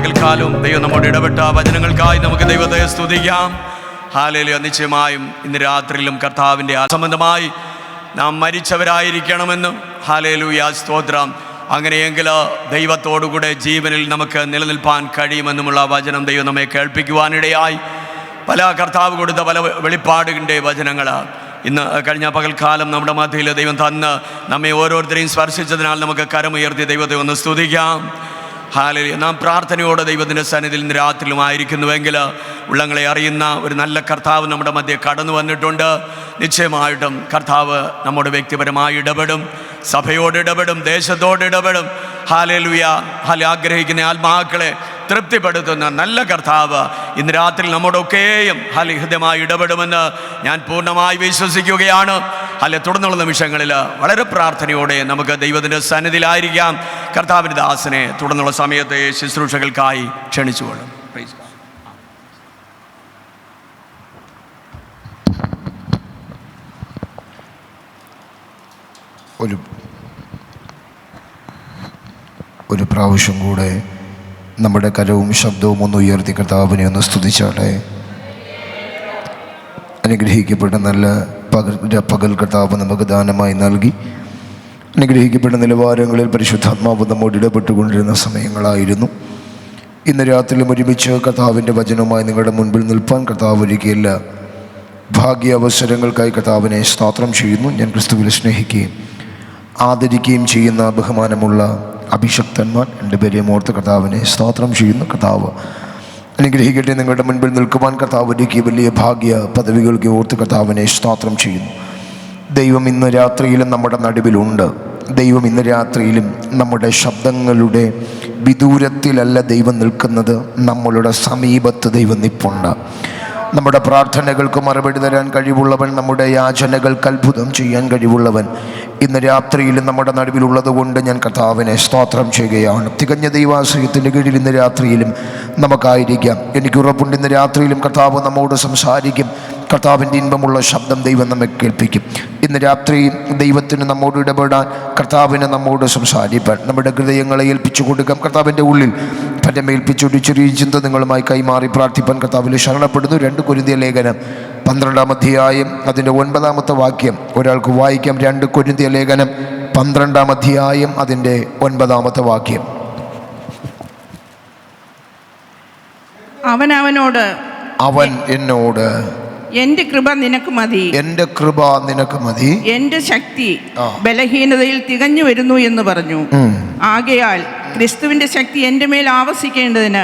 പകൽക്കാലവും ദൈവം നമ്മോട് ഇടപെട്ട വചനങ്ങൾക്കായി നമുക്ക് ദൈവത്തെ സ്തുതിക്കാം. ഹല്ലേലൂയ. നിശ്ചയമായും ഇന്ന് രാത്രിയിലും കർത്താവിൻ്റെ സംബന്ധമായി നാം മരിച്ചവരായിരിക്കണമെന്നും ഹല്ലേലൂയ സ്തോത്രം. അങ്ങനെയെങ്കിൽ ദൈവത്തോടുകൂടെ ജീവനിൽ നമുക്ക് നിലനിൽപ്പാൻ കഴിയുമെന്നുമുള്ള വചനം ദൈവം നമ്മെ കേൾപ്പിക്കുവാനിടയായി. പല കർത്താവ് കൊടുത്ത പല വെളിപ്പാടിൻ്റെ വചനങ്ങൾ ഇന്ന് കഴിഞ്ഞ പകൽക്കാലം നമ്മുടെ മധ്യയിൽ ദൈവം തന്ന് നമ്മെ ഓരോരുത്തരെയും സ്പർശിച്ചതിനാൽ നമുക്ക് കരമുയർത്തി ദൈവത്തെ ഒന്ന് സ്തുതിക്കാം. ഹല്ലേലൂയ. നാം പ്രാർത്ഥനയോടെ ദൈവത്തിൻ്റെ സന്നിധിയിൽ ഇന്ന് രാത്രിയിലുമായിരിക്കുന്നുവെങ്കിൽ ഉള്ളങ്ങളെ അറിയുന്ന ഒരു നല്ല കർത്താവ് നമ്മുടെ മധ്യേ കടന്നു വന്നിട്ടുണ്ട്. നിശ്ചയമായിട്ടും കർത്താവ് നമ്മുടെ വ്യക്തിപരമായി ഇടപെടും, സഭയോട് ഇടപെടും, ദേശത്തോട് ഇടപെടും. ഹല്ലേലൂയ. ആഗ്രഹിക്കുന്ന ആത്മാക്കളെ തൃപ്തിപ്പെടുത്തുന്ന നല്ല കർത്താവ് ഇന്ന് രാത്രി നമ്മോടൊക്കെയും ഹൃദ്യമായി ഇടപെടുമെന്ന് ഞാൻ പൂർണ്ണമായി വിശ്വസിക്കുകയാണ്. തുടർന്നുള്ള നിമിഷങ്ങളിൽ വളരെ പ്രാർത്ഥനയോടെ നമുക്ക് ദൈവത്തിൻ്റെ സന്നിധിയിലായിരിക്കാം. കർത്താവിൻ്റെ ദാസനെ തുടർന്നുള്ള സമയത്തെ ശുശ്രൂഷകൾക്കായി ക്ഷണിച്ചുകൊള്ളും. ഒരു പ്രാവശ്യം കൂടെ നമ്മുടെ കരവും ശബ്ദവും ഒന്ന് ഉയർത്തി കർത്താവിനെ ഒന്ന് സ്തുതിച്ചാട്ടെ. അനുഗ്രഹിക്കപ്പെട്ട നല്ല പകൽ കർത്താവ് നമുക്ക് ദാനമായി നൽകി. അനുഗ്രഹിക്കപ്പെട്ട നിലവാരങ്ങളിൽ പരിശുദ്ധാത്മാവ് നമ്മോട് ഇടപെട്ടുകൊണ്ടിരുന്ന സമയങ്ങളായിരുന്നു. ഇന്ന് രാത്രിയിലും ഒരുമിച്ച് കർത്താവിൻ്റെ വചനവുമായി നിങ്ങളുടെ മുൻപിൽ നിൽപ്പാൻ കർത്താവ് ഒരുക്കിയ ഭാഗ്യ അവസരങ്ങൾക്കായി കർത്താവിനെ സ്തോത്രം ചെയ്യുന്നു. ഞാൻ ക്രിസ്തുവിൽ സ്നേഹിക്കുകയും ആദരിക്കുകയും ചെയ്യുന്ന ബഹുമാനമുള്ള അഭിഷക്തന്മാർ എൻ്റെ പേരെയും ഓർത്ത് കർത്താവിനെ സ്തോത്രം ചെയ്യുന്നു. കർത്താവ് അനുഗ്രഹിക്കട്ടെ. നിങ്ങളുടെ മുൻപിൽ നിൽക്കുവാൻ കർത്താവ് ഒരുക്കിയ വലിയ ഭാഗ്യ പദവികൾക്ക് ഓർത്ത് കർത്താവിനെ സ്തോത്രം ചെയ്യുന്നു. ദൈവം ഇന്ന് രാത്രിയിലും നമ്മുടെ നടുവിലുണ്ട്. ദൈവം ഇന്ന് രാത്രിയിലും നമ്മുടെ ശബ്ദങ്ങളുടെ വിദൂരത്തിലല്ല ദൈവം നിൽക്കുന്നത്, നമ്മളുടെ സമീപത്ത് ദൈവം നിൽപ്പുണ്ട്. നമ്മുടെ പ്രാർത്ഥനകൾക്ക് മറുപടി തരാൻ കഴിവുള്ളവൻ, നമ്മുടെ യാചനകൾക്ക് അത്ഭുതം ചെയ്യാൻ കഴിവുള്ളവൻ ഇന്ന് രാത്രിയിലും നമ്മുടെ നടുവിലുള്ളത് കൊണ്ട് ഞാൻ കർത്താവിനെ സ്തോത്രം ചെയ്യുകയാണ്. തികഞ്ഞ ദൈവാശ്രയത്തിൻ്റെ കീഴിൽ ഇന്ന് രാത്രിയിലും നമുക്കായിരിക്കാം. എനിക്കുറപ്പുണ്ട് ഇന്ന് രാത്രിയിലും കർത്താവ് നമ്മോട് സംസാരിക്കും. കർത്താവിൻ്റെ ഇൻപമുള്ള ശബ്ദം ദൈവം നമ്മെ കേൾപ്പിക്കും. ഇന്ന് രാത്രി ദൈവത്തിന് നമ്മോട് ഇടപെടാൻ, കർത്താവിനെ നമ്മോട് സംസാരിപ്പാൻ നമ്മുടെ ഹൃദയങ്ങളെ ഏൽപ്പിച്ചു കൊടുക്കാം. കർത്താവിൻ്റെ ഉള്ളിൽ ഫലമേൽപ്പിച്ചൊരു ചെറിയ ചിന്ത നിങ്ങളുമായി കൈമാറി പ്രാർത്ഥിപ്പാൻ കർത്താവിൽ ശരണപ്പെടുന്നു. 2 കൊരിന്ത്യർ ലേഖനം 12-ാം അധ്യായം അതിൻ്റെ 9-ാമത്തെ വാക്യം ഒരാൾക്ക് വായിക്കാം. 2 കൊരിന്ത്യർ ലേഖനം 12-ാം അധ്യായം അതിൻ്റെ 9-ാമത്തെ വാക്യം. അവൻ എന്നോട് എന്റെ കൃപ നിനക്ക് മതി, എന്റെ കൃപ നിനക്ക് മതി, എന്റെ ശക്തി ബലഹീനതയിൽ തികഞ്ഞു വരുന്നു എന്ന് പറഞ്ഞു. ആകയാൽ ക്രിസ്തുവിന്റെ ശക്തി എന്റെ മേൽ ആവസിക്കേണ്ടതിന്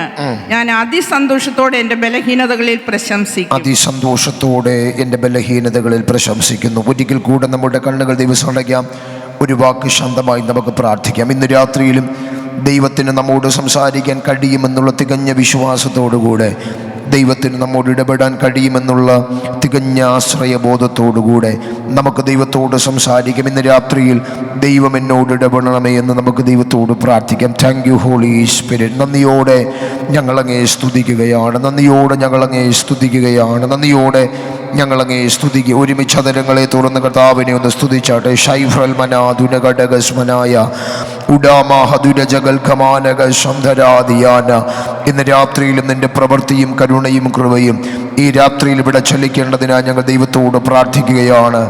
ഞാൻ അതിസന്തോഷത്തോടെ എന്റെ ബലഹീനതകളിൽ പ്രശംസിക്കും. അതിസന്തോഷത്തോടെ എന്റെ ബലഹീനതകളിൽ പ്രശംസിക്കുന്നു. ഒരിക്കൽ കൂടെ നമ്മുടെ കണ്ണുകൾ ദൈവം അടയ്ക്കാം. ഒരു വാക്ക് ശാന്തമായി നമുക്ക് പ്രാർത്ഥിക്കാം. ഇന്ന് രാത്രിയിലും ദൈവത്തിന് നമ്മോട് സംസാരിക്കാൻ കഴിയുമെന്നുള്ള തികഞ്ഞ വിശ്വാസത്തോടുകൂടെ, ദൈവത്തിന് നമ്മോട് ഇടപെടാൻ കഴിയുമെന്നുള്ള തികഞ്ഞ ആശ്രയബോധത്തോടുകൂടെ നമുക്ക് ദൈവത്തോട് സംസാരിക്കാം. ഇന്ന് രാത്രിയിൽ ദൈവം എന്നോട് ഇടപെടണമേ എന്ന് നമുക്ക് ദൈവത്തോട് പ്രാർത്ഥിക്കാം. Thank you Holy Spirit. നന്ദിയോടെ ഞങ്ങളങ്ങേ സ്തുതിക്കുകയാണ്, നന്ദിയോടെ ഞങ്ങളങ്ങേ സ്തുതിക്കുകയാണ്, നന്ദിയോടെ ഞങ്ങളങ്ങേ സ്തുതിക്കുക. ഒരുമിച്ച് അതരങ്ങളെ തുറന്ന് കർത്താവിനെ ഒന്ന് സ്തുതിച്ചാട്ടെ. ഷൈഫ്രൽ മനാദുനഘടകസ്മനായ ഇന്ന് രാത്രിയിലും നിന്റെ പ്രവൃത്തിയും കരുണയും കൃപയും ഈ രാത്രിയിൽ ഇവിടെ ചലിക്കേണ്ടതിനായി ഞങ്ങൾ ദൈവത്തോട് പ്രാർത്ഥിക്കുകയാണ്.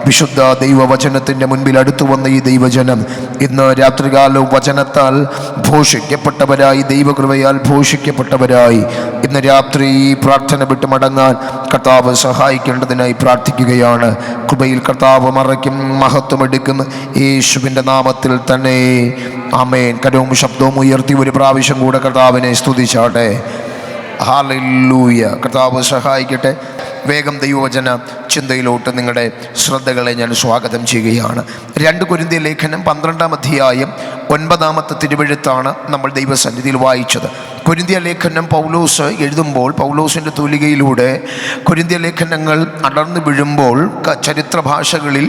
വിശുദ്ധ ദൈവവചനത്തിൻ്റെ മുൻപിൽ അടുത്തു വന്ന ഈ ദൈവജനം ഇന്ന് രാത്രികാലവും വചനത്താൽ ഘോഷിക്കപ്പെട്ടവരായി, ദൈവകൃപയാൽ ഘോഷിക്കപ്പെട്ടവരായി ഇന്ന് രാത്രി ഈ പ്രാർത്ഥന വിട്ട് മടങ്ങാൻ കർത്താവ് സഹായിക്കേണ്ടതിനായി പ്രാർത്ഥിക്കുകയാണ്. കൃപയിൽ കർത്താവ് മറയ്ക്കും, മഹത്വം എടുക്കും. യേശുവിൻ്റെ നാമത്തിൽ തന്നെ ആമേൻ. കരവും ശബ്ദവും ഉയർത്തി ഒരു പ്രാവശ്യം കൂടെ കർത്താവിനെ സ്തുതിച്ചാട്ടെ. ഹല്ലേലൂയ. കർത്താവ് സഹായിക്കട്ടെ. വേഗം ദൈവവചന ചിന്തയിലോട്ട് നിങ്ങളുടെ ശ്രദ്ധകളെ ഞാൻ സ്വാഗതം ചെയ്യുകയാണ്. 2 കൊരിന്ത്യർ ലേഖനം 12-ാം അധ്യായം 9-ാമത്തെ തിരുവെഴുത്താണ് നമ്മൾ ദൈവസന്നിധിയിൽ വായിച്ചത്. കൊരിന്ത്യർ ലേഖനം പൗലോസ് എഴുതുമ്പോൾ പൗലോസിൻ്റെ തൂലികയിലൂടെ കൊരിന്ത്യർ ലേഖനങ്ങൾ അടർന്നു വീഴുമ്പോൾ ചരിത്ര ഭാഷകളിൽ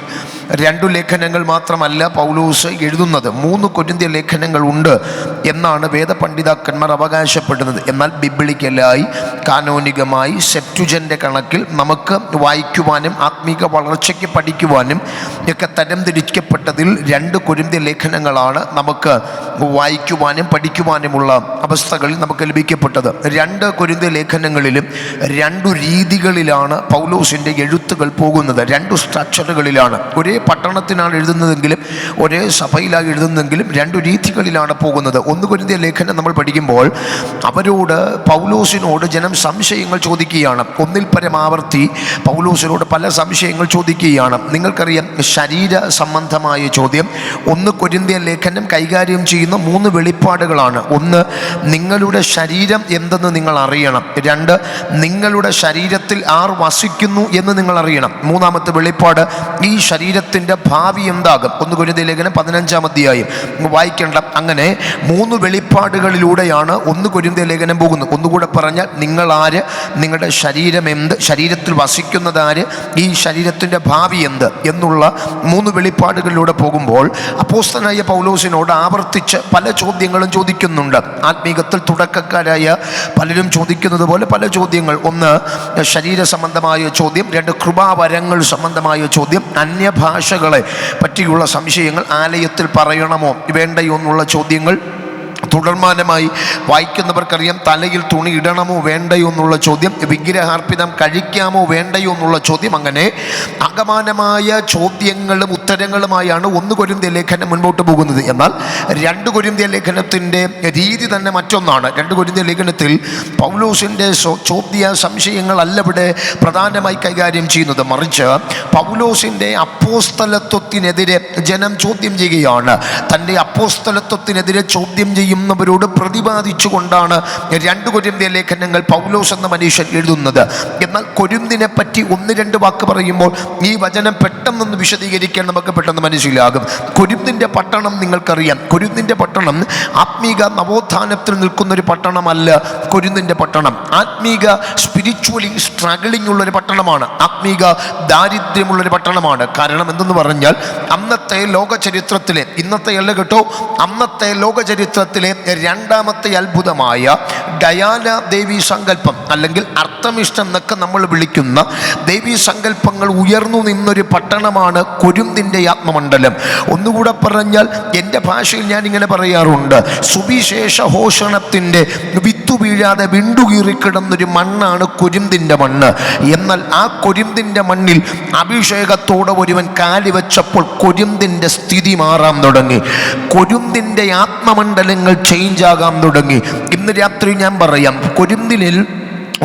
2 ലേഖനങ്ങൾ മാത്രമല്ല പൗലോസ് എഴുതുന്നത്, 3 കൊരിന്ത്യ ലേഖനങ്ങൾ ഉണ്ട് എന്നാണ് വേദപണ്ഡിതാക്കന്മാർ അവകാശപ്പെടുന്നത്. എന്നാൽ ബിബ്ലിക്കലായി, കാനോനികമായി, സെപ്റ്റുജൻ്റെ കണക്കിൽ നമുക്ക് വായിക്കുവാനും ആത്മീക വളർച്ചയ്ക്ക് പഠിക്കുവാനും ഒക്കെ തരംതിരിക്കപ്പെട്ടതിൽ 2 കൊരിന്ത്യ ലേഖനങ്ങളാണ് നമുക്ക് വായിക്കുവാനും പഠിക്കുവാനുമുള്ള അവസ്ഥകളിൽ നമുക്ക് ലഭിക്കപ്പെട്ടത്. 2 കൊരിന്ത്യ ലേഖനങ്ങളിലും 2 രീതികളിലാണ് പൗലോസിൻ്റെ എഴുത്തുകൾ പോകുന്നത്. 2 സ്ട്രക്ചറുകളിലാണ്. ഒരേ പട്ടണത്തിനാണ് എഴുതുന്നതെങ്കിലും ഒരേ സഭയിലാണ് എഴുതുന്നതെങ്കിലും 2 രീതികളിലാണ് പോകുന്നത്. 1 കൊരിന്ത്യ ലേഖനം നമ്മൾ പഠിക്കുമ്പോൾ അവരോട്, പൗലോസിനോട് ജനം സംശയങ്ങൾ ചോദിക്കുകയാണ്. 1-ൽ പരം ആവർത്തി പൗലോസിനോട് പല സംശയങ്ങൾ ചോദിക്കുകയാണ്. നിങ്ങൾക്കറിയാം, ശരീര സംബന്ധമായ ചോദ്യം 1 കൊരിന്ത്യ ലേഖനം കൈകാര്യം ചെയ്യുന്ന 3 വെളിപ്പാടുകളാണ്. 1, നിങ്ങളുടെ ശരീരം എന്തെന്ന് നിങ്ങൾ അറിയണം. 2, നിങ്ങളുടെ ശരീരത്തിൽ ആർ വസിക്കുന്നു എന്ന് നിങ്ങൾ അറിയണം. 3-ാമത്തെ വെളിപ്പാട്, ഈ ശരീരത്തിൻ്റെ ഭാവി എന്താകും. 1 കൊരിന്ത്യ ലേഖനം 15-ാം അധ്യായം വായിക്കേണ്ട. അങ്ങനെ 3 വെളിപ്പാടുകളിലൂടെയാണ് 1 കൊരിന്ത്യ ലേഖനം പോകുന്നത്. ഒന്നുകൂടെ പറഞ്ഞാൽ, നിങ്ങളാര്, നിങ്ങളുടെ ശരീരം എന്ത്, ശരീരത്തിൽ വസിക്കുന്നതാര്, ഈ ശരീരത്തിൻ്റെ ഭാവി എന്ത് എന്നുള്ള 3 വെളിപ്പാടുകളിലൂടെ പോകുമ്പോൾ അപ്പോസ്തലനായ പൗലോസിനോട് ആവർത്തിച്ച് പല ചോദ്യങ്ങളും ചോദിക്കുന്നുണ്ട്. ആത്മീകത്തിൽ തുടക്കക്കാരായ പലരും ചോദിക്കുന്നത് പോലെ പല ചോദ്യങ്ങൾ. 1, ശരീര സംബന്ധമായ ചോദ്യം. 2, കൃപാവരങ്ങൾ സംബന്ധമായ ചോദ്യം. അന്യഭാഷകളെ പറ്റിയുള്ള സംശയങ്ങൾ. ആലയത്തിൽ പറയണമോ വേണ്ടയോ എന്നുള്ള ചോദ്യങ്ങൾ. തുടർമാനമായി വായിക്കുന്നവർക്കറിയാം, തലയിൽ തുണി ഇടണമോ വേണ്ടയോ എന്നുള്ള ചോദ്യം. വിഗ്രഹാർപ്പിതം കഴിക്കാമോ വേണ്ടയോ എന്നുള്ള ചോദ്യം. അങ്ങനെ അകമാനമായ ചോദ്യങ്ങളും ഉത്തരങ്ങളുമായാണ് 1 കൊരിന്ത്യ ലേഖനം മുൻപോട്ട് പോകുന്നത്. എന്നാൽ 2 കൊരിന്ത്യ ലേഖനത്തിൻ്റെ രീതി തന്നെ മറ്റൊന്നാണ്. 2 കൊരിന്ത്യ ലേഖനത്തിൽ പൗലോസിൻ്റെ ചോദ്യ സംശയങ്ങളല്ല ഇവിടെ പ്രധാനമായി കൈകാര്യം ചെയ്യുന്നത്. മറിച്ച് പൗലോസിൻ്റെ അപ്പോസ്തലത്വത്തിനെതിരെ ജനം ചോദ്യം ചെയ്യുകയാണ്. തൻ്റെ അപ്പോസ്തലത്വത്തിനെതിരെ ചോദ്യം ചെയ്യുന്നവരോട് പ്രതിപാദിച്ചുകൊണ്ടാണ് 2 കൊരിന്ത്യ ലേഖനങ്ങൾ പൗലോസ് എന്ന മനുഷ്യൻ എഴുതുന്നത്. എന്നാൽ കൊരിന്തിനെ പറ്റി 1-2 വാക്ക് പറയുമ്പോൾ ഈ വചനം പെട്ടെന്നൊന്ന് വിശദീകരിക്കാൻ നമുക്ക് പെട്ടെന്ന് മനസ്സിലാകും. കൊരിന്തിൻ്റെ പട്ടണം നിങ്ങൾക്കറിയാം. കൊരിന്തിൻ്റെ പട്ടണം ആത്മീക നവോത്ഥാനത്തിൽ നിൽക്കുന്നൊരു പട്ടണമല്ല. കൊരിന്തിൻ്റെ പട്ടണം ആത്മീക സ്പിരിച്വലി സ്ട്രഗിളിംഗ് ഉള്ളൊരു പട്ടണമാണ്. ആത്മീക ദാരിദ്ര്യമുള്ളൊരു പട്ടണമാണ്. കാരണം എന്തെന്ന് പറഞ്ഞാൽ, അന്നത്തെ ലോക ചരിത്രത്തിലെ, ഇന്നത്തെ അല്ല കേട്ടോ, അന്നത്തെ ലോക ചരിത്രത്തിലെ 2ാമത്തെ അത്ഭുതമായ ഡയാന ദേവീ സങ്കല്പം, അല്ലെങ്കിൽ അർത്തമിഷ്ടം എന്നൊക്കെ നമ്മൾ വിളിക്കുന്ന ദേവീ സങ്കല്പങ്ങൾ ഉയർന്നു നിന്നൊരു പട്ടണമാണ് കൊരിന്തിൻ്റെ ആത്മമണ്ഡലം. ഒന്നുകൂടെ പറഞ്ഞാൽ, എൻ്റെ ഭാഷയിൽ ഞാൻ ഇങ്ങനെ പറയാറുണ്ട്, സുവിശേഷ ഘോഷണത്തിൻ്റെ വിത്തു വീഴാതെ വിണ്ടുകീറിക്കിടന്നൊരു മണ്ണാണ് കൊരിന്തിൻ്റെ മണ്ണ്. എന്നാൽ ആ കൊരിന്തിൻ്റെ മണ്ണിൽ അഭിഷേകത്തോടെ ഒരുവൻ കാലി വെച്ചപ്പോൾ കൊരിന്തിൻ്റെ സ്ഥിതി മാറാൻ തുടങ്ങി. കൊരിന്തിൻ്റെ ആത്മമണ്ഡലങ്ങൾ ചേഞ്ച് ആകാൻ തുടങ്ങി. ഇന്ന് രാത്രി ഞാൻ പറയാം, കൊരിന്തിൽ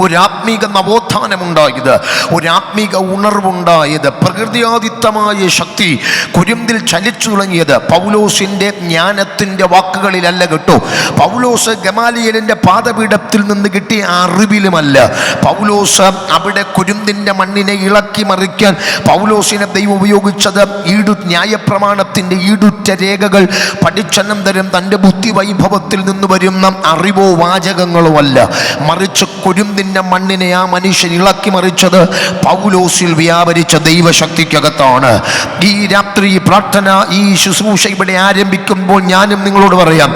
ഒരാത്മീക നവോത്ഥാനമുണ്ടായത്, ഒരാത്മീക ഉണർവുണ്ടായത്, പ്രകൃതിയാദിത്തമായ ശക്തി കൊരിന്തിൽ ചലിച്ചു തുടങ്ങിയത് പൗലോസിൻ്റെ ജ്ഞാനത്തിൻ്റെ വാക്കുകളിലല്ല കേട്ടോ. പൗലോസ് ഗമാലിയേലിൻ്റെ പാദപീഠത്തിൽ നിന്ന് കിട്ടിയ അറിവിലുമല്ല. പൗലോസ് അവിടെ കൊരിന്തിൻ്റെ മണ്ണിനെ ഇളക്കി മറിക്കാൻ പൗലോസിനെ ദൈവം ഉപയോഗിച്ചത് ന്യായപ്രമാണത്തിൻ്റെ ഈടുറ്റ രേഖകൾ പഠിച്ചനന്തരം തൻ്റെ ബുദ്ധി വൈഭവത്തിൽ നിന്ന് വരുന്ന അറിവോ വാചകങ്ങളോ അല്ല. മറിച്ച് കൊരിന്തിൻ്റെ മണ്ണിനെ ആ മനുഷ്യൻ ഇളക്കി മറിച്ചത് പൗലോസിൽ വ്യാപരിച്ച ദൈവശക്തിക്കകത്താണ്. ഈ രാത്രി പ്രാർത്ഥന, ഈ ശുശ്രൂഷ ഇവിടെ ആരംഭിക്കുമ്പോൾ ഞാനും നിങ്ങളോട് പറയാം,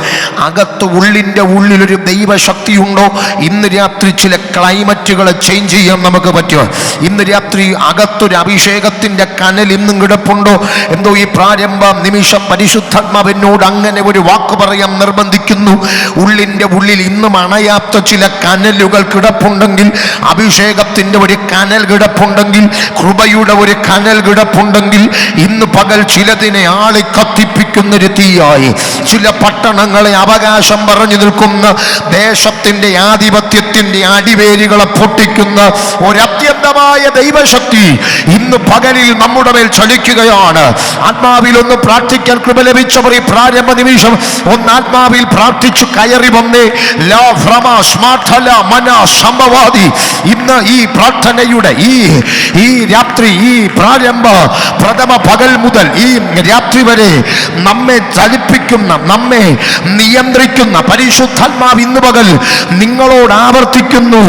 അകത്ത് ഉള്ളിൻ്റെ ഉള്ളിലൊരു ദൈവശക്തി ഉണ്ടോ? ഇന്ന് രാത്രി ചില ക്ലൈമറ്റുകളെ ചേഞ്ച് ചെയ്യാൻ നമുക്ക് പറ്റുമോ? ഇന്ന് രാത്രി അകത്തൊരു അഭിഷേകത്തിൻ്റെ കനൽ ഇന്നും കിടപ്പുണ്ടോ? എന്തോ ഈ പ്രാരംഭ നിമിഷം പരിശുദ്ധാത്മാവിനോട് അങ്ങനെ ഒരു വാക്ക് പറയാൻ നിർബന്ധിക്കുന്നു. ഉള്ളിൻ്റെ ഉള്ളിൽ ഇന്നും അണയാത്ത ചില കനലുകൾ കിടപ്പുണ്ടെങ്കിൽ, അഭിഷേകത്തിൻ്റെ ഒരു കനൽ കിടപ്പുണ്ടെങ്കിൽ, കൃപയുടെ ഒരു കനൽ കിടപ്പുണ്ടെങ്കിൽ, ഇന്ന് പകൽ ചിലതിനെ ആളി കത്തിപ്പിക്കുന്നൊരു തീയായി, ചില പട്ടണങ്ങളെ അവകാശം പറഞ്ഞു നിൽക്കുന്ന, ദേശത്തിൻ്റെ ആധിപത്യത്തിൻ്റെ അടിവേരുകളെ പൊട്ടിക്കുന്ന ഒരത്യന്തമായ ദൈവശക്തി ഇന്ന് പകലിൽ നമ്മുടെ മേൽ ചലിക്കുകയാണ്. ആത്മാവിലൊന്ന് പ്രാർത്ഥിക്കാൻ കൃപ ലഭിച്ചവർ ഈ പ്രാരംഭ നിമിഷം ഒന്നാത്മാവിൽ പ്രാർത്ഥിച്ചു കയറി വന്നേ. സംഭവാദി ഇന്ന് ഈ പ്രാർത്ഥനയുടെ ഈ രാത്രി, ഈ പ്രാരംഭ പ്രഥമ പകൽ മുതൽ ഈ രാത്രി വരെ നമ്മെ ചലിപ്പിക്കുന്ന, നമ്മെ നിയന്ത്രിക്കുന്ന പരിശുദ്ധാത്മാവ് ഇന്ന് പകൽ നിങ്ങളോട് ആവർത്തിക്കുന്നു.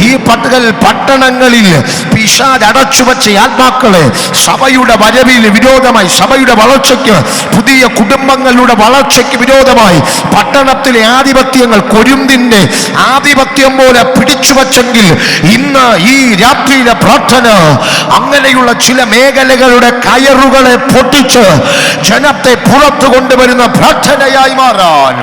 ഈ പട്ടണങ്ങളിൽ പിശാച് അടച്ചുവച്ച ആത്മാക്കളെ സഭയുടെ വരവിന് വിരോധമായി, സഭയുടെ വളർച്ചയ്ക്ക്, പുതിയ കുടുംബങ്ങളുടെ വളർച്ചയ്ക്ക് വിരോധമായി പട്ടണത്തിലെ ആധിപത്യങ്ങൾ കൊരിന്തിന്റെ ആധിപത്യം പോലെ പിടിച്ചു വച്ചെങ്കിൽ ഇന്ന് ഈ രാത്രിയിലെ പ്രാർത്ഥന അങ്ങനെയുള്ള ചില മേഖലകളുടെ കയറുകളെ പൊട്ടിച്ച് ജനത്തെ പുറത്തു കൊണ്ടുവരുന്ന പ്രാർത്ഥനയായി മാറാൻ.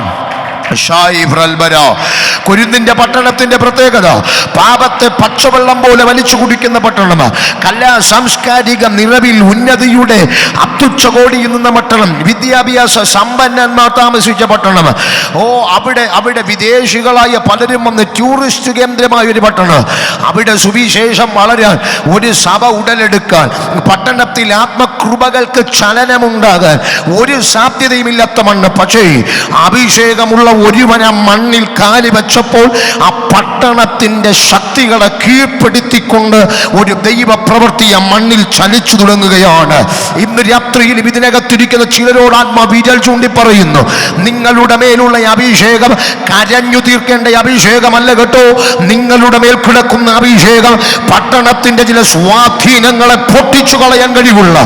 കൊരിന്തിന്റെ പട്ടണത്തിന്റെ പ്രത്യേകത പാപത്തെ പച്ചവെള്ളം പോലെ വലിച്ചു കുടിക്കുന്ന പട്ടണം, കലാ സാംസ്കാരിക നിറവിൽ ഉന്നതിയുടെ അത്യുച്ചകോടിയിൽ നിന്ന പട്ടണം, വിദ്യാഭ്യാസ സമ്പന്നന്മാർ താമസിച്ച പട്ടണം. അവിടെ വിദേശികളായ പലരും വന്ന് ടൂറിസ്റ്റ് കേന്ദ്രമായ ഒരു പട്ടണം. അവിടെ സുവിശേഷം വളരാൻ, ഒരു സഭ ഉടലെടുക്കാൻ, പട്ടണത്തിൽ ആത്മകൃപകൾക്ക് ചലനമുണ്ടാകാൻ ഒരു സാധ്യതയുമില്ലാത്ത മണ്ണ്. പക്ഷേ അഭിഷേകമുള്ള ഒരുവൻ ആ മണ്ണിൽ കാലി വെച്ചപ്പോൾ ആ പട്ടണത്തിന്റെ ശക്തികളെ കീഴ്പ്പെടുത്തിക്കൊണ്ട് ഒരു ദൈവ പ്രവൃത്തി ആ മണ്ണിൽ ചലിച്ചു തുടങ്ങുകയാണ്. ഇന്ന് രാത്രിയിലും ഇതിനകത്തിരിക്കുന്ന ചിലരോട് ആത്മാ വിരൽ ചൂണ്ടി പറയുന്നു, നിങ്ങളുടെ മേലുള്ള അഭിഷേകം കരഞ്ഞു തീർക്കേണ്ട അഭിഷേകമല്ല കേട്ടോ. നിങ്ങളുടെ മേൽ കിടക്കുന്ന അഭിഷേകം പട്ടണത്തിന്റെ ചില സ്വാധീനങ്ങളെ പൊട്ടിച്ചു കളയാൻ കഴിവുള്ള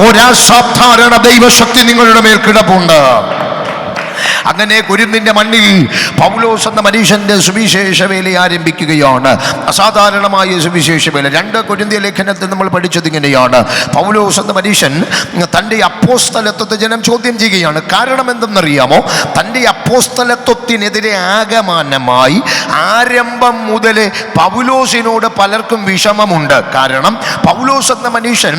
ഒരസാധാരണ ദൈവശക്തി നിങ്ങളുടെ മേൽ കിടപ്പുണ്ട്. അങ്ങനെ കൊരിന്തിന്റെ മണ്ണിൽ പൗലോസ് എന്ന മനുഷ്യന്റെ സുവിശേഷ വേല ആരംഭിക്കുകയാണ്. അസാധാരണമായ സുവിശേഷ വേല. 2 കൊരിന്ത്യ ലേഖനത്തിൽ നമ്മൾ പഠിച്ചത് ഇങ്ങനെയാണ്. പൗലോസ് എന്ന മനുഷ്യൻ തൻ്റെ അപ്പോസ്തലത്വത്തെ ജനം ചോദ്യം ചെയ്യുകയാണ്. കാരണം എന്തെന്നറിയാമോ? തൻ്റെ അപ്പോസ്തലത്വത്തിനെതിരെ ആകമാനമായി ആരംഭം മുതലേ പൗലോസിനോട് പലർക്കും വിഷമമുണ്ട്. കാരണം പൗലോസ് എന്ന മനുഷ്യൻ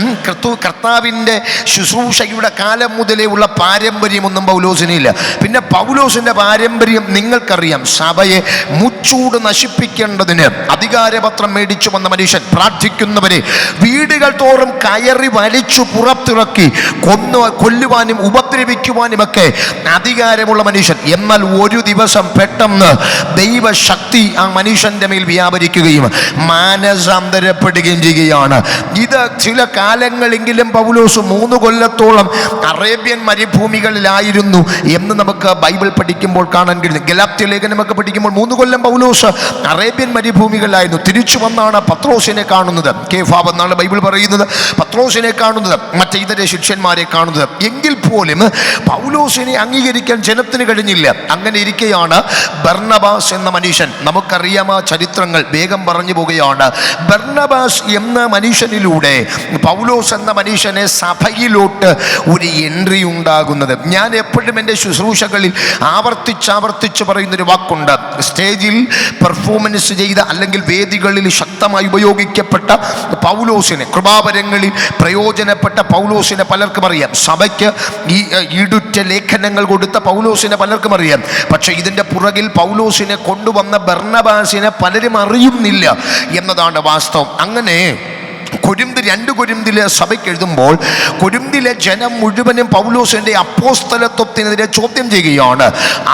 കർത്താവിൻ്റെ ശുശ്രൂഷയുടെ കാലം മുതലേ ഉള്ള പാരമ്പര്യമൊന്നും പൗലോസിനില്ല. പിന്നെ പൗലോസിന്റെ പാരമ്പര്യം നിങ്ങൾക്കറിയാം. സഭയെ മുച്ചൂട് നശിപ്പിക്കേണ്ടതിന് അധികാരപത്രം മേടിച്ചു വന്ന മനുഷ്യൻ പ്രാർത്ഥിക്കുന്നവരെ വീടുകൾ തോറും കയറി വലിച്ചു പുറത്തിറക്കി കൊല്ലുവാനും ഉപദ്രവിക്കുവാനുമൊക്കെ അധികാരമുള്ള മനുഷ്യൻ. എന്നാൽ ഒരു ദിവസം പെട്ടെന്ന് ദൈവശക്തി ആ മനുഷ്യന്റെ മേൽ വ്യാപരിക്കുകയും മാനസാന്തരപ്പെടുകയും ചെയ്യുകയാണ്. ഇത് ചില കാലങ്ങളെങ്കിലും പൗലോസ് 3 കൊല്ലത്തോളം അറേബ്യൻ മരുഭൂമികളിലായിരുന്നു എന്ന് നമുക്ക് ബൈബിൾ പഠിക്കുമ്പോൾ കാണാൻ കഴിയുന്നു. ഗലാത്യ ലേഖനമൊക്കെ പഠിക്കുമ്പോൾ 3 കൊല്ലം പൗലോസ് അറേബ്യൻ മരുഭൂമികളിലായിരുന്നു. തിരിച്ചു വന്നാണ് പത്രോസിനെ കാണുന്നത്. കേഫാവ് എന്നാണ് ബൈബിൾ പറയുന്നത്. പത്രോസിനെ കാണുന്നത്, മറ്റേ ഇതര ശിഷ്യന്മാരെ കാണുന്നത്. എങ്കിൽ പോലും പൗലോസിനെ അംഗീകരിക്കാൻ ജനത്തിന് കഴിഞ്ഞില്ല. അങ്ങനെ ഇരിക്കെയാണ് ബർന്നബാസ് എന്ന മനുഷ്യൻ, നമുക്കറിയാം ആ ചരിത്രങ്ങൾ, വേഗം പറഞ്ഞു പോവുകയാണ്. ബർന്നബാസ് എന്ന മനുഷ്യനിലൂടെ പൗലോസ് എന്ന മനുഷ്യനെ സഭയിലോട്ട് ഒരു എൻട്രി ഉണ്ടാകുന്നത്. ഞാൻ എപ്പോഴും എൻ്റെ ശുശ്രൂഷകളിൽ ആവർത്തിച്ച് പറയുന്നൊരു വാക്കുണ്ട്. സ്റ്റേജിൽ പെർഫോമൻസ് ചെയ്ത അല്ലെങ്കിൽ വേദികളിൽ ശക്തമായി ഉപയോഗിക്കപ്പെട്ട പൗലോസിനെ, കൃപാവരങ്ങളിൽ പ്രയോജനപ്പെട്ട പൗലോസിനെ പലർക്കും അറിയാം. സഭയ്ക്ക് ഈ ഈടുറ്റ ലേഖനങ്ങൾ കൊടുത്ത പൗലോസിനെ പലർക്കും അറിയാം. പക്ഷെ ഇതിൻ്റെ പുറകിൽ പൗലോസിനെ കൊണ്ടുവന്ന ബർന്നബാസിനെ പലരും അറിയുന്നില്ല എന്നതാണ് വാസ്തവം. അങ്ങനെ 2 കൊരിന്തിലെ സഭയ്ക്ക് എഴുതുമ്പോൾ കൊരിന്തിലെ ജനം മുഴുവനും പൗലോസിന്റെ അപ്പോസ്തലത്വത്തിനെതിരെ ചോദ്യം ചെയ്യുകയാണ്.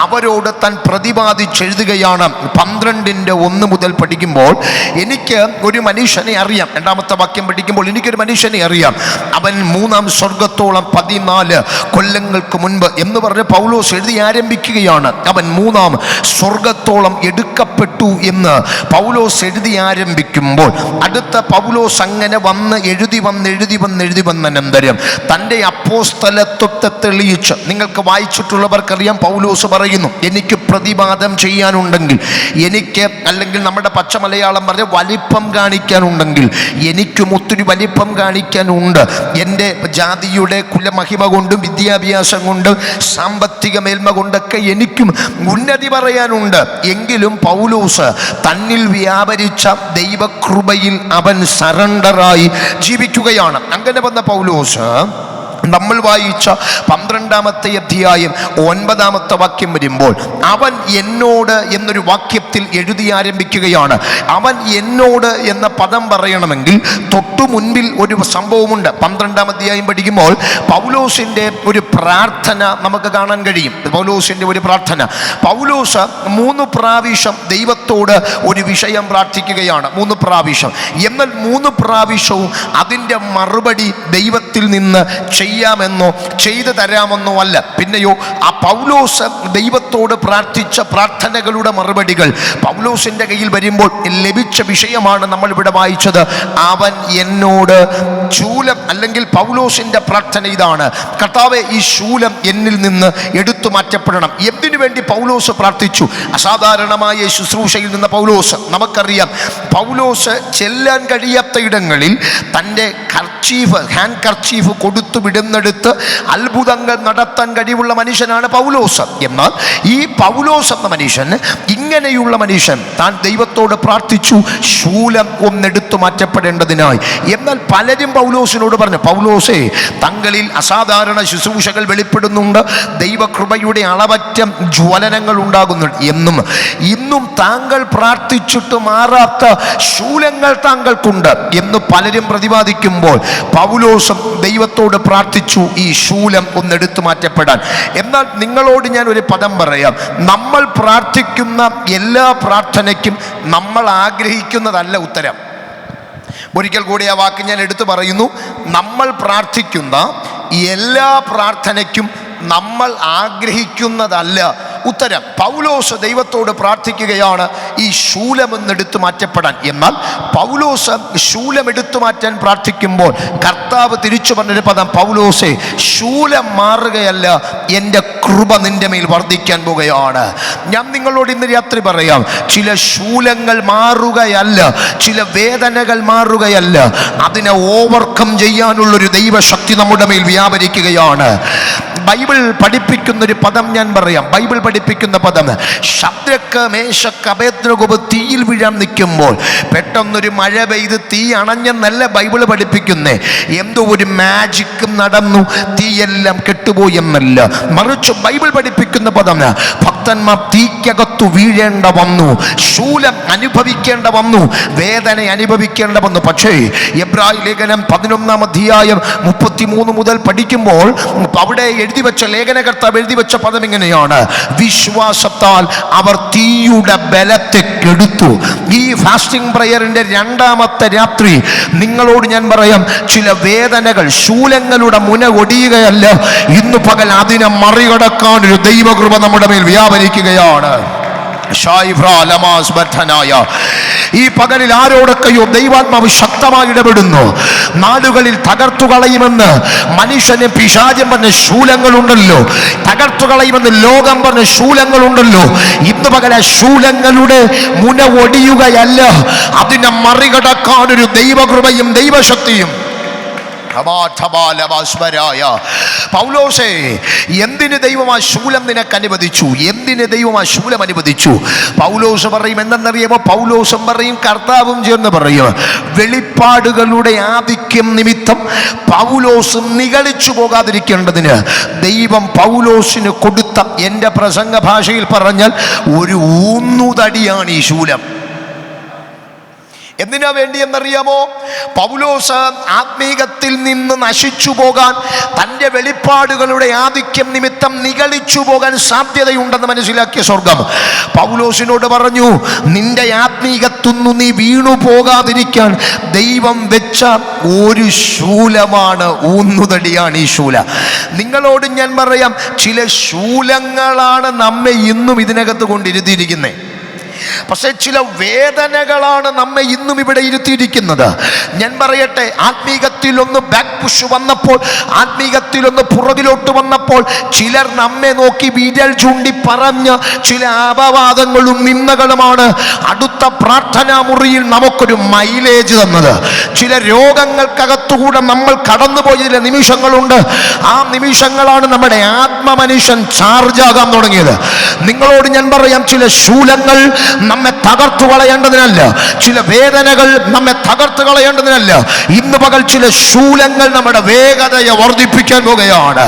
അവരോട് താൻ പ്രതിപാദിച്ചെഴുതുകയാണ്. 12:1 മുതൽ പഠിക്കുമ്പോൾ, എനിക്ക് ഒരു മനുഷ്യനെ അറിയാം. 2ാമത്തെ വാക്യം പഠിക്കുമ്പോൾ, എനിക്കൊരു മനുഷ്യനെ അറിയാം, അവൻ 3-ാം സ്വർഗത്തോളം 14 കൊല്ലങ്ങൾക്ക് മുൻപ് എന്ന് പറഞ്ഞ് പൗലോസ് എഴുതി ആരംഭിക്കുകയാണ്. അവൻ 3-ാം സ്വർഗത്തോളം എടുക്കപ്പെട്ടു എന്ന് പൗലോസ് എഴുതി ആരംഭിക്കുമ്പോൾ, അടുത്ത പൗലോസ് അങ്ങനെ എഴുതി വന്ന അനന്തരം തൻ്റെ അപ്പോസ്തലത്വത്തെ തെളിയിച്ച്, നിങ്ങൾക്ക് വായിച്ചിട്ടുള്ളവർക്കറിയാം, പൗലോസ് പറയുന്നു, എനിക്ക് പ്രതിവാദം ചെയ്യാനുണ്ടെങ്കിൽ, എനിക്ക്, അല്ലെങ്കിൽ നമ്മുടെ പച്ച മലയാളം പറഞ്ഞ വലിപ്പം കാണിക്കാനുണ്ടെങ്കിൽ എനിക്കും ഒത്തിരി വലിപ്പം കാണിക്കാനുണ്ട്. എൻ്റെ ജാതിയുടെ കുലമഹിമ കൊണ്ടും വിദ്യാഭ്യാസം കൊണ്ടും സാമ്പത്തിക മേന്മ കൊണ്ടൊക്കെ എനിക്കും ഉന്നതി പറയാനുണ്ട്. എങ്കിലും പൗലോസ് തന്നിൽ വ്യാപരിച്ച ദൈവകൃപയിൽ അവൻ സറണ്ടറായി ജീവിക്കുകയാണ്. അങ്ങനെ വന്ന പൗലോസ് നമ്മൾ വായിച്ച 12-ാമത്തെ അധ്യായം 9-ാമത്തെ വാക്യം വരുമ്പോൾ അവൻ എന്നോട് എന്നൊരു വാക്യത്തിൽ എഴുതി ആരംഭിക്കുകയാണ്. അവൻ എന്നോട് എന്ന പദം പറയണമെങ്കിൽ തൊട്ടു മുൻപിൽ ഒരു സംഭവമുണ്ട്. 12-ാം അധ്യായം പഠിക്കുമ്പോൾ പൗലോസിൻ്റെ ഒരു പ്രാർത്ഥന നമുക്ക് കാണാൻ കഴിയും. പൗലോസിൻ്റെ ഒരു പ്രാർത്ഥന. പൗലോസ് 3 പ്രാവശ്യം ദൈവത്തോട് ഒരു വിഷയം പ്രാർത്ഥിക്കുകയാണ്. 3 പ്രാവശ്യം. എന്നാൽ 3 പ്രാവശ്യവും അതിൻ്റെ മറുപടി ദൈവത്തിൽ നിന്ന് ചെയ്യാമെന്നോ ചെയ്തു തരാമെന്നോ അല്ല. പിന്നെയോ ആ പൗലോസ് ദൈവത്തോട് പ്രാർത്ഥിച്ച പ്രാർത്ഥനകളുടെ മറുപടികൾ പൗലോസിൻ്റെ കയ്യിൽ വരുമ്പോൾ ലഭിച്ച വിഷയമാണ് നമ്മൾ ഇവിടെ വായിച്ചത്. അവൻ എന്നോട് ശൂലം, അല്ലെങ്കിൽ പൗലോസിൻ്റെ പ്രാർത്ഥന ഇതാണ്: കർത്താവേ, ഈ ശൂലം എന്നിൽ നിന്ന് എടുത്തു മാറ്റപ്പെടണം. എന്തിനു വേണ്ടി പൗലോസ് പ്രാർത്ഥിച്ചു? അസാധാരണമായ ശുശ്രൂഷയിൽ നിന്ന് പൗലോസ്, നമുക്കറിയാം, പൗലോസ് ചെല്ലാൻ കഴിയാത്ത ഇടങ്ങളിൽ തൻ്റെ ഹാൻഡ് കർച്ചീഫ് കൊടുത്തു വിടുന്നെടുത്ത് അത്ഭുതങ്ങൾ നടത്താൻ കഴിവുള്ള മനുഷ്യനാണ് പൗലോസ്. എന്നാൽ ഈ പൗലോസ് എന്ന മനുഷ്യൻ, ഇങ്ങനെയുള്ള മനുഷ്യൻ, താൻ ദൈവത്തോട് പ്രാർത്ഥിച്ചു ശൂലം ഒന്നെടുത്തു മാറ്റപ്പെടേണ്ടതിനായി. എന്നാൽ പലരും പൗലോസിനോട് പറഞ്ഞു, പൗലോസേ, തങ്ങളിൽ അസാധാരണ ശുശ്രൂഷകൾ വെളിപ്പെടുന്നുണ്ട്, ദൈവകൃപയുടെ അളവറ്റ ജ്വലനങ്ങൾ ഉണ്ടാകുന്നുണ്ട് എന്നും ഇന്നും താങ്കൾ പ്രാർത്ഥിച്ചിട്ട് മാറാത്ത ശൂലങ്ങൾ താങ്കൾക്കുണ്ട് എന്ന് പലരും പ്രതിപാദിക്കുമ്പോൾ പൗലോസും ദൈവത്തോട് പ്രാർത്ഥിച്ചു ഈ ശൂലം ഒന്നെടുത്തു മാറ്റപ്പെടാൻ. എന്നാൽ നിങ്ങളോട് ഞാൻ ഒരു പദം പറയാം. നമ്മൾ പ്രാർത്ഥിക്കുന്ന എല്ലാ പ്രാർത്ഥനയ്ക്കും നമ്മൾ ആഗ്രഹിക്കുന്നതല്ല ഉത്തരം. ഒരിക്കൽ കൂടി ആ വാക്ക് ഞാൻ എടുത്തു പറയുന്നു. നമ്മൾ പ്രാർത്ഥിക്കുന്ന എല്ലാ പ്രാർത്ഥനയ്ക്കും നമ്മൾ ആഗ്രഹിക്കുന്നതല്ല ഉത്തരം. പൗലോസ് ദൈവത്തോട് പ്രാർത്ഥിക്കുകയാണ് ഈ ശൂലമെന്നെടുത്തു മാറ്റപ്പെടാൻ. എന്നാൽ പൗലോസ് ശൂലം എടുത്തു മാറ്റാൻ പ്രാർത്ഥിക്കുമ്പോൾ കർത്താവ് തിരിച്ചു പറഞ്ഞൊരു പദം, പൗലോസേ, ശൂലം മാറുകയല്ല, എൻ്റെ കൃപ നിൻ്റെ മേൽ വർദ്ധിക്കാൻ പോകുകയാണ്. ഞാൻ നിങ്ങളോട് ഇന്ന് രാത്രി പറയാം, ചില ശൂലങ്ങൾ മാറുകയല്ല, ചില വേദനകൾ മാറുകയല്ല, അതിനെ ഓവർകം ചെയ്യാനുള്ളൊരു ദൈവശക്തി നമ്മുടെ മേൽ വ്യാപരിക്കുകയാണ്. ബൈബിൾ പഠിപ്പിക്കുന്നൊരു പദം ഞാൻ പറയാം. ബൈബിൾ പഠിപ്പിക്കുന്ന പദം, ശദ്രക്ക്, മേശക്ക്, അബേദ്നെഗോ തീയിൽ വീഴാൻ നിൽക്കുമ്പോൾ പെട്ടെന്നൊരു മഴ പെയ്ത് തീ അണഞ്ഞെന്നല്ല ബൈബിൾ പഠിപ്പിക്കുന്നേ. എന്തോ ഒരു മാജിക്കും നടന്നു, തീയെല്ലാം കെട്ടുപോയി എന്നല്ല. മറിച്ച് ബൈബിൾ പഠിപ്പിക്കുന്ന പദം, ഭക്തന്മാർ തീക്കകത്തു വീഴേണ്ട വന്നു, ശൂലം അനുഭവിക്കേണ്ട വന്നു, വേദന അനുഭവിക്കേണ്ട വന്നു. പക്ഷേ എബ്രായ ലേഖനം 11-ാം അധ്യായം 33 മുതൽ പഠിക്കുമ്പോൾ അവിടെ എഴുതി വെച്ച ലേഖനകർത്താവ് എഴുതി വെച്ച പദം ഇങ്ങനെയാണ്: വിശ്വാസത്താൽ അവർ തീയുടെ ബലത്തെ കെടുത്തു. ഈ ഫാസ്റ്റിംഗ് പ്രയറിന്റെ 2-ാമത്തെ രാത്രി നിങ്ങളോട് ഞാൻ പറയാം, ചില വേദനകൾ, ശൂലങ്ങളുടെ മുന ഒടിയുകയല്ല, ഇന്നു പകൽ അതിനെ മറികടക്കാൻ ഒരു ദൈവകൃപ നമ്മുടെ മേൽ വ്യാപരിക്കുകയാണ്. ഈ പകലിൽ ആരോടൊക്കെയോ ദൈവാത്മാവ് ശക്തമായി ഇടപെടുന്നു. നാടുകളിൽ തകർത്തു കളയുമെന്ന് മനുഷ്യന് പിശാചം പറഞ്ഞ ശൂലങ്ങളുണ്ടല്ലോ, തകർത്തു കളയുമെന്ന് ലോകം പറഞ്ഞ ശൂലങ്ങളുണ്ടല്ലോ. ഇന്ന് പകൽ ആ ശൂലങ്ങളുടെ മുന ഒടിയുകയല്ല, അതിനെ മറികടക്കാനൊരു ദൈവകൃപയും ദൈവശക്തിയും. പൗലോസേ, എന്തിന് ദൈവം ആ ശൂലം നിനക്ക് അനുവദിച്ചു? എന്തിന് ദൈവം ആ ശൂലം അനുവദിച്ചു? പൗലോസ് പറയും, എന്തെന്നറിയാമോ? പൗലോസും പറയും, കർത്താവും ചേർന്ന് പറയും, വെളിപ്പാടുകളുടെ ആധിക്യം നിമിത്തം പൗലോസ് നിഗളിച്ചു പോകാതിരിക്കേണ്ടതിന് ദൈവം പൗലോസിന് കൊടുത്ത, എൻ്റെ പ്രസംഗ ഭാഷയിൽ പറഞ്ഞാൽ, ഒരു ഊന്നുതടിയാണ് ഈ ശൂലം. എന്തിനാ വേണ്ടി എന്നറിയാമോ? പൗലോസ് ആത്മീകത്തിൽ നിന്ന് നശിച്ചു പോകാൻ, തൻ്റെ വെളിപ്പാടുകളുടെ ആധിക്യം നിമിത്തം നിഗളിച്ചു പോകാൻ സാധ്യതയുണ്ടെന്ന് മനസ്സിലാക്കിയ സ്വർഗം പൗലോസിനോട് പറഞ്ഞു, നിന്റെ ആത്മീകത്തുനിന്ന് നീ വീണു പോകാതിരിക്കാൻ ദൈവം വെച്ച ഒരു ശൂലമാണ്, ഊന്നുതടിയാണ് ഈ ശൂല. നിങ്ങളോട് ഞാൻ പറയാം, ചില ശൂലങ്ങളാണ് നമ്മെ ഇന്നും ഇതിനകത്ത് കൊണ്ടിരുത്തിയിരിക്കുന്നത്. പക്ഷെ ചില വേദനകളാണ് നമ്മെ ഇന്നും ഇവിടെ ഇരുത്തിയിരിക്കുന്നത്. ഞാൻ പറയട്ടെ, ആത്മീകത്തിലൊന്ന് ബാക്ക് പുഷ് വന്നപ്പോൾ, ആത്മീകത്തിലൊന്ന് പുറകിലോട്ട് വന്നപ്പോൾ, ചിലർ നമ്മെ നോക്കി വിരൽ ചൂണ്ടി പറഞ്ഞ ചില അപവാദങ്ങളും നിന്ദകളുമാണ് അടുത്ത പ്രാർത്ഥനാ മുറിയിൽ നമുക്കൊരു മൈലേജ് തന്നത്. ചില രോഗങ്ങൾക്കകത്തുകൂടെ നമ്മൾ കടന്നുപോയ ചില നിമിഷങ്ങളുണ്ട്. ആ നിമിഷങ്ങളാണ് നമ്മുടെ ആത്മമനുഷ്യൻ ചാർജാകാൻ തുടങ്ങിയത്. നിങ്ങളോട് ഞാൻ പറയാം, ചില ശൂലങ്ങൾ നമ്മെ തകർത്തു കളയേണ്ടതിനല്ല, ചില വേദനകൾ നമ്മെ തകർത്ത് കളയേണ്ടതിനല്ല, ഇന്ന് പകൽ ചില ശൂലങ്ങൾ നമ്മുടെ വേഗതയെ വർദ്ധിപ്പിക്കാൻ പോകുകയാണ്.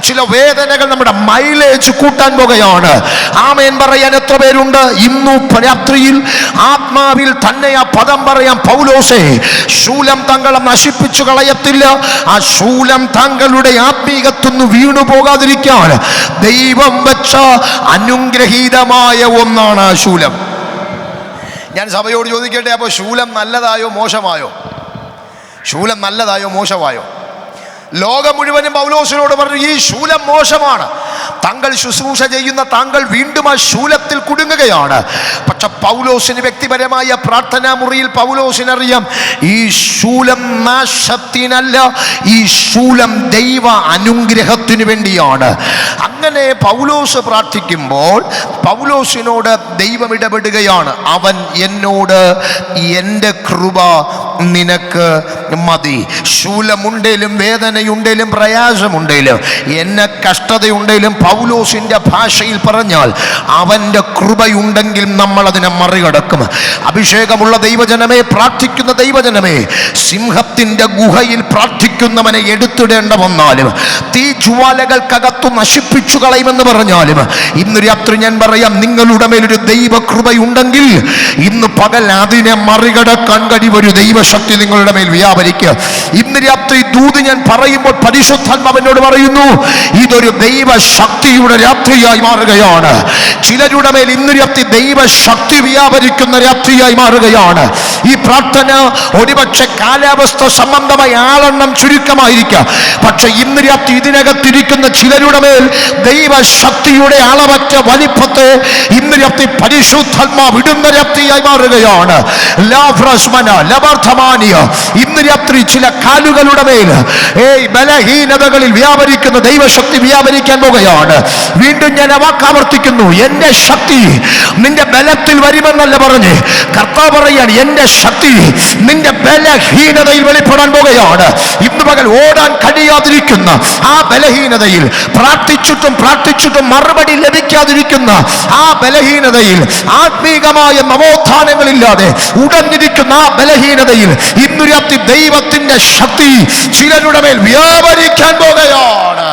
ചില വേദനകൾ നമ്മുടെ മൈലേജ് കൂട്ടാൻ പോകുകയാണ്. ആമേൻ പറയാൻ എത്ര പേരുണ്ട്? ഇന്നു രാത്രിയിൽ ആത്മാവിൽ തന്നെ ആ പദം പറയാം, പൗലോസേ, ശൂലം തങ്ങളെ നശിപ്പിച്ചു കളയത്തില്ല. ആ ശൂലം തങ്ങളുടെ ആത്മീകത്തൊന്ന് വീണു പോകാതിരിക്കാൻ ദൈവം വെച്ച അനുഗ്രഹീതമായ ഒന്നാണ് ആ ശൂലം. ഞാൻ സഭയോട് ചോദിക്കട്ടെ, അപ്പോൾ ശൂലം നല്ലതായോ മോശമായോ? ശൂലം നല്ലതായോ മോശമായോ? ലോകം മുഴുവനും പൗലോസിനോട് പറഞ്ഞു, ഈ ശൂലം മോശമാണ്. താങ്കൾ ശുശ്രൂഷ ചെയ്യുന്ന താങ്കൾ വീണ്ടും ആ ശൂലത്തിൽ കുടുങ്ങുകയാണ്. പക്ഷെ പൗലോസിന് വ്യക്തിപരമായ പ്രാർത്ഥനാ മുറിയിൽ പൗലോസിനറിയാം, ഈ ശൂലം നാശത്തിനല്ല, ഈ ശൂലം ദൈവ അനുഗ്രഹത്തിന് വേണ്ടിയാണ്. അങ്ങനെ പൗലോസ് പ്രാർത്ഥിക്കുമ്പോൾ പൗലോസിനോട് ദൈവം ഇടപെടുകയാണ്. അവൻ എന്നോട്, എൻ്റെ കൃപ നിനക്ക് മതി. ശൂലമുണ്ടേലും വേദനയുണ്ടേലും പ്രയാസമുണ്ടേലും എന്നെ കഷ്ടതയുണ്ടേലും പൗലോസിന്റെ ഭാഷയിൽ പറഞ്ഞാൽ അവൻ്റെ കൃപയുണ്ടെങ്കിൽ നമ്മൾ അതിനെ മറികടക്കും. അഭിഷേകമുള്ള ദൈവജനമേ, പ്രാർത്ഥിക്കുന്ന ദൈവജനമേ, സിംഹത്തിന്റെ ഗുഹയിൽ പ്രാർത്ഥിക്കുന്നവനെ എടുത്തിടേണ്ട വന്നാലും തീ ജ്വാലകൾക്കകത്തു നശിപ്പിച്ചു കളയുമെന്ന് പറഞ്ഞാലും ഇന്ന് രാത്രി ഞാൻ പറയാം, നിങ്ങളുടെ മേലൊരു ദൈവകൃപയുണ്ടെങ്കിൽ ഇന്ന് പകൽ അതിനെ മറികടക്കാൻ കഴിവൊരു ദൈവശക്തി നിങ്ങളുടെ മേൽ വ്യാപരിക്കുക. ഇന്ന് രാത്രി ദൂത് ഞാൻ പറയുമ്പോൾ പരിശുദ്ധാത്മാവിനോട് പറയുന്നു, ഇതൊരു ദൈവശക്തിയുടെ രാത്രിയായി മാറുകയാണ്. ചിലരുടെ മേൽ ഇന്ന് രാത്രി ദൈവശക്തി വ്യാപരിക്കുന്ന രാത്രിയായി മാറുകയാണ്. ഈ പ്രാർത്ഥന ഒരുപക്ഷെ കാലാവസ്ഥ സംബന്ധമായ ആളെണ്ണം ചുരുക്കമായിരിക്കാം, പക്ഷെ ഇന്ന് രാത്രി ഇതിനകത്തിരിക്കുന്ന ചിലരുടെ മേൽ ദൈവശക്തിയുടെ അളവറ്റ വലിപ്പത്തെ ഇന്ന് രാത്രി പരിശുദ്ധാത്മാവ് വിടുന്ന രാത്രിയായി മാറുകയാണ്. ഇന്ന് രാത്രി ചില കാലുകളുടെ മേൽ ബലഹീനതകളിൽ വ്യാപരിക്കുന്ന ദൈവശക്തി വ്യാപരിക്കാൻ പോകുകയാണ്. വീണ്ടും ഞാൻ വാക്കാവർത്തിക്കുന്നു, എന്റെ ശക്തി നിന്റെ ബലത്തിൽ വരുമെന്നല്ല പറഞ്ഞ് കർത്താവ് പറയാണ്, എന്റെ ശക്തി നിന്റെ ബലഹീനതയിൽ വെളിപ്പെടാൻ പോകുകയാണ്. ഇന്ന് പകൽ ഓടാൻ കഴിയാതിരിക്കുന്ന ആ ബലഹീനതയിൽ, പ്രാർത്ഥിച്ചിട്ടും മറുപടി ലഭിക്കാതിരിക്കുന്ന ആ ബലഹീനതയിൽ, ആത്മീകമായ നവോത്ഥാനങ്ങളില്ലാതെ ഉടഞ്ഞിരിക്കുന്ന ആ ബലഹീനതയിൽ ഇന്നു രാത്രി ദൈവത്തിന്റെ ശക്തി ചിലരുടെ മേൽ വ്യാപരിക്കാൻ പോകുകയാണ്.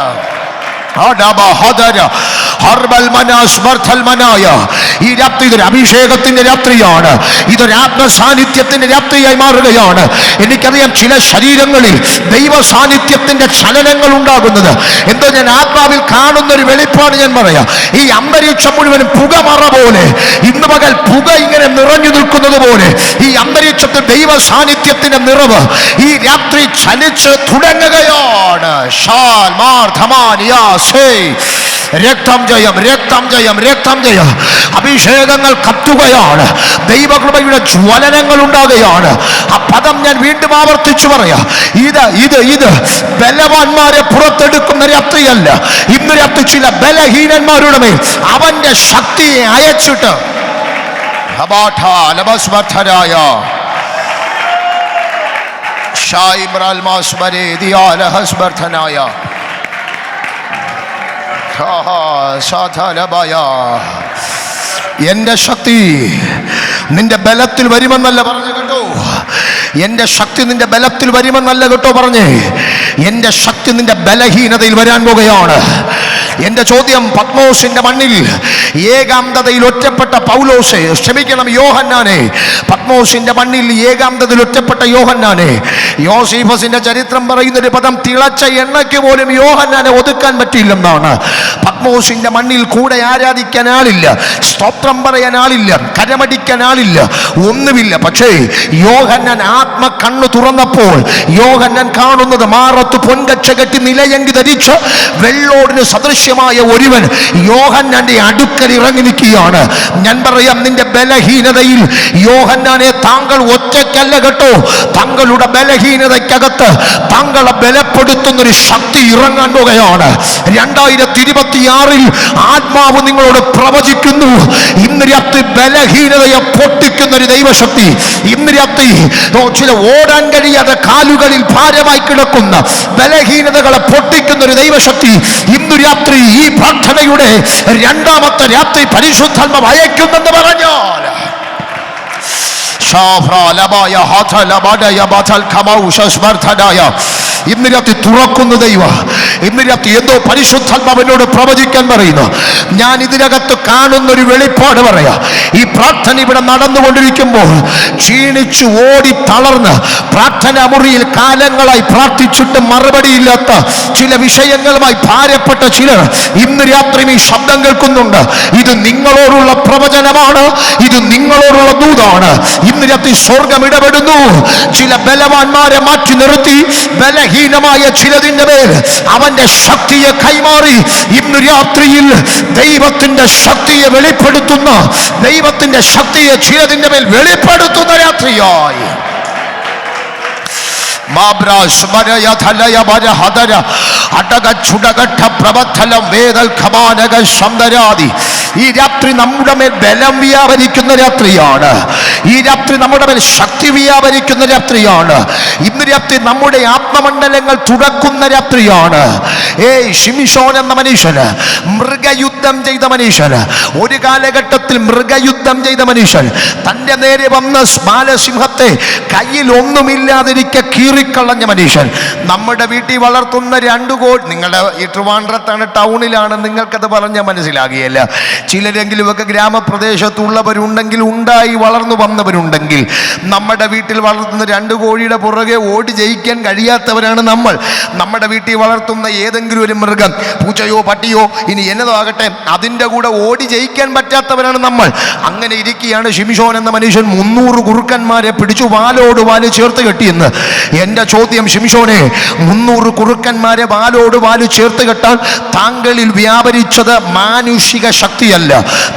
ഈ രാത്രി ഇതൊരു അഭിഷേകത്തിന്റെ രാത്രിയാണ്, ഇതൊരു ആത്മസാന്നിധ്യത്തിന്റെ രാത്രിയായി മാറുകയാണ്. എനിക്കറിയാം ചില ശരീരങ്ങളിൽ ദൈവ സാന്നിധ്യത്തിന്റെ ചലനങ്ങൾ ഉണ്ടാകുന്നത് എന്തോ ഞാൻ ആത്മാവിൽ കാണുന്ന ഒരു വെളിപ്പാട് ഞാൻ പറയാം. ഈ അന്തരീക്ഷം മുഴുവനും പുകമറ പോലെ, ഇന്ന് പകൽ പുക ഇങ്ങനെ നിറഞ്ഞു നിൽക്കുന്നത് പോലെ ഈ അന്തരീക്ഷത്തിൽ ദൈവ സാന്നിധ്യത്തിന്റെ നിറവ് ഈ രാത്രി ചലിച്ച് തുടങ്ങുകയാണ്. രക്തം ജയം, രക്തം ജയം, രക്തം ജയം. അഭിഷേകങ്ങൾ കത്തുകയാണ്, ദൈവകൃപയുടെ ജ്വലനങ്ങൾ ഉണ്ടാകുകയാണ്. ആ പദം ഞാൻ വീണ്ടും ആവർത്തിച്ചു പറയാം, ഇത് ബലവാന്മാരെ പുറത്തെടുക്കുന്ന രാത്രിയല്ല. ഇന്ന് രാത്രി ചില ബലഹീനന്മാരുടെ മേൽ അവന്റെ ശക്തിയെ അയച്ചിട്ട് എന്റെ ശക്തി നിന്റെ ബലത്തിൽ വരുമെന്നല്ല പറഞ്ഞു കേട്ടോ. എന്റെ ശക്തി നിന്റെ ബലത്തിൽ വരുമെന്നല്ല കേട്ടോ പറഞ്ഞേ. എന്റെ ശക്തി നിന്റെ ബലഹീനതയിൽ വരാൻ പോകുകയാണ്. എന്റെ ചോദ്യം, പത്മോസിന്റെ മണ്ണിൽ ഏകാന്തതയിൽ ഒറ്റപ്പെട്ട പൗലോസെ, ക്ഷമിക്കണം യോഹന്നാനെ, പത്മോസിന്റെ മണ്ണിൽ ഏകാന്തതയിൽ ഒറ്റപ്പെട്ട യോഹന്നാനെ, യോസീഫസിന്റെ ചരിത്രം പറയുന്നൊരു പദം, തിളച്ച എണ്ണയ്ക്ക് പോലും യോഹന്നാനെ ഒതുക്കാൻ പറ്റിയില്ലെന്നാണ്. പത്മോസിന്റെ മണ്ണിൽ കൂടെ ആരാധിക്കാൻ ആളില്ല, സ്തോത്രം പറയാൻ ആളില്ല, കരമടിക്കാൻ ആളില്ല, ഒന്നുമില്ല. പക്ഷേ യോഹന്നാൻ ആത്മ കണ്ണു തുറന്നപ്പോൾ യോഹന്നാൻ കാണുന്നത് മാറത്ത് പൊൻകച്ച കെട്ടി നിലയങ്കി ധരിച്ച് വെള്ളോടിന് സദൃശ്യമായ ഒരുവൻ യോഹന്നാന്റെ അടുക്കൽ ഇറങ്ങി നിൽക്കുകയാണ്. ഞാൻ പറയാം, നിന്റെ ബലഹീനതയിൽ യോഹന്നാനെ താങ്കൾ ഒറ്റയ്ക്കല്ല കേട്ടോ, താങ്കളുടെ ബലഹീനതയ്ക്കകത്ത് താങ്കളെ ബലപ്പെടുത്തുന്നൊരു ശക്തി ഇറങ്ങാൻ പോകുകയാണ്. 2026 ആത്മാവ് നിങ്ങളോട് പ്രവചിക്കുന്നു, ഇന്ന് രാത്രി ബലഹീനതയെ പൊട്ടിക്കുന്നൊരു ദൈവശക്തി, ഇന്ന് രാത്രി ചില ഓടാൻ കഴിയാതെ കാലുകളിൽ ഭാരമായി കിടക്കുന്ന ബലഹീനതകളെ പൊട്ടിക്കുന്നൊരു ദൈവശക്തി ഇന്ന് രാത്രി ഈ പ്രാർത്ഥനയുടെ 2ാമത്തെ രാത്രി പരിശുദ്ധാത്മാവ് അയക്കുന്നെന്ന് പറഞ്ഞാൽ ഇന്ന് രാത്രി തുറക്കുന്നു ദൈവം. ഇന്ന് രാത്രി എന്തോ പരിശുദ്ധാത്മാവിനോട് പ്രവചിക്കാൻ പറയുന്നു. ഞാൻ ഇതിനകത്ത് കാണുന്നൊരു വെളിപ്പാട് പറയാം. ഈ പ്രാർത്ഥന ഇവിടെ നടന്നുകൊണ്ടിരിക്കുമ്പോൾ ക്ഷീണിച്ചു ഓടി തളർന്ന് പ്രാർത്ഥനാ മുറിയിൽ കാലങ്ങളായി പ്രാർത്ഥിച്ചിട്ട് മറുപടിയില്ലാത്ത ചില വിഷയങ്ങളുമായി ഭാരപ്പെട്ട ചിലർ ഇന്ന് രാത്രി ഈ ശബ്ദം കേൾക്കുന്നുണ്ട്. ഇത് നിങ്ങളോടുള്ള പ്രവചനമാണ്, ഇത് നിങ്ങളോടുള്ള ദൂതാണ്. ഇന്ന് രാത്രി സ്വർഗം ഇടപെടുന്നു. ചില ബലവാന്മാരെ മാറ്റി നിർത്തി ബലഹീനമായ ചിലതിന്റെ മേൽ അവന്റെ ശക്തിയെ കൈമാറി ഇന്ന് രാത്രിയിൽ ദൈവത്തിന്റെ ശക്തിയെ വെളിപ്പെടുത്തുന്ന, ദൈവത്തിന്റെ ശക്തിയെ ചിലതിന്റെ മേൽ വെളിപ്പെടുത്തുന്ന രാത്രിയായി ഈ രാത്രി നമ്മുടെ മേൽ ബലം വ്യാപരിക്കുന്ന രാത്രിയാണ്. ഈ രാത്രി നമ്മുടെ മേൽ ശക്തി വ്യാപരിക്കുന്ന രാത്രിയാണ്. ഇന്ന് രാത്രി നമ്മുടെ ആത്മമണ്ഡലങ്ങൾ തുറക്കുന്ന രാത്രിയാണ്. ശിംശോൻ എന്ന മനുഷ്യന്, മൃഗയുദ്ധം ചെയ്ത മനുഷ്യന്, ഒരു കാലഘട്ടത്തിൽ മൃഗയുദ്ധം ചെയ്ത മനുഷ്യൻ തന്റെ നേരെ വന്ന ബാലസിംഹത്തെ കയ്യിൽ ഒന്നുമില്ലാതിരിക്കെ കീറിക്കളഞ്ഞ മനുഷ്യൻ. നമ്മുടെ വീട്ടിൽ വളർത്തുന്ന 2 കോഴി, നിങ്ങളുടെ ഈ ട്രിവാൻഡ്രത്താണ്, ടൗണിലാണ്, നിങ്ങൾക്കത് പറഞ്ഞാൽ മനസ്സിലാകുകയില്ല. ചിലരെങ്കിലുമൊക്കെ ഗ്രാമപ്രദേശത്തുള്ളവരുണ്ടെങ്കിൽ, ഉണ്ടായി വളർന്നു വന്നവരുണ്ടെങ്കിൽ, നമ്മുടെ വീട്ടിൽ വളർത്തുന്ന 2 കോഴിയുടെ പുറകെ ഓടി ജയിക്കാൻ കഴിയാത്തവരാണ് നമ്മൾ. നമ്മുടെ വീട്ടിൽ വളർത്തുന്ന ഏതെങ്കിലും ഒരു മൃഗം, പൂച്ചയോ പട്ടിയോ ഇനി എന്നതോ ആകട്ടെ, അതിൻ്റെ കൂടെ ഓടി ജയിക്കാൻ പറ്റാത്തവരാണ് നമ്മൾ. അങ്ങനെ ഇരിക്കുകയാണ് ശിംശോൻ എന്ന മനുഷ്യൻ 300 കുറുക്കന്മാരെ പിടിച്ചു വാലോട് വാല് ചേർത്ത് കെട്ടിയെന്ന്. എൻ്റെ ചോദ്യം, ശിംശോനെ, 300 കുറുക്കന്മാരെ വാലോട് വാല് ചേർത്ത് കെട്ടാൻ താങ്കളിൽ വ്യാപരിച്ചത് മാനുഷിക ശക്തിയല്ല,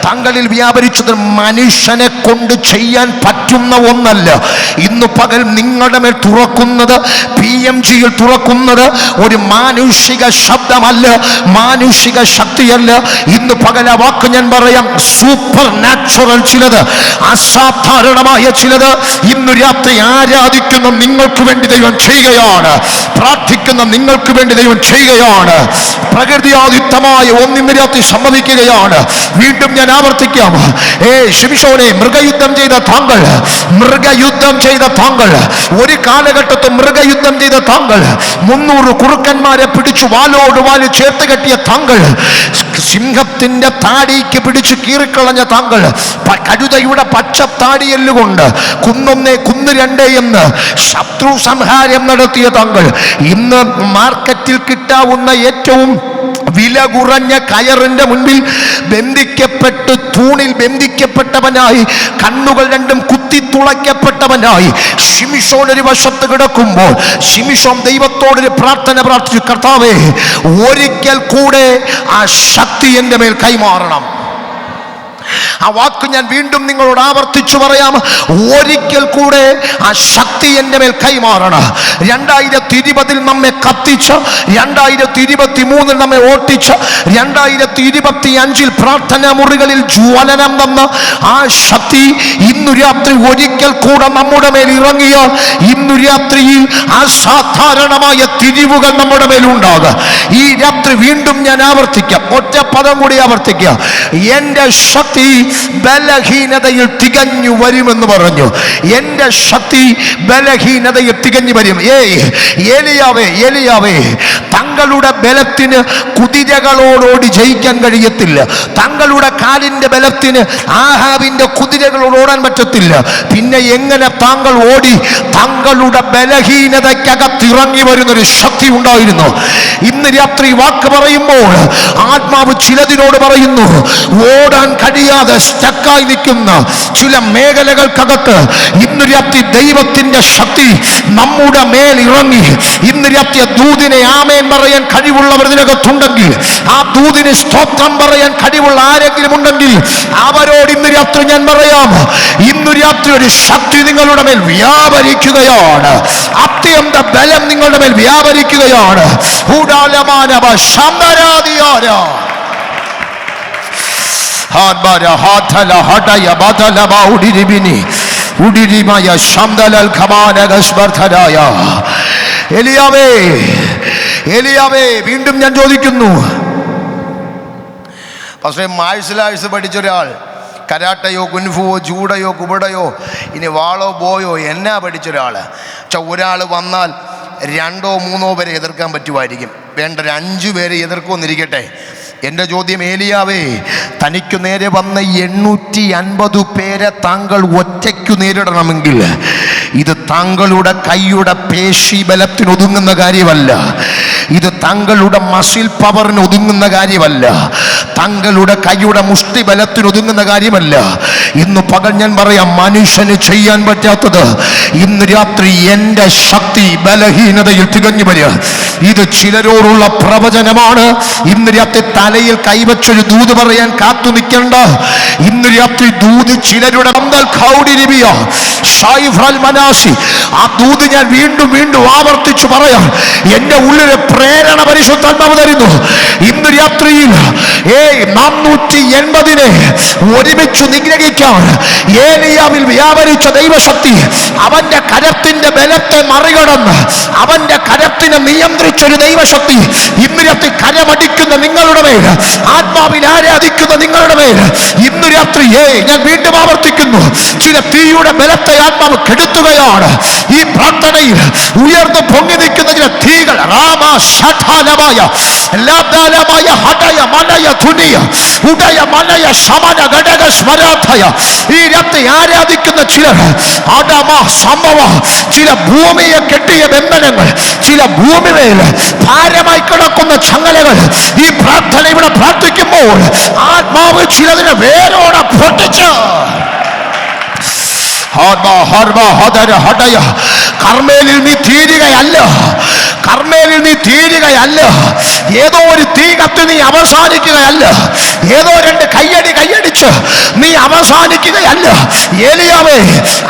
താങ്കളിൽ വ്യാപരിച്ചത് മനുഷ്യനെ കൊണ്ട് ചെയ്യാൻ പറ്റുന്ന ഒന്നല്ല. ഇന്ന് പകൽ നിങ്ങളുടെ മേൽ തുറക്കുന്നത്, PMGയിൽ തുറക്കുന്നത് ഒരു മാനുഷിക ശബ്ദമല്ല, മാനുഷിക ശക്തിയല്ല. ഇന്ന് പകൽ ആ വാക്ക് ഞാൻ പറയാം, സൂപ്പർ നാച്ചുറൽ ചിലത്, അസാധാരണമായ ചിലത് ഇന്ന് രാത്രി ആരാധിക്കുന്ന നിങ്ങൾക്ക് വേണ്ടി ദൈവം ചെയ്യുകയാണ്. പ്രാർത്ഥിക്കുന്ന നിങ്ങൾക്ക് വേണ്ടി ദൈവം ചെയ്യുകയാണ്. പ്രകൃതിയാദിത്തമായ ഒന്നിന്ന് രാത്രി സംഭവിക്കുകയാണ്. വീണ്ടും ഞാൻ ആവർത്തിക്കാം, ശിംശോനെ, മൃഗയുദ്ധം ചെയ്ത താങ്കൾ, മൃഗയുദ്ധം ചെയ്ത താങ്കൾ, ഒരു കാലഘട്ടത്തിൽ മൃഗയുദ്ധം ചെയ്ത താങ്കൾ, 300 കുറുക്കന്മാരെ പിടിച്ചു വാലോട് വാല് ചേർത്ത് കെട്ടിയ താങ്കൾ, സിംഹത്തിന്റെ താടിക്ക് പിടിച്ചു കീറിക്കളഞ്ഞ താങ്കൾ, കഴുതയുടെ പച്ച താടിയെല്ലുകൊണ്ട് കുന്നൊന്നേ കുന്ന് രണ്ടേ എന്ന് ശത്രു സംഹാരം നടത്തിയ താങ്കൾ, ഇന്ന് മാർക്കറ്റിൽ കിട്ടാവുന്ന ഏറ്റവും വില കുറഞ്ഞ കയറിന്റെ മുൻപിൽ ബന്ധിക്കപ്പെട്ട് തൂണിൽ ബന്ധിക്കപ്പെട്ടവനായി, കണ്ണുകൾ രണ്ടും കുത്തി തുളയ്ക്കപ്പെട്ടവനായി ശിംശോൻ ഒരു വശത്ത് കിടക്കുമ്പോൾ ശിംശോൻ ദൈവത്തോടൊരു പ്രാർത്ഥന പ്രാർത്ഥിച്ചു, കർത്താവേ, ഒരിക്കൽ കൂടെ ആ ശക്തി എൻ്റെ മേൽ കൈമാറണം. ആ വാക്ക് ഞാൻ വീണ്ടും നിങ്ങളോട് ആവർത്തിച്ചു പറയാം, ഒരിക്കൽ കൂടെ ആ ശക്തി എൻ്റെ മേൽ കൈമാറണം. 2020 നമ്മെ കത്തിച്ച്, 2023 നമ്മെ ഓട്ടിച്ച്, 2025 പ്രാർത്ഥനാ മുറികളിൽ ജ്വലനം തന്ന ആ ശക്തി ഇന്നു രാത്രി ഒരിക്കൽ കൂടെ നമ്മുടെ മേൽ ഇറങ്ങിയാൽ ഇന്നു രാത്രിയിൽ അസാധാരണമായ തിരിവുകൾ നമ്മുടെ മേലുണ്ടാകുക. ഈ രാത്രി വീണ്ടും ഞാൻ ആവർത്തിക്കാം, ഒറ്റ പദം കൂടി ആവർത്തിക്കാം, എൻ്റെ ശക്തി ബലഹീനതയിൽ തികഞ്ഞു വരുമെന്ന് പറഞ്ഞു. എൻ്റെ ശക്തി ബലഹീനതയിൽ തികഞ്ഞു വരും. ഏലിയാവേ, തങ്ങളുടെ ബലത്തിന് കുതിരകളോടോടി ജയിക്കാൻ കഴിയത്തില്ല. തങ്ങളുടെ കാലിന്റെ ബലത്തിന് ആഹാബിന്റെ കുതിരകളോട് ഓടാൻ പറ്റത്തില്ല. പിന്നെ എങ്ങനെ താങ്കൾ ഓടി? തങ്ങളുടെ ബലഹീനതയ്ക്കകത്തിറങ്ങി വരുന്നൊരു ശക്തി ഉണ്ടായിരുന്നു. ഇന്ന് രാത്രി വാക്ക് പറയുമ്പോൾ ആത്മാവ് ചിലതിനോട് പറയുന്നു, ഓടാൻ കഴിയാതെ സ്റ്റക്കായി നിൽക്കുന്ന ചില മേഖലകൾക്കകത്ത് ഇന്ന് രാത്രി ദൈവത്തിന്റെ ശക്തി നമ്മുടെ മേൽ ഇറങ്ങി. ഇന്ന് രാത്രി ദൂതിനെ ആമേൻ പറയാൻ കഴിവുള്ളവർ ഇതിനകത്തുണ്ടെങ്കിൽ, ആ ദൂതിന് സ്തോത്രം പറയാൻ കഴിവുള്ള ആരെങ്കിലും ഉണ്ടെങ്കിൽ അവരോട് ഇന്ന് രാത്രി ഞാൻ പറയാം, ഇന്ന് രാത്രി ഒരു ശക്തി നിങ്ങളുടെ മേൽ വ്യാപരിക്കുകയാണ്. അത്യന്ത ബലം നിങ്ങളുടെ മേൽ വ്യാപരിക്കുകയാണ്. എലിയാവേ, വീണ്ടും ഞാൻ ചോദിക്കുന്നു, പക്ഷേ മാഴ്സൽ ആഴ്സ് പഠിച്ച ഒരാൾ കരാട്ടയോ കുൻഫുവോ ജൂഡയോ കുബടയോ ഇനി വാളോ ബോയോ എന്നാ പഠിച്ചൊരാൾ. പക്ഷെ ഒരാൾ വന്നാൽ 2 or 3 പേരെ എതിർക്കാൻ പറ്റുമായിരിക്കും, വേണ്ട 5 പേരെ എതിർക്കുമെന്നിരിക്കട്ടെ. എൻ്റെ ചോദ്യം, ഏലിയാവേ, തനിക്ക് നേരെ വന്ന 850 പേരെ താങ്കൾ ഒറ്റയ്ക്കു നേരിടണമെങ്കിൽ ഇത് താങ്കളുടെ കൈയുടെ പേശി ബലത്തിന് ഒതുങ്ങുന്ന കാര്യമല്ല, ഇത് താങ്കളുടെ മസിൽ പവറിന് ഒതുങ്ങുന്ന കാര്യമല്ല, താങ്കളുടെ കൈയുടെ മുഷ്ടി ബലത്തിന് ഒതുങ്ങുന്ന കാര്യമല്ല. ഇന്ന് പകൽ ഞാൻ പറയാം, മനുഷ്യന് ചെയ്യാൻ പറ്റാത്തത് ഇന്ന് രാത്രി എൻ്റെ ശക്തി ബലഹീനതയിൽ തികഞ്ഞു വരിക. ഇത് ചിലരോടുള്ള പ്രവചനമാണ്. ഇന്ന് രാത്രി തലയിൽ കൈവച്ചൊരു ദൂത് പറയാൻ കാത്തു നിൽക്കേണ്ട. ഇന്ന് രാത്രി ദൂത് ചിലരുടെ ആ ദൂത് ഞാൻ വീണ്ടും വീണ്ടും ആവർത്തിച്ചു പറയാം. എൻ്റെ ഉള്ളിലെ പ്രേരണ പരിശുദ്ധാത്മാവ് തരുന്നു. ഇന്ന് രാത്രിയിൽ 480 ഒരുമിച്ച് നിഗ്രഹിക്കാൻ ഏലിയാവിൽ വ്യാപരിച്ച ദൈവശക്തി അവന്റെ കരത്തിന്റെ ബലത്തെ മറികടന്ന് അവന്റെ കരത്തിനെ നിയന്ത്രിച്ചൊരു ദൈവശക്തി ഇന്ന് രാത്രി കരമടിക്കുന്ന നിങ്ങളുടെ മേൽ, ആത്മാവിൽ ആരാധിക്കുന്ന നിങ്ങളുടെ മേൽ ഇന്ന് രാത്രി ഞാൻ വീണ്ടും ആവർത്തിക്കുന്നു, ചില തീയുടെ ബലത്തെ ആത്മാവ് കെടുത്തുകയാണ്. ഈ പ്രാർത്ഥനയിൽ ഉയർന്നു പൊങ്ങി നിൽക്കുന്ന ചില തീകൾ ഈ രാത്രി ആരാധിക്കുന്ന ചിലർ ചില ഭൂമിയെ കെട്ടിയ ബന്ധനങ്ങൾ, ചില ഭൂമിമേൽ ഭാരമായി കിടക്കുന്ന ചങ്ങലകൾ ഈ പ്രാർത്ഥന ഇവിടെ പ്രാർത്ഥിക്കുമ്പോൾ ആത്മാവ് ചിലതിനെ വേരോടെ പൊട്ടിച്ച് കർമ്മേലിൽ നീ തീരുകയല്ല, കർമ്മേലിൽ നീ തീരുകയല്ല, ഏതോ ഒരു തീ കത്തി നീ അവസാനിക്കുകയല്ല, ഏതോ 2 കയ്യടിച്ച് നീ അവസാനിക്കുകയല്ല. ഏലിയാവേ,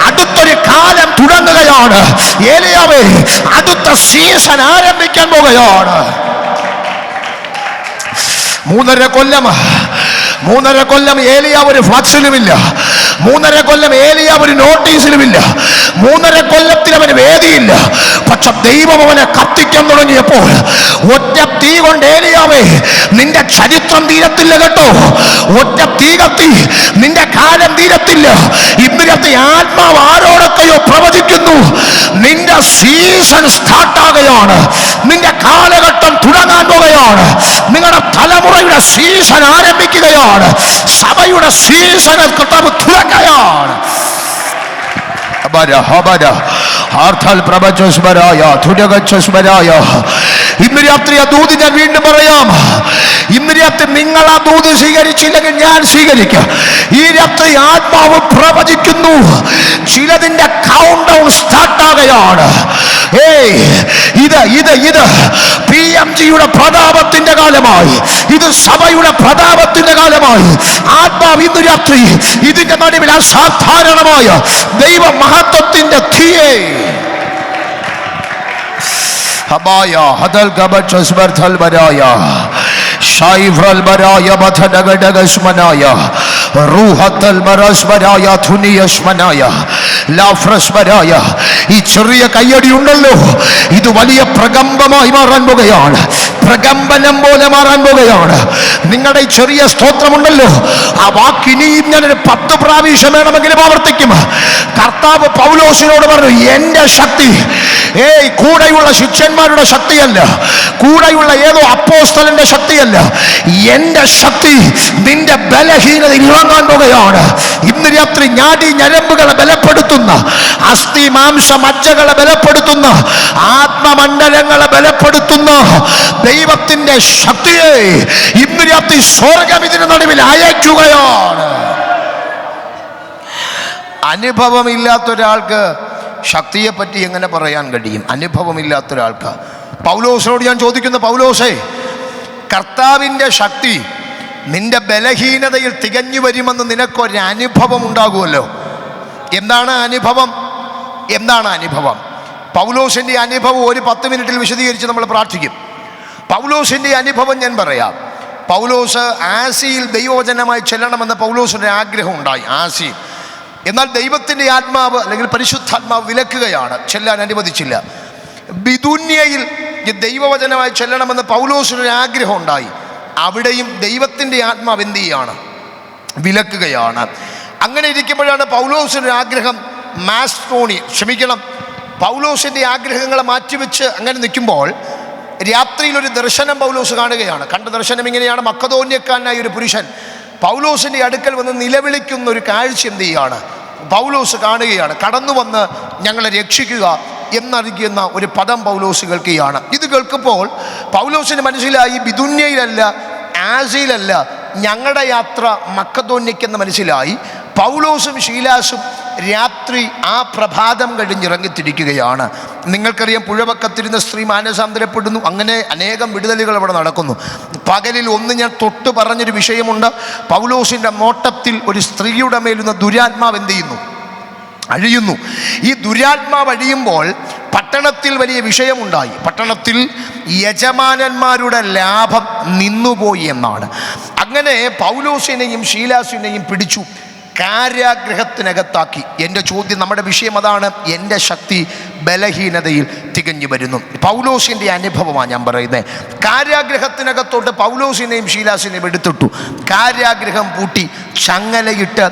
അടുത്തൊരു കാലം തുടങ്ങുകയാണ്. ഏലിയാവേ, അടുത്ത സീസൺ ആരംഭിക്കാൻ പോകുകയാണ്. 3.5 കൊല്ലം ഏലിയാവ് ഒരു ഫ്ലക്സിലുമില്ല, 3.5 കൊല്ലം ഏലിയാവ് ഒരു നോട്ടീസിലുമില്ല, 3.5 കൊല്ലത്തിൽ അവന് വേദിയില്ല. പക്ഷെ ദൈവം അവനെ കത്തിക്കാൻ തുടങ്ങിയപ്പോൾ ഒറ്റ തീ കൊണ്ട് ഏലിയാവേ, നിന്റെ ചരിത്രം തീരത്തില്ല കേട്ടോ. ഒറ്റ തീ കത്തി നിന്റെ കാലം തീരത്തില്ല. ഇന്നത്തെ ആത്മാവ് ആരോടൊക്കെയോ പ്രവചിക്കുന്നു, നിന്റെ സീസൺ സ്റ്റാർട്ടാകുകയാണ്, നിന്റെ കാലഘട്ടം തുടങ്ങാൻ പോകുകയാണ്, നിങ്ങളുടെ തലമുറയുടെ സീസൺ ആരംഭിക്കുകയാണ്, സഭയുടെ സീസൺ കർത്താവ് തുറക്കുകയാണ്. ഇന്ന് രാത്രി ആ ദൂത് ഞാൻ വീണ്ടും പറയാം. ഇന്ന് രാത്രി നിങ്ങൾ ആ ദൂത് സ്വീകരിച്ചില്ലെങ്കിൽ ഞാൻ സ്വീകരിക്കാം. ഈ രാത്രി ആത്മാവ് പ്രവചിക്കുന്നു, ചിലതിന്റെ കൗണ്ട് ഡൗൺ സ്റ്റാർട്ടാകുകയാണ്. ഇത് PMGയുടെ പ്രതാപത്തിന്റെ കാലമായി, ഇത് സഭയുടെ പ്രതാപത്തിന്റെ കാലമായി. ആത്മാവ് ഇന്ന് രാത്രി ഇതിന്റെ നടുവിൽ അസാധാരണമായ ദൈവ മഹത്വത്തിന്റെ തീയെ ഈ ചെറിയ കയ്യടി ഉണ്ടല്ലോ, ഇത് വലിയ പ്രകമ്പമായി മാറാൻ പോകുകയാണ്, പ്രകമ്പനം പോലെ മാറാൻ പോകുകയാണ്. നിങ്ങളുടെ ഈ ചെറിയ സ്തോത്രമുണ്ടല്ലോ, ആ വാക്കിനിയും ഞാനൊരു 10 പ്രാവശ്യം വേണമെങ്കിലും ആവർത്തിക്കും. കർത്താവ് പൗലോസിനോട് പറഞ്ഞു, എൻ്റെ ശക്തി കൂടെയുള്ള ശിഷ്യന്മാരുടെ ശക്തിയല്ല, കൂടെയുള്ള ഏതോ അപ്പോസ്തലന്റെ ശക്തിയല്ല, എൻ്റെ ശക്തി നിന്റെ ബലഹീനത ഇറങ്ങാൻ പോകുകയാണ്. ഇന്ന് രാത്രി ഞാടി ഞരമ്പുകളെ ബലപ്പെടുത്തുന്ന, അസ്ഥി മാംസ മജ്ജകളെ ബലപ്പെടുത്തുന്ന, ആത്മമണ്ഡലങ്ങളെ ബലപ്പെടുത്തുന്ന ദൈവത്തിന്റെ ശക്തിയെ ഇന്ന് രാത്രി സ്വർഗം ഇതിന് നടുവിൽ അയക്കുകയാണ്. അനുഭവമില്ലാത്തൊരാൾക്ക് ശക്തിയെപ്പറ്റി എങ്ങനെ പറയാൻ കഴിയും? അനുഭവമില്ലാത്തൊരാൾക്ക്. പൗലോസിനോട് ഞാൻ ചോദിക്കുന്നു, പൗലോസേ, കർത്താവിൻ്റെ ശക്തി നിന്റെ ബലഹീനതയിൽ തികഞ്ഞു വരുമെന്ന് നിനക്കൊരനുഭവം ഉണ്ടാകുമല്ലോ. എന്താണ് അനുഭവം? എന്താണ് അനുഭവം? പൗലോസിൻ്റെ അനുഭവം ഒരു 10 മിനിറ്റിൽ വിശദീകരിച്ച് നമ്മൾ പ്രാർത്ഥിക്കും. പൗലോസിൻ്റെ അനുഭവം ഞാൻ പറയാം. പൗലോസ് ആസിയിൽ ദൈവവചനമായി ചെല്ലണമെന്ന് പൗലോസിൻ്റെ ആഗ്രഹം ഉണ്ടായി, ആസിയിൽ. എന്നാൽ ദൈവത്തിൻ്റെ ആത്മാവ് അല്ലെങ്കിൽ പരിശുദ്ധാത്മാവ് വിലക്കുകയാണ്, ചെല്ലാൻ അനുവദിച്ചില്ല. ബിദുന്യയിൽ ദൈവവചനമായി ചെല്ലണമെന്ന് പൗലോസിനൊരു ആഗ്രഹം ഉണ്ടായി. അവിടെയും ദൈവത്തിൻ്റെ ആത്മാവ് എന്ത് ചെയ്യാണ്? വിലക്കുകയാണ്. അങ്ങനെ ഇരിക്കുമ്പോഴാണ് പൗലോസിൻ്റെ ആഗ്രഹം പൗലോസിൻ്റെ ആഗ്രഹങ്ങളെ മാറ്റിവെച്ച് അങ്ങനെ നിൽക്കുമ്പോൾ രാത്രിയിൽ ഒരു ദർശനം പൗലോസ് കാണുകയാണ്. കണ്ട ദർശനം ഇങ്ങനെയാണ്: മക്കദോന്യക്കാരനായ ഒരു പുരുഷൻ പൗലോസിൻ്റെ അടുക്കൽ വന്ന് നിലവിളിക്കുന്ന ഒരു കാഴ്ച എന്ത് ചെയ്യുകയാണ് പൗലോസ് കാണുകയാണ്. കടന്നു വന്ന് ഞങ്ങളെ രക്ഷിക്കുക എന്നറിയിക്കുന്ന ഒരു പദം പൗലോസ് കേൾക്കുകയാണ്. ഇത് കേൾക്കുമ്പോൾ പൗലോസിന് മനസ്സിലായി ബിദുന്യയിലല്ല, ആസിയിലല്ല ഞങ്ങളുടെ യാത്ര മക്കദോന്യക്കെന്ന് മനസ്സിലായി. പൗലോസും ശീലാസും രാത്രി ആ പ്രഭാതം കഴിഞ്ഞിറങ്ങിത്തിരിക്കുകയാണ്. നിങ്ങൾക്കറിയാം, പുഴവക്കത്തിരുന്ന സ്ത്രീ മാനസാന്തരപ്പെടുന്നു. അങ്ങനെ അനേകം വിടുതലുകൾ അവിടെ നടക്കുന്നു. പകലിൽ ഒന്ന് ഞാൻ തൊട്ട് പറഞ്ഞൊരു വിഷയമുണ്ട്. പൗലോസിൻ്റെ നോട്ടത്തിൽ ഒരു സ്ത്രീയുടെ മേലുന്ന ദുരാത്മാവ് എന്ത് ചെയ്യുന്നു? അഴിയുന്നു. ഈ ദുരാത്മാവ് അഴിയുമ്പോൾ പട്ടണത്തിൽ വലിയ വിഷയമുണ്ടായി. പട്ടണത്തിൽ യജമാനന്മാരുടെ ലാഭം നിന്നുപോയി എന്നാണ്. അങ്ങനെ പൗലോസിനെയും ശീലാസിനെയും പിടിച്ചു കാരാഗ്രഹത്തിനകത്താക്കി. എൻ്റെ ചോദ്യം, നമ്മുടെ വിഷയം അതാണ്. എൻ്റെ ശക്തി ബലഹീനതയിൽ തികഞ്ഞു വരുന്നു. പൗലോസിൻ്റെ അനുഭവമാണ് ഞാൻ പറയുന്നത്. കാരാഗ്രഹത്തിനകത്തോട്ട് പൗലോസിനെയും ശീലാസിനെയും എടുത്തിട്ടു. കാരാഗ്രഹം പൂട്ടി, ചങ്ങലയിട്ട്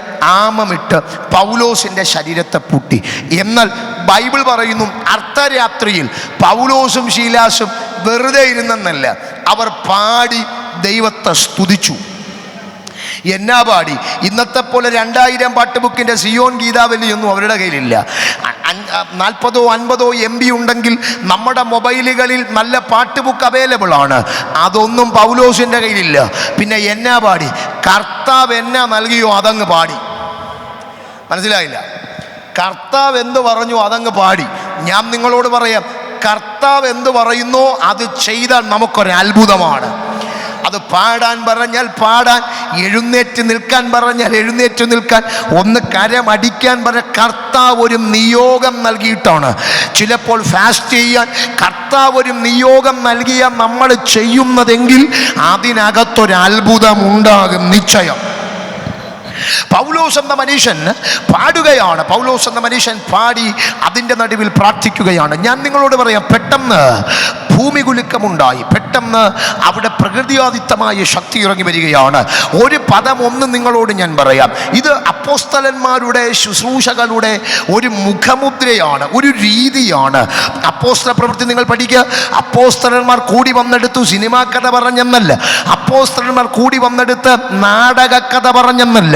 ആമമിട്ട് പൗലോസിൻ്റെ ശരീരത്തെ പൂട്ടി. എന്നാൽ ബൈബിൾ പറയുന്നു, അർദ്ധരാത്രിയിൽ പൗലോസും ശീലാസും വെറുതെ ഇരുന്നെന്നല്ല, അവർ പാടി ദൈവത്തെ സ്തുതിച്ചു. എന്നാ പാടി? ഇന്നത്തെ പോലെ 2000 പാട്ട് ബുക്കിൻ്റെ സിയോൻ ഗീതാവലിയൊന്നും അവരുടെ കയ്യിലില്ല. 40 50 MB ഉണ്ടെങ്കിൽ നമ്മുടെ മൊബൈലുകളിൽ നല്ല പാട്ട് ബുക്ക് അവൈലബിൾ ആണ്. അതൊന്നും പൗലോസിൻ്റെ കയ്യിലില്ല. പിന്നെ എന്നാ പാടി? കർത്താവ് എന്നാ നൽകിയോ അതങ്ങ് പാടി. മനസ്സിലായില്ല? കർത്താവ് എന്ത് പറഞ്ഞു അതങ്ങ് പാടി. ഞാൻ നിങ്ങളോട് പറയാം, കർത്താവ് എന്ത് പറയുന്നോ അത് ചെയ്താൽ നമുക്കൊരു അത്ഭുതമാണ്. അത് പാടാൻ പറഞ്ഞാൽ പാടാൻ, എഴുന്നേറ്റ് നിൽക്കാൻ പറഞ്ഞാൽ എഴുന്നേറ്റ് നിൽക്കാൻ, ഒന്ന് കരമടിക്കാൻ പറഞ്ഞ കർത്താവ് ഒരു നിയോഗം നൽകിയിട്ടാണ്. ചിലപ്പോൾ ഫാസ്റ്റ് ചെയ്യാൻ കർത്താവ് ഒരു നിയോഗം നൽകിയാൽ നമ്മൾ ചെയ്യുന്നതെങ്കിൽ അതിനകത്തൊരു അത്ഭുതം ഉണ്ടാകും നിശ്ചയം. പൗലോസ് എന്ന മനുഷ്യൻ പാടുകയാണ്. പൗലോസ് എന്ന മനുഷ്യൻ പാടി അതിൻ്റെ നടുവിൽ പ്രാർത്ഥിക്കുകയാണ്. ഞാൻ നിങ്ങളോട് പറയാം, പെട്ടെന്ന് ഭൂമി കുലുക്കമുണ്ടായി. പെട്ടെന്ന് അവിടെ പ്രകൃതിയാദിത്തമായ ശക്തി ഇറങ്ങി വരികയാണ്. ഒരു പദം ഒന്ന് നിങ്ങളോട് ഞാൻ പറയാം. ഇത് അപ്പോസ്തലന്മാരുടെ ശുശ്രൂഷകളുടെ ഒരു മുഖമുദ്രയാണ്, ഒരു രീതിയാണ്. അപ്പോസ്തല പ്രവൃത്തി നിങ്ങൾ പഠിക്കുക. അപ്പോസ്തലന്മാർ കൂടി വന്നെടുത്തു സിനിമാ കഥ പറഞ്ഞെന്നല്ല, അപ്പോസ്തലന്മാർ കൂടി വന്നെടുത്ത് നാടക കഥ പറഞ്ഞെന്നല്ല.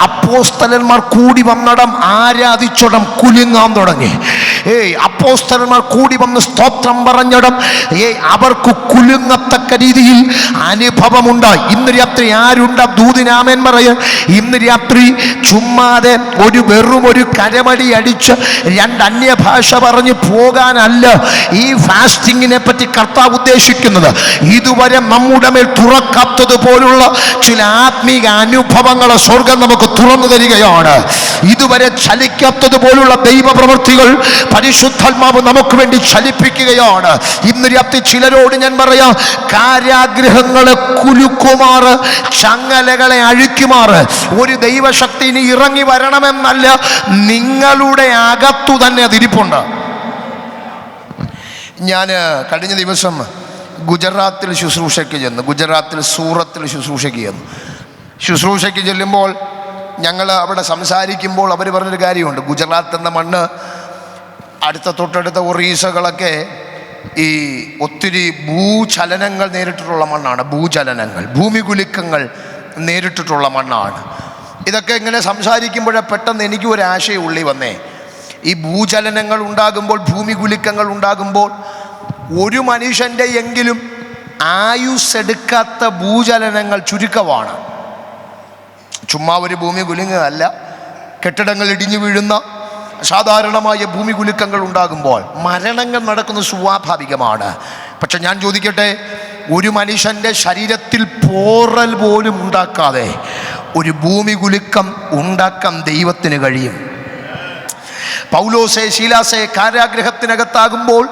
അപ്പോസ്തലന്മാർ കൂടി വന്നിടം ആരാധിച്ചിടം കുലുങ്ങാൻ തുടങ്ങി. അപ്പോസ്തലന്മാർ കൂടി വന്ന് സ്തോത്രം പറഞ്ഞിടം അവർക്ക് കുലുങ്ങത്തക്ക രീതിയിൽ അനുഭവമുണ്ടായി. ഇന്ന് രാത്രി ആരുണ്ട ദൂതിനാമൻ പറയാൻ? ഇന്ന് രാത്രി ചുമ്മാതെ വെറും ഒരു കരമടി അടിച്ച് 2 അന്യഭാഷ പറഞ്ഞ് പോകാനല്ല ഈ ഫാസ്റ്റിങ്ങിനെ പറ്റി കർത്താവ് ഉദ്ദേശിക്കുന്നത്. ഇതുവരെ നമ്മുടെ മേൽ തുറക്കാത്തതുപോലുള്ള ചില ആത്മീക അനുഭവങ്ങളെ സ്വർഗം നമുക്ക് തുറന്നു തരികയാണ്. ഇതുവരെ ചലിക്കാത്തതുപോലുള്ള ദൈവപ്രവൃത്തികൾ പരിശുദ്ധാത്മാവ് നമുക്ക് വേണ്ടി ചലിപ്പിക്കുകയാണ്. ഇന്ന് രാത്രി ചിലരോട് ഞാൻ പറയാം, കാരാഗ്രഹങ്ങളെ കുലുക്കുമാറ്, ചങ്ങലകളെ അഴിക്കുമാറ് ഒരു ദൈവശക്തി ഇനി ഇറങ്ങി വരണമെന്നല്ല, നിങ്ങളുടെ അകത്തു തന്നെ അതിരിപ്പുണ്ട്. ഞാൻ കഴിഞ്ഞ ദിവസം ഗുജറാത്തിൽ ശുശ്രൂഷയ്ക്ക് ചെന്നു. ഗുജറാത്തിൽ സൂറത്തിൽ ശുശ്രൂഷയ്ക്ക് ചെന്നു. ശുശ്രൂഷയ്ക്ക് ചെല്ലുമ്പോൾ ഞങ്ങൾ അവിടെ സംസാരിക്കുമ്പോൾ അവർ പറഞ്ഞൊരു കാര്യമുണ്ട്. ഗുജറാത്ത് എന്ന മണ്ണ് തൊട്ടടുത്ത ഒറീസകളൊക്കെ ഈ ഒത്തിരി ഭൂചലനങ്ങൾ നേരിട്ടിട്ടുള്ള മണ്ണാണ്. ഭൂചലനങ്ങൾ, ഭൂമികുലുക്കങ്ങൾ നേരിട്ടിട്ടുള്ള മണ്ണാണ്. ഇതൊക്കെ ഇങ്ങനെ സംസാരിക്കുമ്പോഴേ പെട്ടെന്ന് എനിക്ക് ഒരു ആശയം ഉള്ളിൽ വന്നേ. ഈ ഭൂചലനങ്ങൾ ഉണ്ടാകുമ്പോൾ, ഭൂമികുലുക്കങ്ങൾ ഉണ്ടാകുമ്പോൾ ഒരു മനുഷ്യൻ്റെ എങ്കിലും ആയുസ്സെടുക്കാത്ത ഭൂചലനങ്ങൾ ചുരുക്കമാണ്. ചുമ്മാ ഒരു ഭൂമി കുലുങ്ങുകയല്ല, കെട്ടിടങ്ങൾ ഇടിഞ്ഞു വീഴുന്ന സാധാരണമായ ഭൂമി കുലുക്കങ്ങൾ ഉണ്ടാകുമ്പോൾ മരണങ്ങൾ നടക്കുന്നത് സ്വാഭാവികമാണ്. പക്ഷെ ഞാൻ ചോദിക്കട്ടെ, ഒരു മനുഷ്യൻ്റെ ശരീരത്തിൽ പോറൽ പോലും ഉണ്ടാക്കാതെ ഒരു ഭൂമി കുലുക്കം ഉണ്ടാക്കാൻ ദൈവത്തിന് കഴിയും. പൗലോസെ ശീലാസെ കാരാഗ്രഹത്തിനകത്താകുമ്പോൾ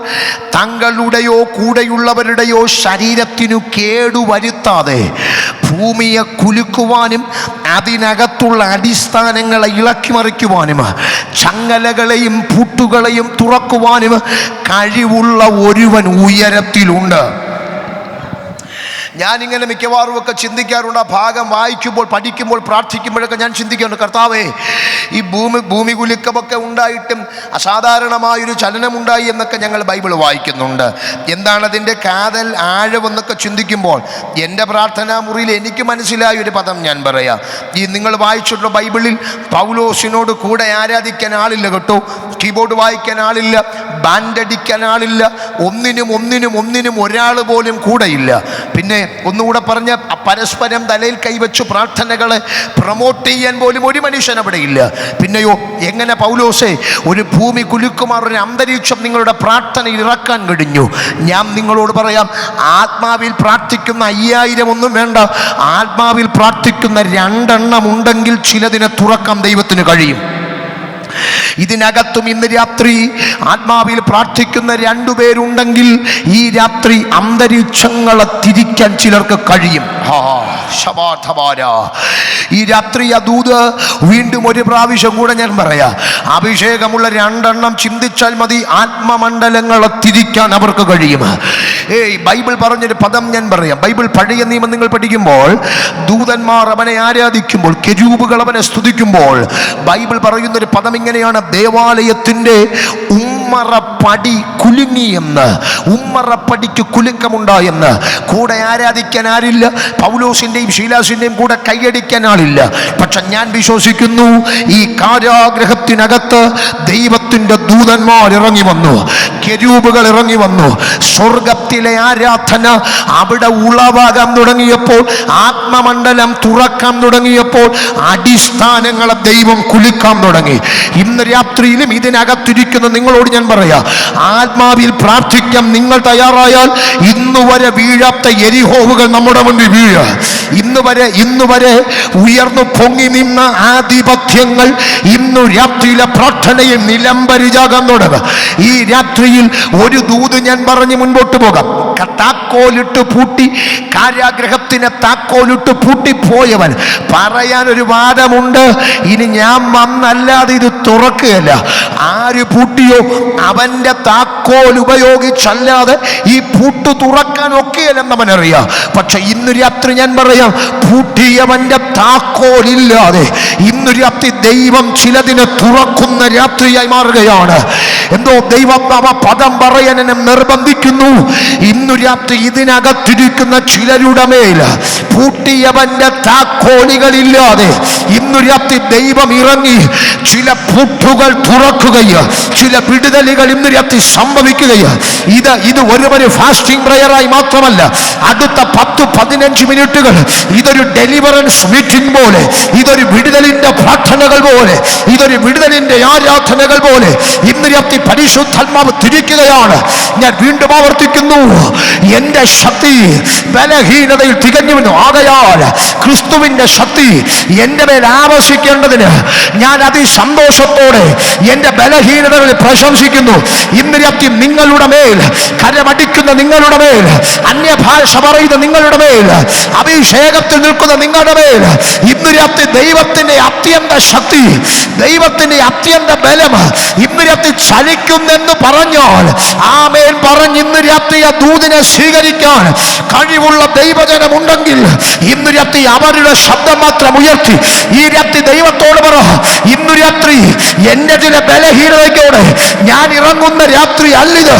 തങ്ങളുടെയോ കൂടെയുള്ളവരുടെയോ ശരീരത്തിനു കേടുവരുത്താതെ ഭൂമിയെ കുലുക്കുവാനും അതിനകത്തുള്ള അടിസ്ഥാനങ്ങളെ ഇളക്കി മറിക്കുവാനും ചങ്ങലകളെയും പൂട്ടുകളെയും തുറക്കുവാനും കഴിവുള്ള ഒരുവൻ ഉയരത്തിലുണ്ട്. ഞാനിങ്ങനെ മിക്കവാറും ഒക്കെ ചിന്തിക്കാറുണ്ട്. ആ ഭാഗം വായിക്കുമ്പോൾ, പഠിക്കുമ്പോൾ, പ്രാർത്ഥിക്കുമ്പോഴൊക്കെ ഞാൻ ചിന്തിക്കാറുണ്ട്, കർത്താവേ, ഈ ഭൂമി കുലുക്കമൊക്കെ ഉണ്ടായിട്ടും അസാധാരണമായൊരു ചലനമുണ്ടായി എന്നൊക്കെ ഞങ്ങൾ ബൈബിൾ വായിക്കുന്നുണ്ട്. എന്താണ് അതിൻ്റെ കാതൽ, ആഴമെന്നൊക്കെ ചിന്തിക്കുമ്പോൾ എൻ്റെ പ്രാർത്ഥനാ മുറിയിൽ എനിക്ക് മനസ്സിലായ ഒരു പദം ഞാൻ പറയാം. ഈ നിങ്ങൾ വായിച്ചിട്ടുള്ള ബൈബിളിൽ പൗലോസിനോട് കൂടെ ആരാധിക്കാൻ ആളില്ല കേട്ടോ. കീബോർഡ് വായിക്കാൻ ആളില്ല, ബാൻഡ് അടിക്കാൻ ആളില്ല, ഒന്നിനും ഒരാൾ പോലും കൂടെയില്ല. പിന്നെ ഒന്നുകൂടെ പറഞ്ഞ, പരസ്പരം തലയിൽ കൈവച്ചു പ്രാർത്ഥനകളെ പ്രൊമോട്ട് ചെയ്യാൻ പോലും ഒരു മനുഷ്യൻ അവിടെ ഇല്ല. പിന്നെയോ എങ്ങനെ പൗലോസേ ഒരു ഭൂമി കുലുക്കുമാറൊരു അന്തരീക്ഷം നിങ്ങളുടെ പ്രാർത്ഥനയിൽ ഇറക്കാൻ കഴിഞ്ഞു? ഞാൻ നിങ്ങളോട് പറയാം, ആത്മാവിൽ പ്രാർത്ഥിക്കുന്ന 5000 ഒന്നും വേണ്ട, ആത്മാവിൽ പ്രാർത്ഥിക്കുന്ന 2 എണ്ണം ഉണ്ടെങ്കിൽ ചിലതിനെ തുറക്കാൻ ദൈവത്തിന് കഴിയും. ഇതിനകത്തും ഇന്ന് രാത്രി ആത്മാവിൽ പ്രാർത്ഥിക്കുന്ന 2 പേരുണ്ടെങ്കിൽ ഈ രാത്രി അന്തരീക്ഷങ്ങളെ തിരിക്കാൻ ചിലർക്ക് കഴിയും. ഈ രാത്രി ആ ദൂത് വീണ്ടും ഒരു പ്രാവശ്യം കൂടെ ഞാൻ പറയാം. അഭിഷേകമുള്ള 2 എണ്ണം ചിന്തിച്ചാൽ മതി, ആത്മമണ്ഡലങ്ങളെ തിരിക്കാൻ അവർക്ക് കഴിയും. ബൈബിൾ പറഞ്ഞൊരു പദം ഞാൻ പറയാം. ബൈബിൾ പഴയ നിയമം നിങ്ങൾ പഠിക്കുമ്പോൾ ദൂതന്മാർ അവനെ ആരാധിക്കുമ്പോൾ, കെരൂബുകൾ അവനെ സ്തുതിക്കുമ്പോൾ ബൈബിൾ പറയുന്നൊരു പദം ഇങ്ങനെയാണ്: ദേവാലയത്തിൻ്റെ ഉമ്മറപ്പടി കുലുങ്ങിയെന്ന്. ഉമ്മറപ്പടിക്ക് കുലുക്കമുണ്ടായെന്ന്. കൂടെ ആരാധിക്കാൻ ആരില്ല, പൗലോസിൻ്റെയും ശീലാസിൻ്റെയും കൂടെ കൈയടിക്കാൻ ആളില്ല. പക്ഷെ ഞാൻ വിശ്വസിക്കുന്നു, ഈ കാരാഗ്രഹത്തിനകത്ത് ദൈവത്തിൻ്റെ ദൂതന്മാർ ഇറങ്ങി വന്നു, കെരൂബുകൾ ഇറങ്ങി വന്നു. സ്വർഗത്തിലെ ആരാധന അവിടെ ഉളവാകാൻ തുടങ്ങിയപ്പോൾ, ആത്മമണ്ഡലം തുറക്കാൻ തുടങ്ങിയപ്പോൾ അടിസ്ഥാനങ്ങളെ ദൈവം കുലുക്കാൻ തുടങ്ങി. ഇന്ന് രാത്രിയിലും ഇതിനകത്തിരിക്കുന്ന നിങ്ങളോട് ഞാൻ പറയാം, ആത്മാവിൽ പ്രാർത്ഥിക്കാൻ നിങ്ങൾ തയ്യാറായാൽ ഇന്നുവരെ വീഴാത്ത എരിഹോവുകൾ നമ്മുടെ മുന്നിൽ വീഴുക. ഇന്നുവരെ ഉയർന്നു പൊങ്ങി നിന്ന ആധിപത്യങ്ങൾ ഇന്നു രാത്രിയിലെ പ്രാർത്ഥനയെ നിലംപരിചാകാൻ തുടങ്ങുക. ഈ രാത്രിയിൽ ഒരു ദൂത് ഞാൻ പറഞ്ഞ് മുൻപോട്ട് പോകാം. താക്കോലിട്ട് പൂട്ടി, കാരാഗ്രഹത്തിന് താക്കോലിട്ട് പൂട്ടിപ്പോയവൻ പറയാൻ ഒരു വാദമുണ്ട്: ഇനി ഞാൻ വന്നല്ലാതെ ഇത് തുറക്കുകയല്ല. ആര് പൂട്ടിയോ അവന്റെ താക്കോൽ ഉപയോഗിച്ചല്ലാതെ ഈ പൂട്ട് തുറക്കാൻ ഒക്കെയല്ലെന്നവനറിയാം. പക്ഷെ ഇന്ന് രാത്രി ഞാൻ പറയാം, പൂട്ടിയവന്റെ താക്കോലില്ലാതെ ഇന്ന് രാത്രി ദൈവം ചിലതിനെ തുറക്കുന്ന രാത്രിയായി മാറുകയാണ്. എന്തോ ദൈവം പദം പറയാൻ എന്നെ നിർബന്ധിക്കുന്നു. ഇന്നു രാത്രി ഇതിനകത്തിരിക്കുന്ന ചിലരുടെ മേൽ പൂട്ടിയവന്റെ താക്കോലുകളില്ലാതെ ഇന്നു രാത്രി ദൈവം ഇറങ്ങി ചില പൂട്ടുകൾ തുറക്കുകയോ ചില വിടുതലുകൾ ഇന്ന് രാത്രി സംഭവിക്കുകയോ. ഇത് ഒരു ഫാസ്റ്റിംഗ് പ്രയറായി മാത്രമല്ല, അടുത്ത 10-15 മിനിറ്റുകൾ ഇതൊരു ഡെലിവറൻസ് മീറ്റിംഗ് പോലെ, ഇതൊരു വിടുതലിന്റെ പ്രാർത്ഥനകൾ പോലെ, ഇതൊരു വിടുതലിന്റെ ആരാധനകൾ പോലെ ഇന്ന് രാത്രി പരിശുദ്ധാത്മാവ് തിരിക്കുകയാണ്. ഞാൻ വീണ്ടും ആവർത്തിക്കുന്നു, എന്റെ ശക്തി ബലഹീനതയിൽ തികഞ്ഞുവെന്നു. ആകയാൽ ക്രിസ്തുവിന്റെ ശക്തി എന്റെ മേൽ ആവസിക്കേണ്ടതിന് ഞാൻ അതിസന്തോഷത്തോടെ എന്റെ ബലഹീനതകളിൽ പ്രശംസിക്കുന്നു. ഇന്ന് രാത്രി നിങ്ങളുടെ മേൽ കരമടിക്കുന്ന നിങ്ങളുടെ മേൽ, അന്യഭാഷ പറയുന്ന നിങ്ങളുടെ മേൽ, അഭിഷേകത്തിൽ നിൽക്കുന്ന നിങ്ങളുടെ മേൽ ഇന്ന് രാത്രി ദൈവത്തിന്റെ അത്യന്ത ശക്തി, ദൈവത്തിന്റെ അത്യന്ത ബലം ഇന്ന് രാത്രി ചലിക്കുന്നെന്ന് പറഞ്ഞാൽ ആമേൻ പറഞ്ഞ് ഇന്ന് രാത്രി ആ ദൂതിനെ സ്വീകരിക്കാൻ കഴിവുള്ള ദൈവജനമുണ്ടെങ്കിൽ ഇന്ന് രാത്രി അവരുടെ ശബ്ദം മാത്രം ഉയർത്തി ഈ രാത്രി ദൈവത്തോട് പറ: ഇന്നു രാത്രി എന്റെ ചില ബലഹീനതയോടെ ഞാൻ ഇറങ്ങുന്ന രാത്രി അല്ലിത്.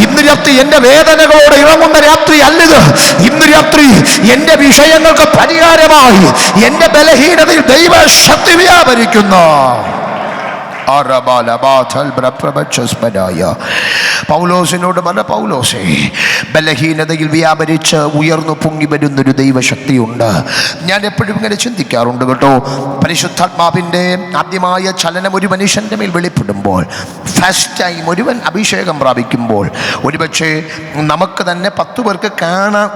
ഇന്ന് രാത്രി എന്റെ വേദനകളോടെ ഇറങ്ങുന്ന രാത്രി അല്ലിത്. ഇന്ന് രാത്രി എന്റെ വിഷയങ്ങൾക്ക് പരിഹാരമായി എന്റെ ബലഹീനതയിൽ ദൈവശക്തി വ്യാപരിക്കുന്നു. പൗലോസിനോട് പറഞ്ഞ, പൗലോസേ, ബലഹീനതയിൽ വ്യാപരിച്ച് ഉയർന്നു പൊങ്ങി വരുന്നൊരു ദൈവശക്തിയുണ്ട്. ഞാൻ എപ്പോഴും ഇങ്ങനെ ചിന്തിക്കാറുണ്ട് കേട്ടോ. പരിശുദ്ധാത്മാവിൻ്റെ ആദ്യമായ ചലനം ഒരു മനുഷ്യൻ്റെ മേൽ വെളിപ്പെടുമ്പോൾ, ഫസ്റ്റ് ടൈം ഒരുവൻ അഭിഷേകം പ്രാപിക്കുമ്പോൾ, ഒരുപക്ഷെ നമുക്ക് തന്നെ 10 പേർക്ക്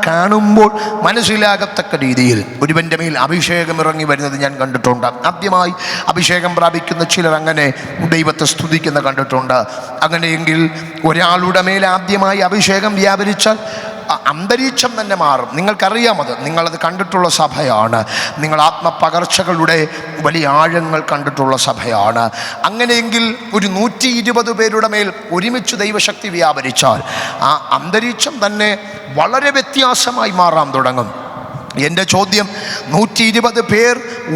കാണുമ്പോൾ മനസ്സിലാകത്തക്ക രീതിയിൽ ഒരുവൻ്റെ മേൽ അഭിഷേകം ഇറങ്ങി വരുന്നത് ഞാൻ കണ്ടിട്ടുണ്ട്. ആദ്യമായി അഭിഷേകം പ്രാപിക്കുന്ന ചിലർ അങ്ങനെ ദൈവത്തെ സ്തുതിക്കുന്ന കണ്ടിട്ടുണ്ട്. അങ്ങനെയെങ്കിൽ ഒരാളുടെ മേൽ ആദ്യമായി അഭിഷേകം വ്യാപരിച്ചാൽ അന്തരീക്ഷം തന്നെ മാറും. നിങ്ങൾക്കറിയാം, നിങ്ങളത് കണ്ടിട്ടുള്ള സഭയാണ്. നിങ്ങൾ ആത്മപകർച്ചകളുടെ വലിയ ആഴങ്ങൾ കണ്ടിട്ടുള്ള സഭയാണ്. അങ്ങനെയെങ്കിൽ ഒരു 120 പേരുടെ മേൽ ഒരുമിച്ച് ദൈവശക്തി വ്യാപരിച്ചാൽ ആ അന്തരീക്ഷം തന്നെ വളരെ വ്യത്യാസമായി മാറാൻ തുടങ്ങും. എൻ്റെ ചോദ്യം, 120 പേർ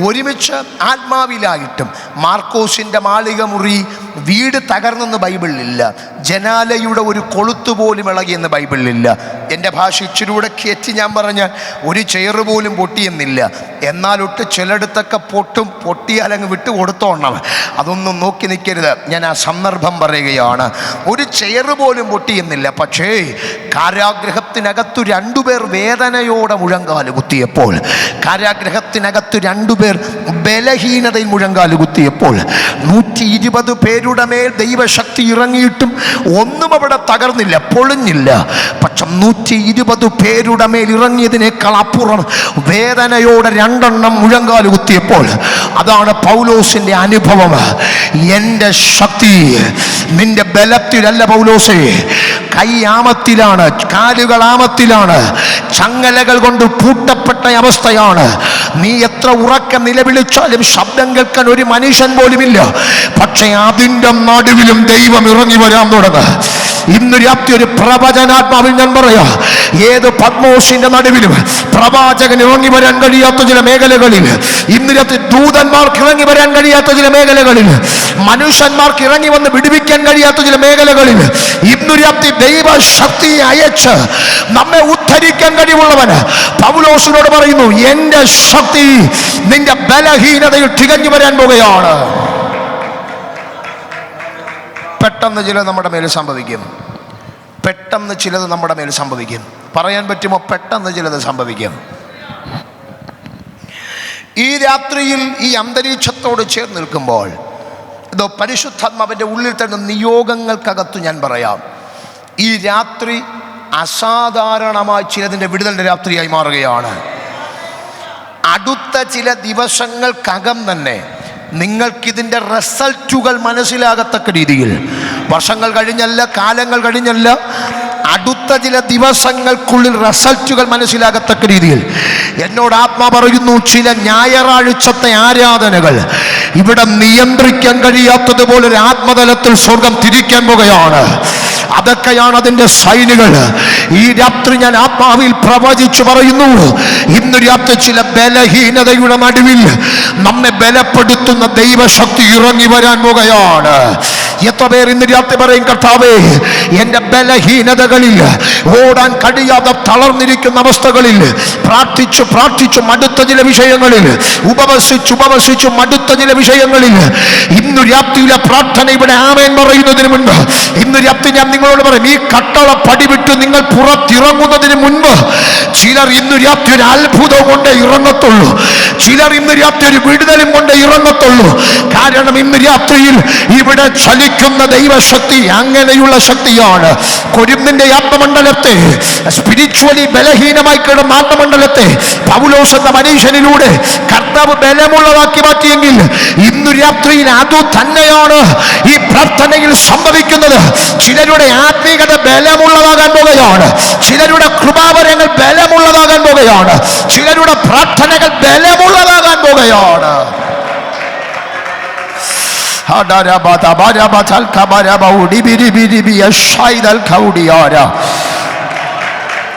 ഒരുമിച്ച് ആത്മാവിലായിട്ടും മാർക്കോസിൻ്റെ മാളിക മുറി വീട് തകർന്നെന്ന് ബൈബിളിലില്ല. ജനാലയുടെ ഒരു കൊളുത്തു പോലും ഇളകിയെന്ന് ബൈബിളിലില്ല. എൻ്റെ ഭാഷ ഇച്ചിരൂടെ കയറ്റി ഞാൻ പറഞ്ഞാൽ ഒരു ചെയറ് പോലും പൊട്ടിയെന്നില്ല. എന്നാലൊട്ട് ചിലയിടത്തൊക്കെ പൊട്ടിയാലങ്ങ് വിട്ടു കൊടുത്തോണം. അതൊന്നും നോക്കി നിൽക്കരുത്. ഞാൻ ആ സന്ദർഭം പറയുകയാണ്. ഒരു ചെയറ് പോലും പൊട്ടിയെന്നില്ല. പക്ഷേ കാരാഗ്രഹത്തിനകത്തു 2 പേർ വേദനയോടെ മുഴങ്കാല് കുത്തിയപ്പോൾ, കാരാഗ്രഹത്തിനകത്ത് 2 പേർ ബലഹീനതയിൽ മുഴങ്കാല് കുത്തിയപ്പോൾ 120 പേരുടെ മേൽ ദൈവശക്തി ഇറങ്ങിയിട്ടും ഒന്നും അവിടെ തകർന്നില്ല, പൊളിഞ്ഞില്ല. പക്ഷെ 120 പേരുടെ മേൽ ഇറങ്ങിയതിനേക്കാൾ അപ്പുറം വേദനയോടെ 2 എണ്ണം മുഴങ്കാല് കുത്തിയപ്പോൾ, അതാണ് പൗലോസിന്റെ അനുഭവം. എൻ്റെ ശക്തി നിന്റെ ബലത്തിലല്ല പൗലോസേ, കൈ ആമത്തിലാണ്, കാലുകൾ ആമത്തിലാണ്, ചങ്ങലകൾ കൊണ്ട് പൂട്ടപ്പെട്ട അവസ്ഥയാണ്. നീ എത്ര ഉറക്കം നിലവിളിച്ചാലും ശബ്ദം കേൾക്കാൻ ഒരു മനുഷ്യൻ പോലുമില്ല. പക്ഷെ അതിൻ്റെ നടുവിലും ദൈവം ഇറങ്ങി വരാൻ തുടങ്ങി. ഇന്ന് രാത്രി ഒരു പ്രവചനാത്മാവിൽ ഞാൻ പറയാ, ഏത് പത്മോസിന്റെ നടുവിലും പ്രവാചകൻ ഇറങ്ങി വരാൻ കഴിയാത്ത ചില മേഖലകളിൽ, ഇന്ന് രാത്രി ദൂതന്മാർക്ക് ഇറങ്ങി വരാൻ കഴിയാത്ത ചില മേഖലകളിൽ, മനുഷ്യന്മാർക്ക് ഇറങ്ങി വന്ന് വിടുവിക്കാൻ കഴിയാത്ത ചില മേഖലകളിൽ ഇന്ന് രാത്രി ദൈവശക്തി അയച്ച് നമ്മെ ഉദ്ധരിക്കാൻ കഴിവുള്ളവന് പൗലോസിനോട് പറയുന്നു, എൻ്റെ ശക്തി നിന്റെ ബലഹീനതയിൽ തികഞ്ഞു വരാൻ പോകുകയാണ്. പെട്ടെന്ന് ചിലത് നമ്മുടെ മേൽ സംഭവിക്കും. പെട്ടെന്ന് ചിലത് നമ്മുടെ മേൽ സംഭവിക്കും. പറയാൻ പറ്റുമോ? പെട്ടെന്ന് ചിലത് സംഭവിക്കും. ഈ രാത്രിയിൽ ഈ അന്തരീക്ഷത്തോട് ചേർന്ന് നിൽക്കുമ്പോൾ ഇതോ പരിശുദ്ധാത്മാവിൻ്റെ ഉള്ളിൽ തന്നെ നിയോഗങ്ങൾക്കകത്ത് ഞാൻ പറയാം, ഈ രാത്രി അസാധാരണമായി ചിലതിൻ്റെ വിടുതലിൻ്റെ രാത്രിയായി മാറുകയാണ്. അടുത്ത ചില ദിവസങ്ങൾക്കകം തന്നെ നിങ്ങൾക്കിതിൻ്റെ റിസൾട്ടുകൾ മനസ്സിലാകത്തക്ക രീതിയിൽ, വർഷങ്ങൾ കഴിഞ്ഞല്ല, കാലങ്ങൾ കഴിഞ്ഞല്ല, അടുത്ത ചില ദിവസങ്ങൾക്കുള്ളിൽ റിസൾട്ടുകൾ മനസ്സിലാകത്തക്ക രീതിയിൽ എന്നോട് ആത്മാ പറയുന്നു, ചില ഞായറാഴ്ചത്തെ ആരാധനകൾ ഇവിടെ നിയന്ത്രിക്കാൻ കഴിയാത്തതുപോലെ ഒരു ആത്മതലത്തിൽ സ്വർഗം തിരിക്കാൻ പോകുകയാണ്. അതൊക്കെയാണ് അതിൻ്റെ സൈനുകൾ. ഈ രാത്രി ഞാൻ ആത്മാവിൽ പ്രവചിച്ചു പറയുന്നു, ഇന്ന് രാത്രി ചില ബലഹീനതയുടെ നടുവിൽ നമ്മെ ബലപ്പെടുത്തുന്ന ദൈവശക്തി ഇറങ്ങി വരാൻ പോകുകയാണ്. എത്ര പേർ ഇന്ന് രാത്രി പറയും, കർത്താവേ, എൻ്റെ ബലഹീനതകളിൽ, ഓടാൻ കഴിയാതെ തളർന്നിരിക്കുന്ന അവസ്ഥകളിൽ, പ്രാർത്ഥിച്ചു പ്രാർത്ഥിച്ചു മടുത്ത ചില വിഷയങ്ങളിൽ, ഉപവസിച്ചു മടുത്ത ചില വിഷയങ്ങളിൽ, ഇന്നു രാത്രിയിലെ പ്രാർത്ഥന ഇവിടെ ആമേൻ പറയുന്നതിന് മുൻപ് ഇന്ന് രാത്രി ഞാൻ നിങ്ങളോട് പറയും, ഈ കട്ടള പടിവിട്ട് നിങ്ങൾ പുറത്തിറങ്ങുന്നതിന് മുൻപ് ചിലർ ഇന്ന് രാത്രി ഒരു അത്ഭുതം കൊണ്ട് ഇറങ്ങത്തുള്ളൂ. ചിലർ ഇന്ന് രാത്രി ഒരു വിടുതലും കൊണ്ട് ഇറങ്ങത്തുള്ളൂ. കാരണം ഇന്ന് രാത്രിയിൽ ഇവിടെ ചലിക്കുന്ന ദൈവശക്തി അങ്ങനെയുള്ള ശക്തിയാണ്. കൊരിന്തിന്റെ ആത്മമണ്ഡലത്തെ, സ്പിരിച്വലി ബലഹീനമായി കിടന്ന ആത്മമണ്ഡലത്തെ പൗലോസ് എന്ന മനുഷ്യനിലൂടെ കർത്താവ് ബലമുള്ളതാക്കി മാറ്റിയെങ്കിൽ ഇന്നു രാത്രിയിൽ അതു തന്നെയാണ് ഈ പ്രാർത്ഥനയിൽ സംഭവിക്കുന്നത്. ചിലരുടെ ആത്മീകത ബലമുള്ളതാകാൻ പോകുകയാണ്. ചിലരുടെ കൃപാവരങ്ങൾ ബലമുള്ളതാകാൻ പോകുകയാണ്. ചിലരുടെ പ്രാർത്ഥനകൾ ബലമുള്ളതാകാൻ പോകുകയാണ്.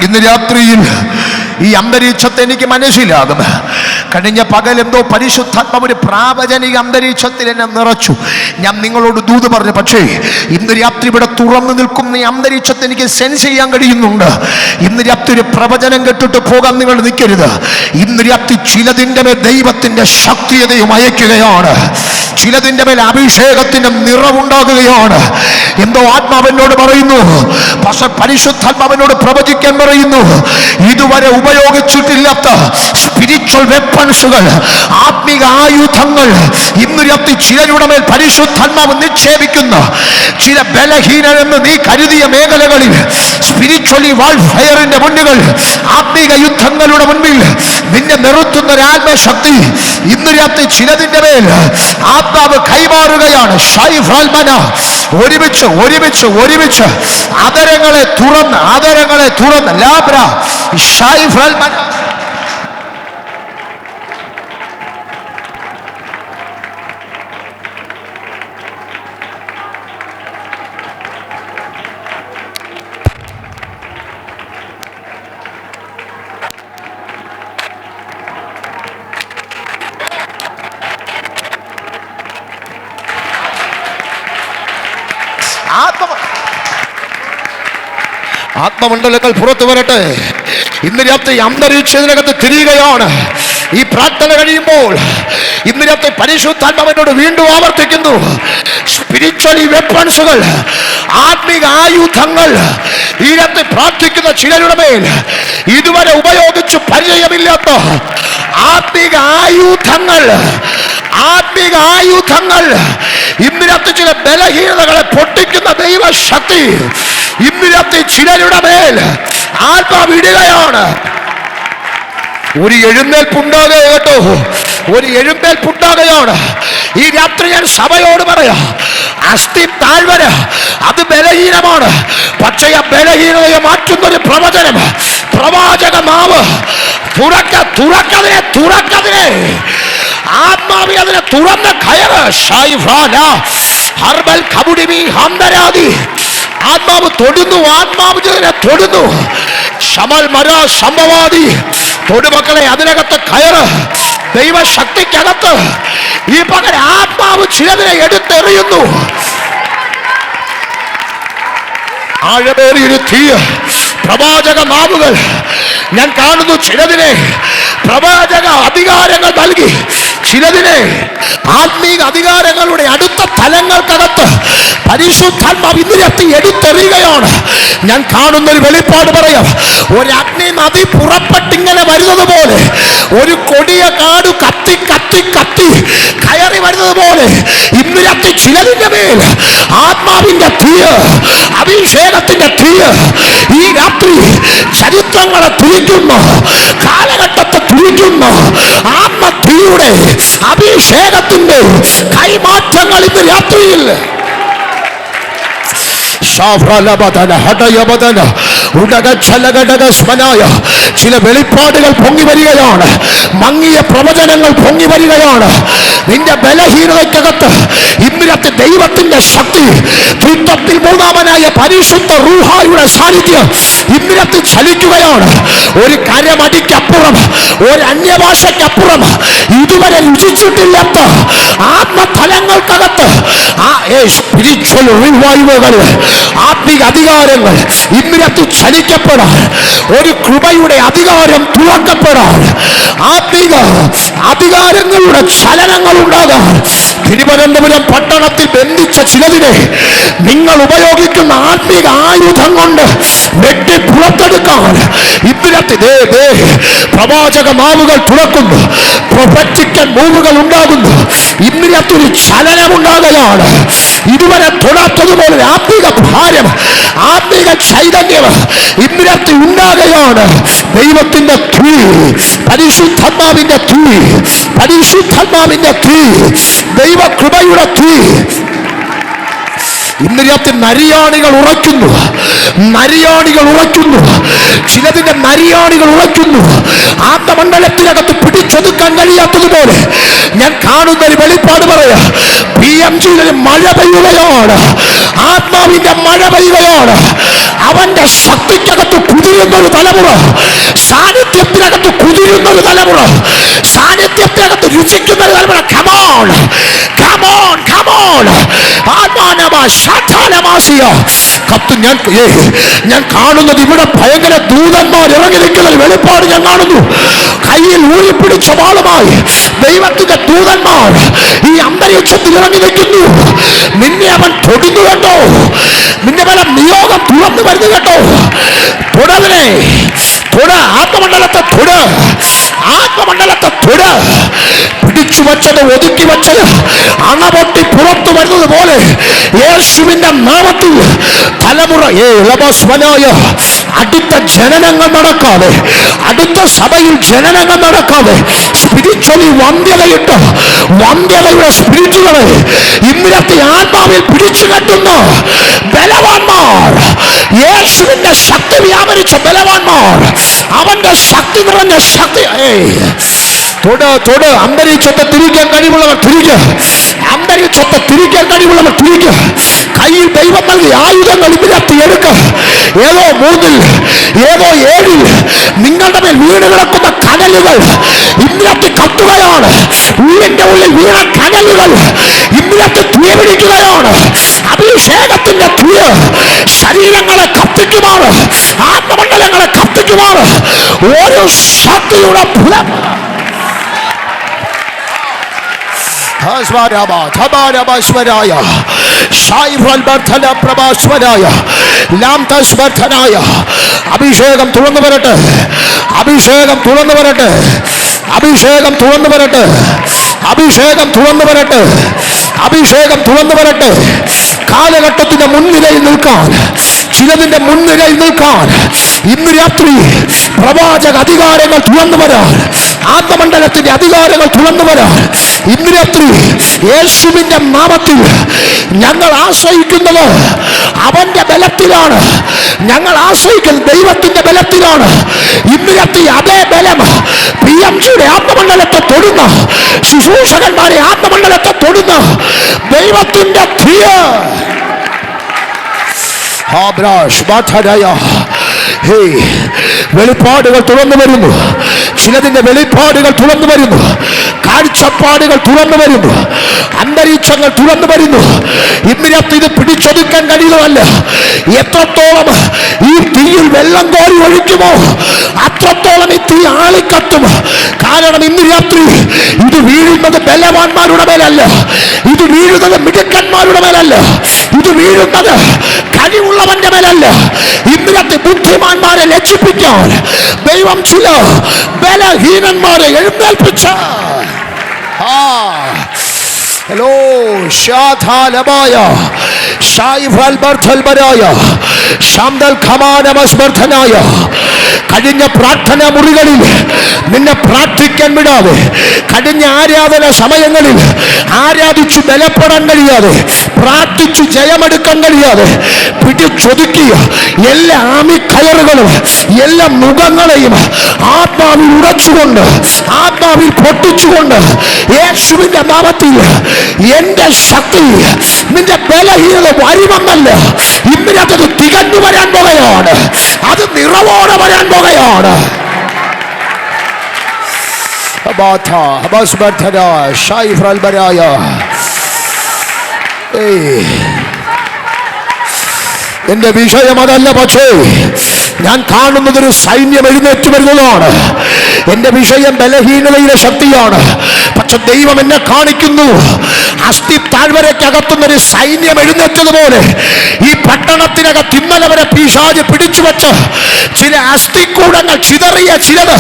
ഇന്ന് രാത്രിയിൽ ഈ അന്തരീക്ഷത്തെ എനിക്ക് മനസ്സിലാകും. കഴിഞ്ഞ പകൽ എന്തോ പരിശുദ്ധാത്മാവ് ഒരു പ്രാവചനിക അന്തരീക്ഷത്തിൽ എന്നെ നിറച്ചു. ഞാൻ നിങ്ങളോട് ദൂത് പറഞ്ഞു. പക്ഷേ ഇന്ന് രാത്രി ഇവിടെ തുറന്നു നിൽക്കുന്ന ഈ അന്തരീക്ഷത്തെ എനിക്ക് സെൻസ് ചെയ്യാൻ കഴിയുന്നുണ്ട്. ഇന്ന് രാത്രി ഒരു പ്രവചനം കേട്ടിട്ട് പോകാൻ നിങ്ങൾ നിൽക്കരുത്. ഇന്ന് രാത്രി ചിലതിൻ്റെ മേൽ ദൈവത്തിൻ്റെ ശക്തിയതയും അയക്കുകയാണ്. ചിലതിൻ്റെ മേൽ അഭിഷേകത്തിൻ്റെ നിറവുണ്ടാകുകയാണ്. എന്തോ ആത്മാവിനോട് പറയുന്നു, പക്ഷെ പരിശുദ്ധാത്മാവിനോട് പ്രവചിക്കാൻ പറയുന്നു, ഇതുവരെ ഉപയോഗിച്ചിട്ടില്ലാത്ത സ്പിരിച്വൽ വെപ്പൺസുകൾ, ആത്മീക ആയുധങ്ങൾ ഇന്ന് രാത്രി ചിലരുടെ മേൽ പരിശുദ്ധാത്മാവ് നിക്ഷേപിക്കുന്ന ചില ബലഹീനരെന്ന് നീ കരുതിയ മേഖലകളിൽ സ്പിരിച്വൽ ഹോളി വാൾഫയറിന്റെ മുന്നുകൾ, ആത്മീക യുദ്ധങ്ങളുടെ മുൻപിൽ നിന്നെ നിർത്തുന്ന ഒരു ആത്മശക്തി ഇന്ന് രാത്രി ചിലതിന്റെ മേൽ ആത്മാവ് കൈമാറുകയാണ്. ഒരുമിച്ച് ഒരുമിച്ച് ഒരുമിച്ച് അതരങ്ങളെ തുറന്ന് ലാബ്ര ഷൈഫ്രൽമന. ആത്മമണ്ഡലങ്ങൾ പുറത്തു വരട്ടെ. ഇന്ന് രാത്രി അന്തരീക്ഷത്തിനകത്ത് തിരിയുകയാണ്. ഈ പ്രാർത്ഥന കഴിയുമ്പോൾ ഇന്ന് രാത്രി പരിശുദ്ധാത്മാവിനോട് വീണ്ടും ആവർത്തിക്കുന്നു. സ്പിരിച്വലി വെപ്പൺസുകൾ, ആത്മീക ആയുധങ്ങൾ ഈ രാത്രി പ്രാർത്ഥിക്കുന്ന ചിലരുടെ മേൽ ഇതുവരെ ഉപയോഗിച്ച് പരിചയമില്ലാത്ത ആത്മീക ആയുധങ്ങൾ ഇന്ന് രാത്രി ചില ബലഹീനതകളെ പൊട്ടിക്കുന്ന ദൈവശക്തി ഇന്ന് രാത്രി ചിലരുടെ മേൽ ആത്മാവിടുകയാണ്. ഒരു എഴുന്നേൽപ്പുണ്ടാകുക കേട്ടോ, ഒരു എഴുന്നേൽപ്പുണ്ടാകുകയാണ്. ഈ രാത്രി ഞാൻ സഭയോട് പറയാം, അസ്ഥി താഴ്വര അത് ബലഹീനമാണ്. പക്ഷേ ആ ബലഹീനതയെ മാറ്റുന്നൊരു പ്രവചനം, പ്രവാചക നാവ് തുറക്കതിനെ ആത്മാവി അതിനെ തുറന്ന് കയറ്. ആത്മാവ് തൊടുന്നു, ശമൽ മര സംഭവാദി തൊടുമക്കളെ അതിനകത്ത് കയറ്. ദൈവശക്തിക്കകത്ത് ഈ പകൽ ആത്മാവ് ചിലതിനെ എടുത്തെറിയുന്നു. ആഴമേറിയൊരു തീ, പ്രവാചക നാവുകൾ ഞാൻ കാണുന്നു. ചിലതിനെ പ്രവാചക അധികാരങ്ങൾ നൽകി, ചിലതിനെ ആത്മീക അധികാരങ്ങളുടെ അടുത്ത തലങ്ങൾക്കകത്ത് പരിശുദ്ധാത്മാവ് ഇന്നിരത്തി എടുത്തെറിയുകയാണ്. ഞാൻ കാണുന്നൊരു വെളിപ്പാട് പറയാം. ഒരു അഗ്നി നദി പുറപ്പെട്ടിങ്ങനെ വരുന്നത് പോലെ, ഒരു കൊടിയ കാട് കത്തി കത്തി കത്തി കയറി വരുന്നത് പോലെ ഇന്നിരത്തി ചിലതിന്റെ മേൽ ആത്മാവിന്റെ തീ, അഭിഷേകത്തിന്റെ തീ ഈ രാത്രി ചരിത്രങ്ങളെ തുരിക്കുന്നു, കാലഘട്ടത്തെ തുരിക്കുന്നു. ആത്മതീയുടെ അഭിഷേകത്തിന്റെ കൈമാറ്റങ്ങൾ ഇന്ന് രാത്രിയിൽ ചില വെളിപ്പാടുകൾ പൊങ്ങി വരികയാണ്. മങ്ങിയ പ്രവചനങ്ങൾ പൊങ്ങി വരികയാണ്. നിന്റെ ബലഹീനതയ്ക്കകത്ത് ഇന്നത്തെ ദൈവത്തിന്റെ ശക്തി, ത്രിത്വത്തിൽ മൂന്നാമനായ പരിശുദ്ധ റൂഹായുടെ സാന്നിധ്യം ഇന്നത്തെ ചലിക്കുകയാണ്. ഒരു കരമടിക്കപ്പുറം, ഒരു അന്യഭാഷയ്ക്കപ്പുറം ഇതുവരെ രുചിച്ചിട്ടില്ലാത്ത ആത്മതലങ്ങൾക്കകത്ത് സ്പിരിച്വൽ റിവൈവലുകൾ, ആത്മീക അധികാരങ്ങൾ ഇന്നിരത്ത് ചലിക്കപ്പെടാൻ, ഒരു കൃപയുടെ അധികാരം തുറക്കപ്പെടാൻ, ആത്മീക അധികാരങ്ങളുടെ ചലനങ്ങൾ ഉണ്ടാകാൻ തിരുവനന്തപുരം പട്ടണത്തിൽ ബന്ധിച്ച ചിലതിനെ നിങ്ങൾ ഉപയോഗിക്കുന്ന ആത്മീക ആയുധം കൊണ്ട് വെട്ടി പുറത്തെടുക്കാൻ ഇന്നിരത്ത് പ്രവാചക നാവുകൾ തുറക്കുന്നു, പ്രൊഫറ്റിക്കൽ മൂവുകൾ ഉണ്ടാകുന്നു. ഇന്നിരത്തൊരു ചലനം ഉണ്ടാകുകയാണ്. ഇതുവരെ തൊടാത്തതുപോലെ ആത്മീക ഭാരം, ആത്മീക ചൈതന്യം ഇന്നിരത്തി ഉണ്ടാകുകയാണ്. ദൈവത്തിന്റെ തീ, പരിശുദ്ധാത്മാവിന്റെ തീ, പരിശുദ്ധാത്മാവിന്റെ തീ, ദൈവകൃപയുടെ തീ ഇന്ന് രാത്രി നരിയാണികൾ ഉറയ്ക്കുന്നു, നരിയാണികൾ ഉറയ്ക്കുന്നു. ചിലതിന്റെ നരിയാണികൾ ഉറയ്ക്കുന്നു. ആത്മമണ്ഡലത്തിനകത്ത് പിടിച്ചൊതുക്കാൻ കഴിയാത്തതുപോലെ ഞാൻ കാണുന്ന ഒരു വെളിപ്പാട് പറയാ. PMGയിൽ മഴ പെയ്യുകയാണ്, ആത്മാവിന്റെ മഴ പെയ്യുകയാണ്. അവന്റെ ശക്തിക്കകത്ത് കുതിരുന്നൊരു തലമുറ, സാന്നിധ്യത്തിനകത്ത് കുതിരുന്നൊരു തലമുറ, സാന്നിധ്യത്തിനകത്ത് രുചിക്കുന്ന ഒരു തലമുറ. Come on come on come on. ഞാൻ കാണുന്നത് ഇവിടെ ഭയങ്കര ദൂതന്മാർ ഇറങ്ങി നിൽക്കുന്ന വെളിപ്പാട് ഞാൻ കാണുന്നു. കയ്യിൽ ഊരിപ്പിടിച്ച വാളുമായി ദൈവത്തിന്റെ ദൂതന്മാർ ഈ അന്തരീക്ഷത്തിൽ ഇറങ്ങി നിൽക്കുന്നു. നിന്നെ അവൻ തൊടുന്നു കേട്ടോ, നിന്റെ പല നിയോഗം തുറന്നു വരുന്നു കേട്ടോ. തുടവിനെ തൊട, ആത്മമണ്ഡലത്തെ തൊട, ആത്മമണ്ഡലത്തെ തൊട. പിടിച്ചു വച്ചത്, ഒതുക്കി വച്ചത് അണപൊട്ടി പുറത്തു വരുന്നത് പോലെ യേശുവിന്റെ നാമത്തിൽ തലമുറ അടുത്ത ജനനങ്ങൾ നടക്കാതെ, അടുത്ത സഭയിൽ ജനനങ്ങൾ നടക്കാതെ സ്പിരിച്വലി വന്ധ്യതയുടെ സ്പിരിറ്റുകളെ ഇന്നത്തെ ആത്മാവിൽ പിടിച്ചു കെട്ടുന്ന ബലവാന്മാർ, യേശുവിന്റെ ശക്തി വ്യാപരിച്ച ബലവാന്മാർ, അവന്റെ ശക്തി നിറഞ്ഞ ശക്തി. തൊട് അന്തരീക്ഷത്തെ തിരിക്കാൻ കഴിവുള്ളവർ തിരിക്കുക, അന്തരീക്ഷത്തെ തിരിക്കാൻ കഴിവുള്ളവർ തിരിക്കുക. കയ്യിൽ ദൈവം നൽകിയ ആയുധങ്ങൾ ഇതിനകത്ത് എടുക്കുക. ഏതോ 3-ൽ ഏതോ 7-ൽ നിങ്ങളുടെ മേൽ വീണ് കിടക്കുന്ന കനലുകൾ ഇന്നത്തെ കത്തുകയാണ്. ഉള്ളിന്റെ ഉള്ളിൽ വീണ കനലുകൾ ഇന്നത്തെ തീപിടിക്കുകയാണ്. അഭിഷേകത്തിന്റെ തീ ശരീരങ്ങളെ കത്തിക്കുമാണ്, ആത്മമണ്ഡലങ്ങളെ കത്തിക്കുമാണ്. ഒരു ശക്തിയുടെ ഫലം അഭിഷേകം തുറന്നു വരട്ടെ, അഭിഷേകം തുറന്നു വരട്ടെ, അഭിഷേകം തുറന്നു വരട്ടെ, അഭിഷേകം തുറന്നു വരട്ടെ, അഭിഷേകം തുറന്നു വരട്ടെ. കാലഘട്ടത്തിന്റെ മുൻനിരയിൽ നിൽക്കാൻ, ചിലതിന്റെ മുൻനിരയിൽ നിൽക്കാൻ ഇന്ന് രാത്രി പ്രവാചക അധികാരങ്ങൾ തുറന്നു വരാൻ, ആത്മമണ്ഡലത്തിന്റെ അധികാരങ്ങൾ തുറന്നു വരാൻ ഇന്ന് രാത്രി യേശുവിന്റെ നാമത്തിൽ ഞങ്ങൾ ആശ്രയിക്കുന്നത് അവന്റെ ബലത്തിലാണ്. ഞങ്ങൾ ആശ്രയിക്കുന്നത് ദൈവത്തിന്റെ ബലത്തിലാണ്. ഇന്ന് രാത്രി അതേ ബലം PMCയുടെ ആത്മമണ്ഡലത്തെ തൊടുന്ന, ശുശ്രൂഷകന്മാരെ ആത്മമണ്ഡലത്തെ തൊടുന്ന ദൈവത്തിന്റെ തീ വെളിപ്പാടുകൾ തുറന്നു വരുന്നു. ചിലതിന്റെ വെളിപ്പാടുകൾ തുറന്നു വരുന്നു, കാഴ്ചപ്പാടുകൾ തുറന്നു വരുന്നു, അന്തരീക്ഷങ്ങൾ തുറന്നു വരുന്നു. ഇന്നിനകത്ത് ഇത് പിടിച്ചൊതുക്കാൻ കഴിയുന്നതല്ല. എത്രത്തോളം ഈ തീയിൽ വെള്ളം കോരി ഒഴിക്കുമോ അത്രത്തോളം ഈ തീ ആളിക്കത്തും. കാരണം ഇന്ന് രാത്രി ഇത് വീഴുന്നത് ബലവാന്മാരുടെ മേലല്ല, ഇത് വീഴുന്നത് മിടുക്കന്മാരുടെ മേലല്ല, ഇത് വീഴുന്നത് കഴിവുള്ളവന്റെ മേലല്ല. ഇന്നത്തെ ബുദ്ധിമാന്മാരെ ലജ്ജിപ്പിക്കാൻ ദൈവം ചില ബലഹീനന്മാരെ എഴുന്നേൽപ്പിച്ച ഹലോ ഷാഥാലമായ ഷായിഫൽ ബർഥൽബരായ ശാംദൽ ഖമാനമസ്ബർധനായ കഴിഞ്ഞ പ്രാർത്ഥനാ മുറികളിൽ നിന്നെ പ്രാർത്ഥിക്കാൻ വിടാതെ, കഴിഞ്ഞ ആരാധന സമയങ്ങളിൽ ആരാധിച്ചു ബലപ്പെടാൻ കഴിയാതെ, പ്രാർത്ഥിച്ചു ജയമെടുക്കാൻ കഴിയാതെ പിടിച്ചൊതുക്കിയ എല്ലാ ആമിക്കയറുകളും എല്ലാ മുഖങ്ങളെയും ആത്മാവിൽ ഉടച്ചുകൊണ്ട്, ആത്മാവിൽ പൊട്ടിച്ചുകൊണ്ട് യേശുവിന്റെ നാമത്തിൽ എന്റെ ശക്തി നിന്റെ ബലഹീനത വരുമെന്നല്ല, ഇന്നിനകത്ത് തികഞ്ഞു വരാൻ പോകുകയാണ്, അത് നിറവോടെ വരാൻ പോകുകയാണ്. എന്റെ വിഷയം അതല്ല, പക്ഷേ ഞാൻ കാണുന്നതൊരു സൈന്യം എഴുന്നേറ്റ് വരുന്നതാണ്. എന്റെ വിഷയം ബലഹീനതയുടെ ശക്തിയാണ്. പക്ഷെ ദൈവം എന്നെ കാണിക്കുന്നു, അസ്ഥി താഴ്വരയ്ക്കകത്തുന്നൊരു സൈന്യം എഴുന്നേറ്റതുപോലെ ഈ പട്ടണത്തിനകത്ത് ഇന്നലെ വരെ പിശാച് പിടിച്ചു വെച്ച് ചില അസ്ഥിക്കൂടങ്ങൾ ചിതറിയ ചിലത്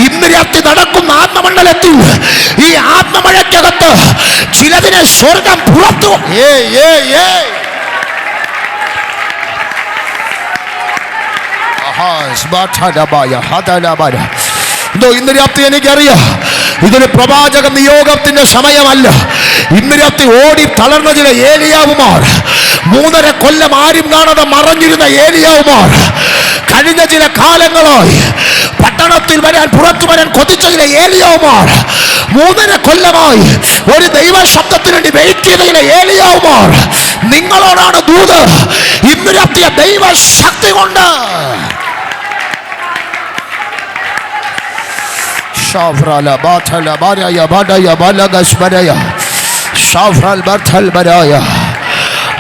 ഇന്ന് രാത്രി നടക്കുന്ന ആത്മമണ്ഡലത്തിൽ ഈ ആത്മമഴയ്ക്കകത്ത് ചിലതിനെ സ്വർഗം പുറത്തു ഇന്ന് രാത്രി എനിക്കറിയാം ഇതൊരു പ്രവാചക നിയോഗത്തിന്റെ സമയമല്ല. ഇന്ന് രാത്രി ഓടി തളർന്ന ചില ഏലിയാവുമാർ, 3.5 കൊല്ലം ആരും കാണാതെ മറഞ്ഞിരുന്ന ഏലിയാവുമാർ, കഴിഞ്ഞ ചില കാലങ്ങളായി പട്ടണത്തിൽ വരാൻ, പുറത്തു വരാൻ കൊതിച്ച ചില ഏലിയാവുമാർ, 3.5 കൊല്ലമായി ഒരു ദൈവ ശബ്ദത്തിന് വേണ്ടി വെയിറ്റ് ചെയ്ത ചില ഏലിയാവുമാർ, നിങ്ങളോടാണ് ദൂത്. ഇന്ന് രാത്രി ദൈവ ശക്തി കൊണ്ട്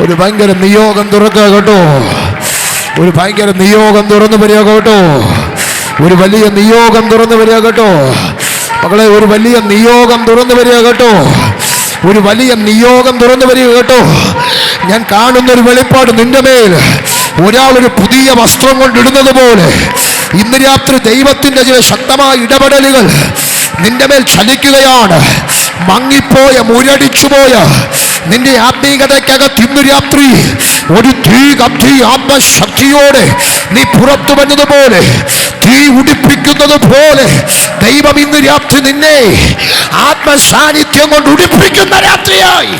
ഒരു ഭയങ്കര നിയോഗം തുറക്കുക കേട്ടോ, ഒരു ഭയങ്കര നിയോഗം തുറന്നു വരിക കേട്ടോ, ഒരു വലിയ നിയോഗം തുറന്നു വരിക കേട്ടോ മക്കളെ, ഒരു വലിയ നിയോഗം തുറന്നു വരിക കേട്ടോ, ഒരു വലിയ നിയോഗം തുറന്നു വരിക കേട്ടോ. ഞാൻ കാണുന്നൊരു വെളിപ്പാട് നിന്റെ മേൽ ഒരാളൊരു പുതിയ വസ്ത്രം കൊണ്ടിടുന്നത് പോലെ ഇന്ന് രാത്രി ദൈവത്തിന്റെ ചില ശക്തമായ ഇടപെടലുകൾ നിന്റെ മേൽ ചലിക്കുകയാണ്. മങ്ങിപ്പോയ, മുരടിച്ചുപോയ നിന്റെ ആത്മീകതയ്ക്കകത്ത് ഇന്ന് രാത്രി ഒരു തീ കത്തി ആത്മശക്തിയോടെ നീ പുറത്തു വന്നതുപോലെ, തീ ഉടിപ്പിക്കുന്നത് പോലെ ദൈവം ഇന്ന് രാത്രി നിന്നെ ആത്മസാന്നിധ്യം കൊണ്ട് ഉടിപ്പിക്കുന്ന രാത്രിയായി.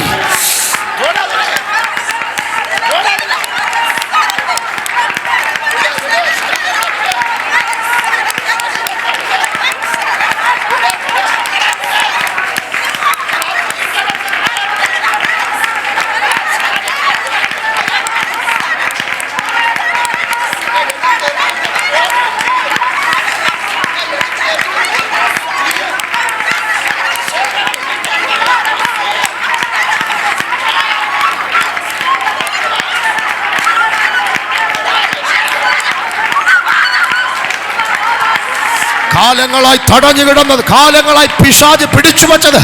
കാലങ്ങളായി തടഞ്ഞു കിടന്നത്, കാലങ്ങളായി പിശാച് പിടിച്ചു വച്ചത്,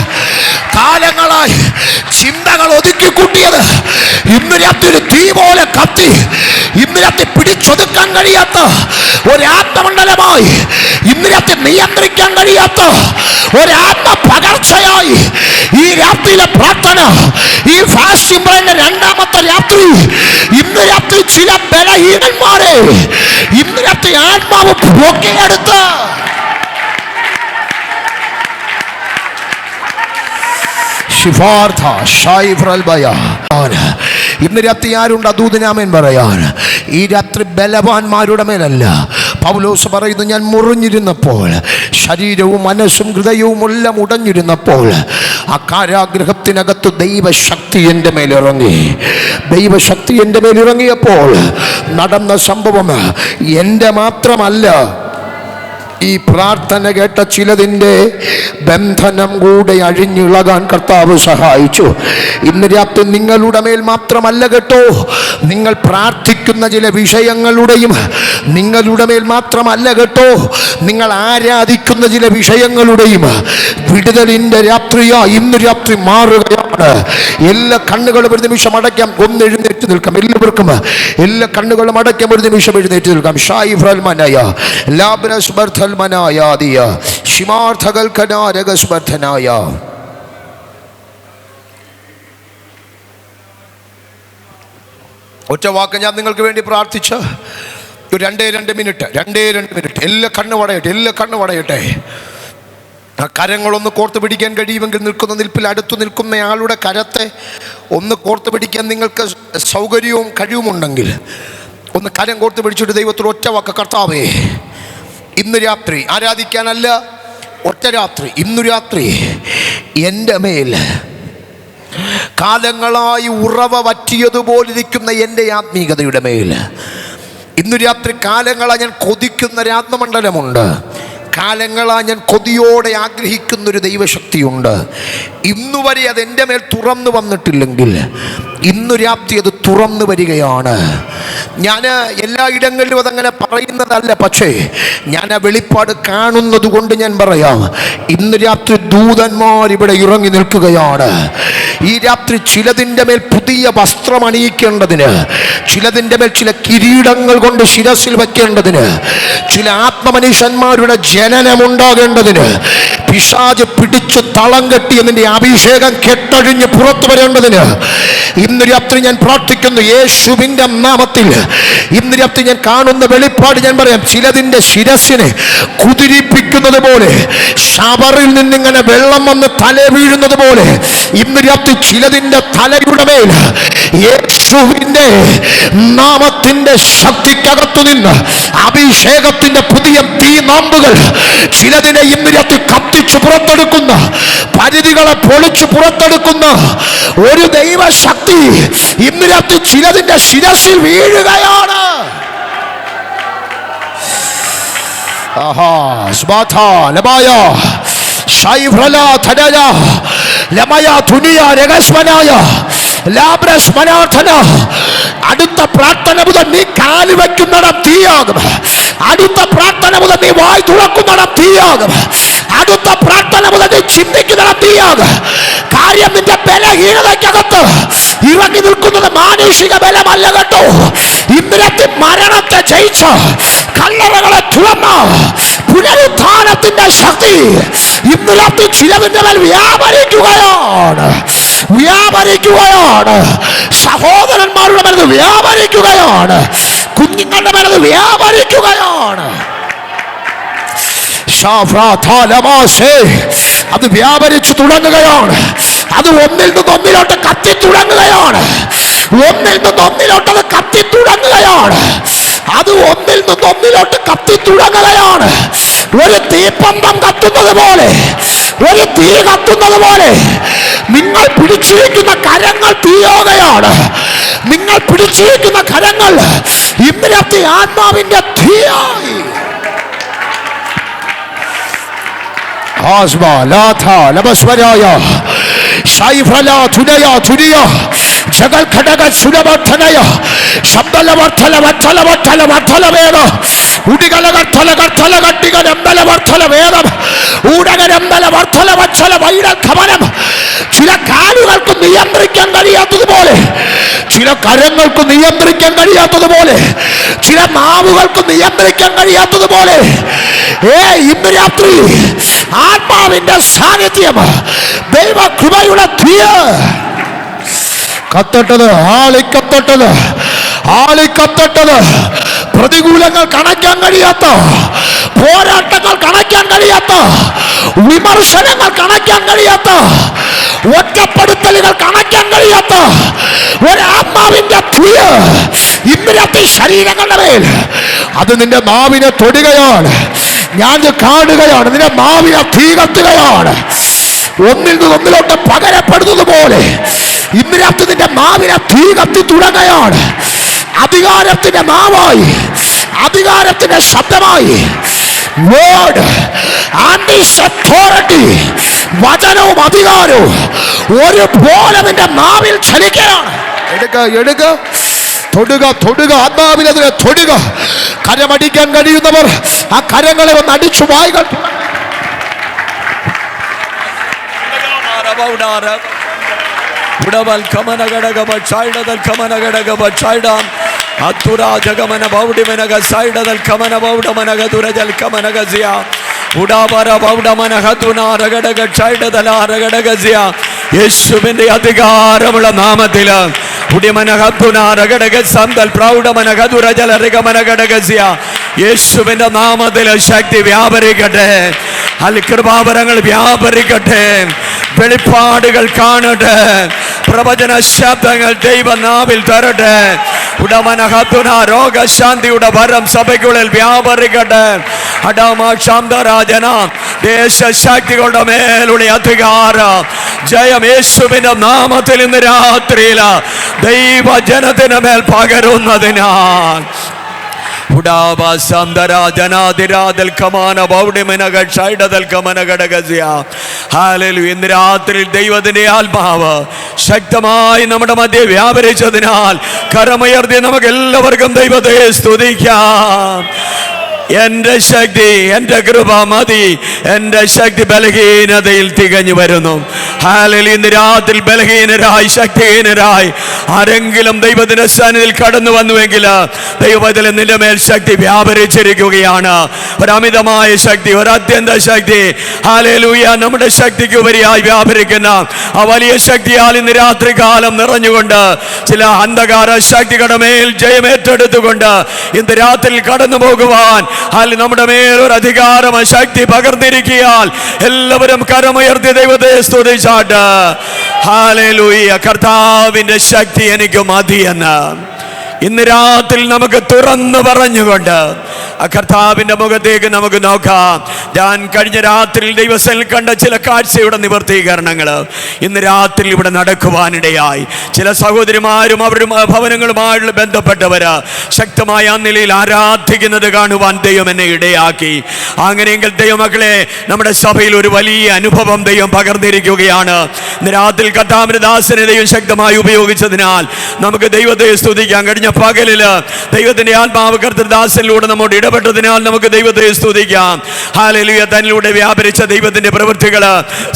കാലങ്ങളായി ചിന്തകൾ ഒതുക്കിക്കൂട്ടിയത് ഇന്ന് രാത്രി തീ പോലെ കത്തി, ഇന്ന് രാത്രി പിടിച്ചൊതുക്കാൻ കഴിയാത്ത ഒരാത്മമണ്ഡലമായി, ഇന്ന് രാത്രി നിയന്ത്രിക്കാൻ കഴിയാത്ത ഒരാത്മ പകർച്ചയായി ഈ രാത്രിയിലെ പ്രാർത്ഥന, ഈ ഫാസ്റ്റിംഗ് പ്രേയറിന്റെ രണ്ടാമത്തെ രാത്രി, ഇന്ന് രാത്രി ചില ബലഹീനന്മാരെ ഇന്ന് രാത്രി ആത്മാവ് പൊക്കിയെടുത്ത് ഇന്ന് രാത്രി ആരുണ്ട് ദൂതനാമേൻ പറയാൻ? ഈ രാത്രി ബലവാന്മാരുടെ മേലല്ല. പൗലോസ് പറയുന്നു, ഞാൻ മുറിഞ്ഞിരുന്നപ്പോൾ, ശരീരവും മനസ്സും ഹൃദയവും എല്ലാം ഉടഞ്ഞിരുന്നപ്പോൾ ആ കാരാഗ്രഹത്തിനകത്ത് ദൈവശക്തി എൻ്റെ മേലിറങ്ങി. ദൈവശക്തി എൻ്റെ മേലിറങ്ങിയപ്പോൾ നടന്ന സംഭവം എൻ്റെ മാത്രമല്ല, ഈ പ്രാർത്ഥന കേട്ട ചിലതിൻ്റെ ബന്ധനം കൂടെ അഴിഞ്ഞിളകാൻ കർത്താവ് സഹായിച്ചു. ഇന്ന് രാത്രി നിങ്ങളുടെ മേൽ മാത്രമല്ല കേട്ടോ, നിങ്ങൾ പ്രാർത്ഥിക്കുന്ന ചില വിഷയങ്ങളുടെയും നിങ്ങളുടെ മേൽ മാത്രമല്ല കേട്ടോ, നിങ്ങൾ ആരാധിക്കുന്ന ചില വിഷയങ്ങളുടെയും വിടുതലിൻ്റെ രാത്രിയായി ഇന്ന് രാത്രി മാറുകയാണ്. എല്ലാ കണ്ണുകളും ഒരു നിമിഷം അടയ്ക്കാം, ഒന്ന് എഴുന്നേറ്റ് നിൽക്കാം. എല്ലാവർക്കും എല്ലാ കണ്ണുകളും അടയ്ക്കാം, ഒരു നിമിഷം എഴുന്നേറ്റ് നിൽക്കാം. ഷായിഫ്രൽമനയ ലാബ്രസ്ബർഥൽമനായാദിയ ശിമാർത്ഥകൽക്കനാരകസ്ബർധനായ. ഒറ്റ വാക്ക് ഞാൻ നിങ്ങൾക്ക് വേണ്ടി പ്രാർത്ഥിച്ച രണ്ടേ മിനിറ്റ്. എല്ലാ കണ്ണു അടയട്ടെ. ആ കരങ്ങളൊന്ന് കോർത്ത് പിടിക്കാൻ കഴിയുമെങ്കിൽ നിൽക്കുന്ന നിൽപ്പിൽ അടുത്തു നിൽക്കുന്നയാളുടെ കരത്തെ ഒന്ന് കോർത്ത് പിടിക്കാൻ നിങ്ങൾക്ക് സൗകര്യവും കഴിവുമുണ്ടെങ്കിൽ ഒന്ന് കരം കോർത്ത് പിടിച്ചിട്ട് ദൈവത്തോട് ഒറ്റ വാക്ക്, കർത്താവേ, ഇന്ന് രാത്രി ആരാധിക്കാനല്ല, ഒറ്റ രാത്രി, ഇന്നു രാത്രി എൻ്റെ മേൽ കാലങ്ങളായി ഉറവ വറ്റിയതുപോലിരിക്കുന്ന എൻ്റെ ആത്മീകതയുടെ മേൽ ഇന്നു രാത്രി കാലങ്ങളായി ഞാൻ കൊതിക്കുന്ന ഒരു ആത്മമണ്ഡലമുണ്ട്. കാലങ്ങളായി ഞാൻ കൊതിയോടെ ആഗ്രഹിക്കുന്നൊരു ദൈവശക്തിയുണ്ട്. ഇന്നുവരെ അതെൻ്റെ മേൽ തുറന്നു വന്നിട്ടില്ലെങ്കിൽ ഇന്നു രാത്രി അത് തുറന്നു വരികയാണ്. ഞാൻ എല്ലായിടങ്ങളിലും അതങ്ങനെ പറയുന്നതല്ല, പക്ഷേ ഞാൻ ആ വെളിപ്പാട് കാണുന്നത് കൊണ്ട് ഞാൻ പറയാം. ഇന്ന് രാത്രി ദൂതന്മാർ ഇവിടെ ഇറങ്ങി നിൽക്കുകയാണ്. ഈ രാത്രി ചിലതിൻ്റെ മേൽ പുതിയ വസ്ത്രം അണിയിക്കേണ്ടതിന്, ചിലതിൻ്റെ മേൽ ചില കിരീടങ്ങൾ കൊണ്ട് ശിരസിൽ വയ്ക്കേണ്ടതിന്, ചില ആത്മമനുഷ്യന്മാരുടെ ജനനമുണ്ടാകേണ്ടതിന്, പിശാച് പിടിച്ചു തളം കെട്ടിയ നിന്റെ അഭിഷേകം കെട്ടഴിഞ്ഞ് പുറത്തു വരേണ്ടതിന് ഇന്ന് രാത്രി ഞാൻ പ്രാർത്ഥിക്കുന്നു യേശുവിൻ്റെ നാമത്തിൽ. ഇന്ന് രാത്രി ഞാൻ കാണുന്ന വെളിപ്പാട് ഞാൻ പറയാം. ചിലതിൻ്റെ ശിരസിനെ കുതിരിപ്പിക്കുന്നത് പോലെ, ഷവറിൽ നിന്നിങ്ങനെ വെള്ളം വന്ന് തല വീഴുന്നത് പോലെ ഇന്ന് രാത്രി ചിലതിൻ്റെ തലയുടെ മേൽ യേശുവിൻ്റെ നാമത്തിൻ്റെ ശക്തിക്കകത്തു നിന്ന് അഭിഷേകത്തിൻ്റെ പുതിയ തീ നാമ്പുകൾ ചിലതിനെ ഇന്ന് രാത്രി കത്തിച്ചു പുറത്തെടുക്കുന്ന, പരിധികളെ പൊളിച്ചു പുറത്തെടുക്കുന്ന ഒരു ദൈവശക്തി ഇന്ന് രാത്രി ചിലതിൻ്റെ ശിരസിൽ വീഴുകയാണ്. അടുത്ത പ്രാർത്ഥന മുതൽ നീ കാല് വയ്ക്കുന്നിടം തീയാകും. അടുത്ത പ്രാർത്ഥന മുതൽ നീ വായി തുറക്കുന്നിടം തീയാകും. അടുത്ത പ്രാർത്ഥന മുതൽ നീ ചിന്തിക്കുന്നിടം തീയാകും. കാര്യം നിന്റെ ബലഹീനതയ്ക്കകത്ത് ഇറങ്ങി നിൽക്കുന്നത് മാനുഷിക ബലമല്ല കേട്ടോ. ഇന്നലത്തെ മരണത്തെ ജയിച്ച, കല്ലറകളെ തുറന്ന പുനരുത്ഥാനത്തിന്റെ ശക്തി ഇന്ന് ഇന്ന് രാത്രി ചിലതിന്റെ മേൽ വ്യാപരിക്കുകയാണ്, വ്യാപരിക്കുകയാണ്. സഹോദരന്മാരുടെ മേൽ വ്യാപരിക്കുകയാണ്, കുഞ്ഞുങ്ങളുടെ മേൽ വ്യാപരിക്കുകയാണ്. അത് വ്യാപരിച്ചു തുടങ്ങുകയാണ്. അത് ഒന്നിൽ നിന്ന് ഒന്നിലോട്ട് കത്തി തുടങ്ങുകയാണ്. ഒന്നിൽ നിന്ന് ഒന്നിലോട്ട് അത് കത്തി തുടങ്ങുകയാണ്. അത് ഒന്നിൽ നിന്ന് ഒന്നിലോട്ട് കത്തി തുടങ്ങുകയാണ്. ഒരു തീപ്പന്തം കത്തുന്നത് പോലെ, ഒരു തീ കത്തുന്നത് പോലെ നിങ്ങൾ പിടിച്ചിരിക്കുന്ന കരങ്ങൾ തീയാകുകയാണ്. നിങ്ങൾ പിടിച്ചിരിക്കുന്ന കരങ്ങൾ ഇന്നത്തെ ആത്മാവിന്റെ തീയായി. ജഗൽ ഘടക സുരവർദ്ധനയ ശബ്ദലവർദ്ധലവർദ്ധലവർദ്ധലവർദ്ധലവേദ ഉടികലകർദ്ധലകർദ്ധലകട്ടികരമ്പലവർദ്ധലവേദം ഊടകരമ്പലവർദ്ധലവച്ഛലവൈരഖമനം. ചില കാലുകൾക്ക് നിയന്ത്രിക്കാൻ കഴിയാത്തതുപോലെ, ചില കരങ്ങൾക്ക് നിയന്ത്രിക്കാൻ കഴിയാത്തതുപോലെ, ചില നാവുകൾക്ക് നിയന്ത്രിക്കാൻ കഴിയാത്തതുപോലെ ഇന്ന് രാത്രി ആത്മാവിന്റെ സാന്നിധ്യം, ദൈവ കൃപയുടെ തീ കത്തട്ടത്, ആളിക്കത്തട്ടത്, ആളിക്കത്തട്ടത്. പ്രതികൂലങ്ങൾ കണക്കാൻ കഴിയാത്ത, പോരാട്ടങ്ങൾ കണക്കാൻ കഴിയാത്ത, വിമർശനങ്ങൾ കണക്കാൻ കഴിയാത്ത, ഒറ്റപ്പെടുത്തലുകൾ കണക്കാൻ കഴിയാത്ത ഒരാത്മാവിന്റെ തീ ഇന്ന് രാത്രി ശരീരങ്ങളുടെ മേൽ, അത് നിന്റെ നാവിനെ തൊടുകയാണ്. ഞാൻ കാണുകയാണ്, നിന്റെ നാവിനെ തീ കത്തുകയാണ്. ഒന്നിൽ നിന്ന് ഒന്നിലോട്ട് പകരപ്പെടുന്നത് പോലെ ഇന്ന് രാത്രി നിന്റെ നാവിനെ തീ കത്തി തുടങ്ങുകയാണ്. അധികാരത്തിന്റെ നാവായി, അധികാരത്തിന്റെ ശബ്ദമായി, വേർഡ് ആൻഡ് അതോറിറ്റി, വചനവും അധികാരവും ഒരുപോലെ നിന്റെ നാവിൽ ചലിക്കുകയാണ്. എടുക്ക, എടുക്ക, തൊടുക, തൊടുക, ആത്മാവിനെ തൊടുക. കരമടിക്കാൻ കഴിയുന്നവർ ആ കരങ്ങളെ ഒന്ന് അടിച്ചു വായികൾ. യേശുവിന്റെ അധികാരമുള്ള നാമത്തില് യേശുവിന്റെ നാമത്തില് ശക്തി വ്യാപരിക്കട്ടെ. കൃപാവരങ്ങൾ വ്യാപരിക്കട്ടെ. വെളിപ്പാടുകൾ കാണട്ടെ. പ്രവചന ശബ്ദങ്ങൾ ദൈവനാവിൽ തരട്ടെ. രോഗശാന്തിയുടെ വരം സഭയ്ക്കുള്ളിൽ വ്യാപരിക്കട്ടെ. ദേശശക്തികളുടെ മേലുള്ള അധികാരം, ജയം യേശുവിന്റെ നാമത്തിൽ ഇന്ന് രാത്രിയിൽ ദൈവജനത്തിന് മേൽ പകരുന്നതിനാൽ ഇന്ന് രാത്രി ദൈവത്തിന്റെ ആത്മാവ് ശക്തമായി നമ്മുടെ മധ്യ വ്യാപരിച്ചതിനാൽ കരമുയർത്തി നമുക്ക് എല്ലാവർക്കും ദൈവത്തെ സ്തുതിക്കാം. എന്റെ ശക്തി, എന്റെ കൃപ മതി, എന്റെ ശക്തി ബലഹീനതയിൽ തികഞ്ഞു വരുന്നു. ഹല്ലേലൂയ. ഇന്ന് രാത്രി ബലഹീനരായി, ശക്തിഹീനരായി ആരെങ്കിലും ദൈവത്തിന്റെ സന്നിധിയിൽ കടന്നു വന്നുവെങ്കിൽ ദൈവത്തിൽ നിന്റെ മേൽ ശക്തി വ്യാപരിച്ചിരിക്കുകയാണ്. ഒരമിതമായ ശക്തി, ഒരത്യന്ത ശക്തി. ഹല്ലേലൂയ. നമ്മുടെ ശക്തിക്ക് ഉപരിയായി വ്യാപരിക്കുന്ന ആ വലിയ ശക്തിയാൽ ഇന്ന് രാത്രി കാലം നിറഞ്ഞുകൊണ്ട് ചില അന്ധകാര ശക്തികളുടെ മേൽ ജയമേറ്റെടുത്തുകൊണ്ട് ഇന്ന് രാത്രി കടന്നു പോകുവാൻ നമ്മുടെ മേലൊരു അധികാരം, ശക്തി പകർന്നിരിക്കാൻ എല്ലാവരും കരമുയർത്തി ദൈവത്തെ സ്തുതിച്ചാട്ട് ഹല്ലേലൂയ. കർത്താവിന്റെ ശക്തി എനിക്ക് മതിയെന്ന് ഇന്ന് രാത്രി നമുക്ക് തുറന്നു പറഞ്ഞുകൊണ്ട് ആ കർത്താവിന്റെ മുഖത്തേക്ക് നമുക്ക് നോക്കാം. ഞാൻ കഴിഞ്ഞ രാത്രിയിൽ ദൈവസേനയിൽ കണ്ട ചില കാഴ്ചയുടെ നിവർത്തീകരണങ്ങൾ ഇന്ന് രാത്രി ഇവിടെ നടക്കുവാനിടയായി. ചില സഹോദരിമാരും അവരുടെ ഭവനങ്ങളുമായുള്ള ബന്ധപ്പെട്ടവര് ശക്തമായ ആ നിലയിൽ ആരാധിക്കുന്നത് കാണുവാൻ ദൈവം എന്നെ ഇടയാക്കി. അങ്ങനെയെങ്കിൽ ദൈവമക്കളെ, നമ്മുടെ സഭയിൽ ഒരു വലിയ അനുഭവം ദൈവം പകർന്നിരിക്കുകയാണ്. ഇന്ന് രാത്രി കർത്താവിന്റെ ദാസനെ ദൈവം ശക്തമായി ഉപയോഗിച്ചതിനാൽ നമുക്ക് ദൈവത്തെ സ്തുതിക്കാം. കഴിഞ്ഞ പകലില് ദൈവത്തിന്റെ ആത്മാവ് കർത്തൃദാസനിലൂടെ നമ്മോട് ഇടപെട്ടതിനാൽ നമുക്ക് ദൈവത്തെ സ്തുതിക്കാം. ഹല്ലേലൂയ. തന്നിലൂടെ വ്യാപരിച്ച ദൈവത്തിന്റെ പ്രവൃത്തികൾ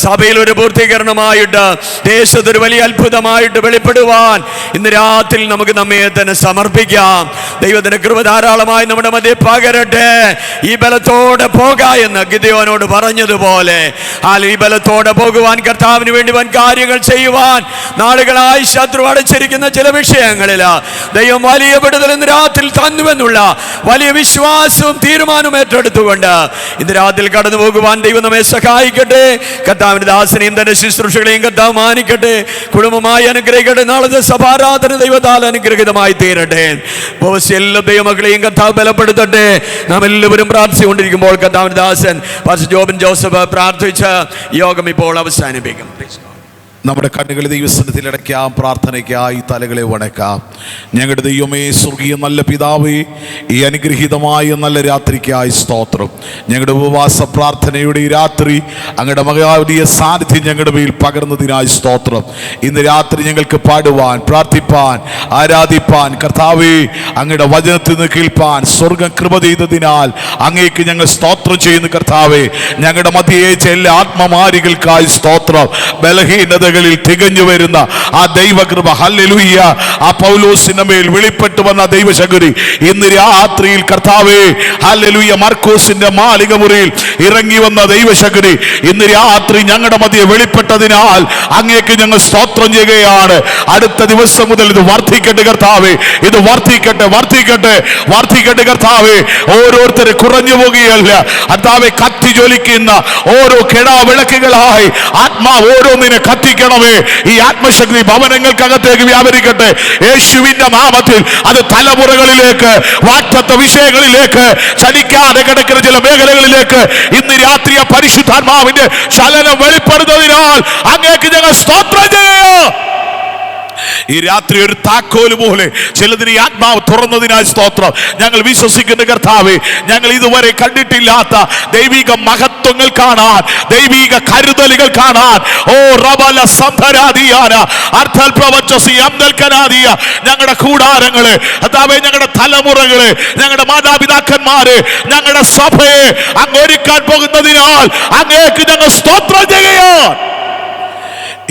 സഭയിൽ ഒരു പൂർത്തീകരണമായിട്ട്, ദേശത്തൊരു വലിയ അത്ഭുതമായിട്ട് വെളിപ്പെടുവാൻ ഇന്ന് രാത്രി നമുക്ക് നമ്മെ തന്നെ സമർപ്പിക്കാം. ദൈവത്തിന്റെ കൃപ ധാരാളമായി നമ്മുടെ മധ്യേ പകരട്ടെ. ഈ ബലത്തോടെ പോക എന്ന് ഗിദെയോനോട് പറഞ്ഞതുപോലെ ഈ ബലത്തോടെ പോകുവാൻ, കർത്താവിന് വേണ്ടി വൻ കാര്യങ്ങൾ ചെയ്യുവാൻ നാളുകളായി ശത്രു അടച്ചിരിക്കുന്ന ചില വിഷയങ്ങളിൽ ദൈവം വലിയ വിടുതൽ ഇന്ന് രാത്രി തന്നുവെന്നുള്ള വലിയ വിശ്വാസവും തീരുമാനവും ഏറ്റെടുത്തുകൊണ്ട് ഇന്ന് രാത്രി കടന്നു പോകുവാൻ ദൈവം നമ്മെ സഹായിക്കട്ടെ. കർത്താവിന്റെ ദാസനെയും തന്റെ ശുശ്രൂഷകളെയും കർത്താവ് മാനിക്കട്ടെ, കുടുംബമായി അനുഗ്രഹിക്കട്ടെ. നാളത്തെ സഭാരാധന ദൈവത്താൽ അനുഗ്രഹിതമായി തീരട്ടെ. എല്ലാ ദൈവമക്കളെയും കർത്താവ് ബലപ്പെടുത്തട്ടെ. നാം എല്ലാവരും പ്രാർത്ഥിച്ചുകൊണ്ടിരിക്കുമ്പോൾ കർത്താവിന്റെ ദാസൻ പാസ്റ്റർ ജോബിൻ ജോസഫ് പ്രാർത്ഥിച്ച യോഗം ഇപ്പോൾ അവസാനിപ്പിക്കും. നമ്മുടെ കണ്ണുകൾ ദൈവസന്നിധിയിൽ അടയ്ക്കാം, പ്രാർത്ഥനയ്ക്കായി തലകളെ വണക്കാം. ഞങ്ങളുടെ ദൈവമേ, സ്വർഗീയ നല്ല പിതാവേ, ഈ അനുഗ്രഹീതമായ നല്ല രാത്രിക്കായി സ്തോത്രം. ഞങ്ങളുടെ ഉപവാസ പ്രാർത്ഥനയുടെ ഈ രാത്രി അങ്ങയുടെ മഹാവലിയ സാന്നിധ്യം ഞങ്ങളുടെ മേൽ പകർന്നതിനായി സ്തോത്രം. ഇന്ന് രാത്രി ഞങ്ങൾക്ക് പാടുവാൻ, പ്രാർത്ഥിപ്പാൻ, ആരാധിപ്പാൻ, കർത്താവേ അങ്ങയുടെ വചനത്തിൽ നിന്ന് കേൾപ്പാൻ സ്വർഗം കൃപ ചെയ്തതിനാൽ അങ്ങേക്ക് ഞങ്ങൾ സ്തോത്രം ചെയ്യുന്നു. കർത്താവേ, ഞങ്ങളുടെ മധ്യേ എല്ലാ ആത്മമാരികൾക്കായി സ്തോത്രം. ബലഹീനത തികഞ്ഞു വരുന്ന ആ ദൈവകൃപ, ഹല്ലേലൂയ, ആ പൗലോസിന്റെ മേൽ വെളിപ്പെട്ടു വന്ന ദൈവശക്തി ഇന്ന് രാത്രിയിൽ കർത്താവേ, ഹല്ലേലൂയ, മർക്കോസിന്റെ മാളിക മുറിയിൽ ഇറങ്ങി വന്ന ദൈവശക്തി ഇന്ന് രാത്രി ഞങ്ങളുടെ മധ്യേ വെളിപ്പെട്ടതിനാൽ അങ്ങേക്ക് ഞങ്ങൾ സ്തോത്രം ചെയ്യുകയാണ്. അടുത്ത ദിവസം മുതൽ ഇത് വർദ്ധിക്കട്ടെ കർത്താവേ, ഇത് വർദ്ധിക്കട്ടെ, വർദ്ധിക്കട്ടെ, വർദ്ധിക്കട്ടെ കർത്താവേ. ഓരോരുത്തരെ കുറഞ്ഞു പോകുകയല്ല കർത്താവേ, കത്തി ജ്വലിക്കുന്ന ഓരോ കെടാവിളക്കുകളായി ആത്മാവ് ഓരോന്നിനെ കത്തിക്കണം. ഈ ആത്മശക്തി ഭവനങ്ങൾക്കകത്തേക്ക് വ്യാപരിക്കട്ടെ യേശുവിന്റെ നാമത്തിൽ. അത് തലമുറകളിലേക്ക്, വാഗ്ദത്ത വിഷയങ്ങളിലേക്ക്, ചലിക്കാതെ കിടക്കുന്ന ചില മേഖലകളിലേക്ക് ഇന്ന് രാത്രി പരിശുദ്ധാത്മാവിന്റെ ചലനം വെളിപ്പെടുന്നതിനാൽ അങ്ങേക്ക് ഞങ്ങൾ സ്തോത്രം ചെയ്യാം. ഈ രാത്രി ഒരു താക്കോല് പോലെ ചിലതിന് ഈ ആത്മാവ് തുറന്നതിനായി സ്തോത്രം. ഞങ്ങൾ വിശ്വസിക്കുന്ന കർത്താവേ, ഞങ്ങൾ ഇതുവരെ കണ്ടിട്ടില്ലാത്ത ദൈവിക മഹത്വങ്ങൾ കാണാൻ, ദൈവിക കരുതലുകൾ കാണാൻ, ഓ റബല സംധരാദിയാന അർത്ഥൽ പ്രവചസി അംദൽകനാദിയ ഞങ്ങളുടെ കൂടാരങ്ങള്, കർത്താവേ, ഞങ്ങളുടെ തലമുറകള്, ഞങ്ങളുടെ മാതാപിതാക്കന്മാര്, ഞങ്ങളുടെ സഭയെ അങ്ങ് ഒരുക്കാൻ പോകുന്നതിനാൽ അങ്ങേക്ക് ഞങ്ങൾ സ്തോത്രം ചെയ്യുകയാണ്.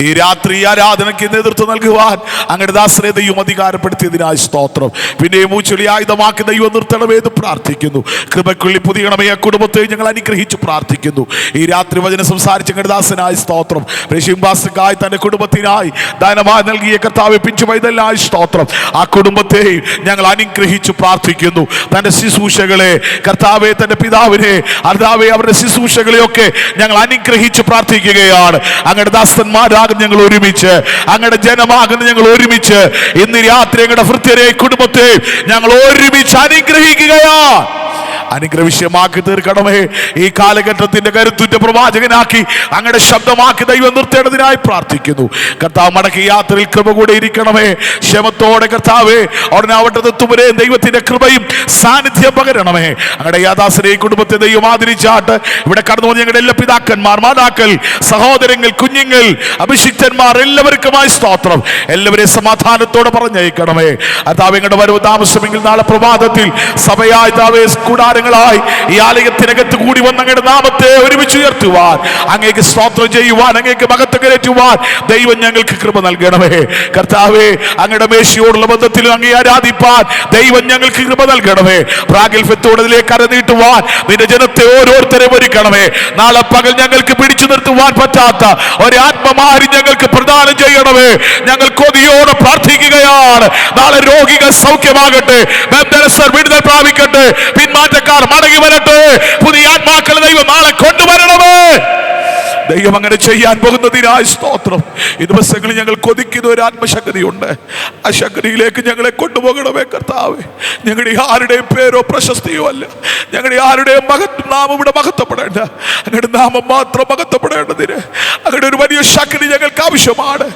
ഈ രാത്രി ആരാധനയ്ക്ക് നേതൃത്വം നൽകുവാൻ അങ്ങയുടെ ദാസനെ ദൈവം അധികാരപ്പെടുത്തിയതിനായി സ്തോത്രം. പിന്നെയും മൂച്ചൊലി ആയുധമാക്കി ദൈവം നിർത്തണമേ എന്ന് പ്രാർത്ഥിക്കുന്നു. കൃപക്കുള്ളി പുതിയണമേ ആ കുടുംബത്തെ ഞങ്ങൾ അനുഗ്രഹിച്ചു പ്രാർത്ഥിക്കുന്നു. ഈ രാത്രി വചനം സംസാരിച്ച അങ്ങയുടെ ദാസനായി സ്തോത്രം. പ്രേഷിംബാസക്കായി തന്റെ കുടുംബത്തിനായി ദാനമായി നൽകിയ കർത്താവെ പിഞ്ചു പൈതലിനായി സ്തോത്രം. ആ കുടുംബത്തെ ഞങ്ങൾ അനുഗ്രഹിച്ചു പ്രാർത്ഥിക്കുന്നു. തന്റെ ശുശ്രൂഷകളെ കർത്താവെ, തന്റെ പിതാവിനെ കർത്താവെ, അവരുടെ ശുശ്രൂഷകളെയൊക്കെ ഞങ്ങൾ അനുഗ്രഹിച്ചു പ്രാർത്ഥിക്കുകയാണ്. അങ്ങയുടെ ദാസന്മാരാ ഞങ്ങൾ ഒരുമിച്ച്, അങ്ങയുടെ ജനമാകുന്ന ഞങ്ങൾ ഒരുമിച്ച് ഇന്ന് രാത്രി ഞങ്ങളുടെ ഭൃത്യരെ കുടുംബത്തെ ഞങ്ങൾ ഒരുമിച്ച് അനുഗ്രഹിക്കുകയാണ്. അനുഗ്രഹ വിഷയമാക്കി തീർക്കണമേ. ഈ കാലഘട്ടത്തിന്റെ കരുത്തുറ്റ പ്രവാചകനാക്കി അങ്ങയുടെ ശബ്ദമാക്കി ദൈവം നിർത്തേണ്ടതിനായി പ്രാർത്ഥിക്കുന്നു. കർത്താവ് മടക്കി യാത്രയിൽ കൃപ കൂടെ ഇരിക്കണമേ. ക്ഷമത്തോടെ കർത്താവേ, ഉടനെ അവിടുത്തെ ദൈവത്തിന്റെ കൃപയും സാന്നിധ്യം പകരണമേ. അങ്ങയുടെ യാദാസനെ കുടുംബത്തെ ദൈവം ആദരിച്ചാട്ട് ഇവിടെ കടന്നു വന്ന ഞങ്ങളുടെ എല്ലാ പിതാക്കന്മാർ, മാതാക്കൾ, സഹോദരങ്ങൾ, കുഞ്ഞുങ്ങൾ, അഭിഷിക്തന്മാർ എല്ലാവർക്കുമായി സ്തോത്രം. എല്ലാവരെയും സമാധാനത്തോടെ പറഞ്ഞയക്കണമേ. കർത്താവ് ഞങ്ങളുടെ വരവ് താമസമെങ്കിൽ നാളെ പ്രഭാതത്തിൽ സഭയായി കൂടാരങ്ങളായി ഈ ആലയത്തിനകത്ത് കൂടി വന്ന് അങ്ങയുടെ നാമത്തെ ഒരുമിച്ച് ഉയർത്തുവാൻ, അങ്ങേക്ക് സ്തോത്രം ചെയ്യുവാൻ, അങ്ങേക്ക് മഹത്വം കയറ്റുവാൻ ദൈവം ഞങ്ങൾക്ക് കൃപ നൽകണമേ. കർത്താവേ, അങ്ങയുടെ മേശയോടുള്ള ബന്ധത്തിൽ അങ്ങേ ആരാധിപ്പാൻ ദൈവം ഞങ്ങൾക്ക് കൃപ നൽകണമേ. പ്രാഗൽഭ്യത്തോടതിലേക്ക് കരനീട്ടുവാൻ നിന്റെ ജനത്തെ ഓരോരുത്തരെ ഒരുക്കണമേ. നാളെ പകൽ ഞങ്ങൾക്ക് പിടിച്ചു നിർത്തുവാൻ പറ്റാത്ത ഒരാത്മമാരി ഞങ്ങൾക്ക് പ്രദാനം ചെയ്യണമേ. ഞങ്ങൾ കൊതിയോടെ പ്രാർത്ഥിക്കുകയാണ്. നാളെ രോഗികൾ സൗഖ്യമാകട്ടെ, ബന്ധനസ്ഥർ വിടുതൽ പ്രാപിക്കട്ടെ, പിന്മാറ്റക്കാർ മടങ്ങി വരട്ടെ, പുതിയ ആത്മാക്കളെ ദൈവം നാളെ കൊണ്ടുവരണമേ. ദൈവം അങ്ങനെ ചെയ്യാൻ പോകുന്നതിനായി സ്തോത്രം. ഈ ദിവസങ്ങളിൽ ഞങ്ങൾ കൊതിക്കുന്ന ഒരു ആത്മശക്തിയുണ്ട്. ആ ശക്തിയിലേക്ക് ഞങ്ങളെ കൊണ്ടുപോകണമേ കർത്താവേ. ഞങ്ങളുടെ ആരുടെയും പേരോ പ്രശസ്തിയോ അല്ല, ഞങ്ങളുടെ ആരുടെയും നാമം ഇവിടെ മഹത്വപ്പെടേണ്ട, അങ്ങയുടെ നാമം മാത്രം മഹത്വപ്പെടേണ്ടതിന് അങ്ങയുടെ ഒരു വലിയ ശക്തി ഞങ്ങൾക്ക് ആവശ്യമാണ്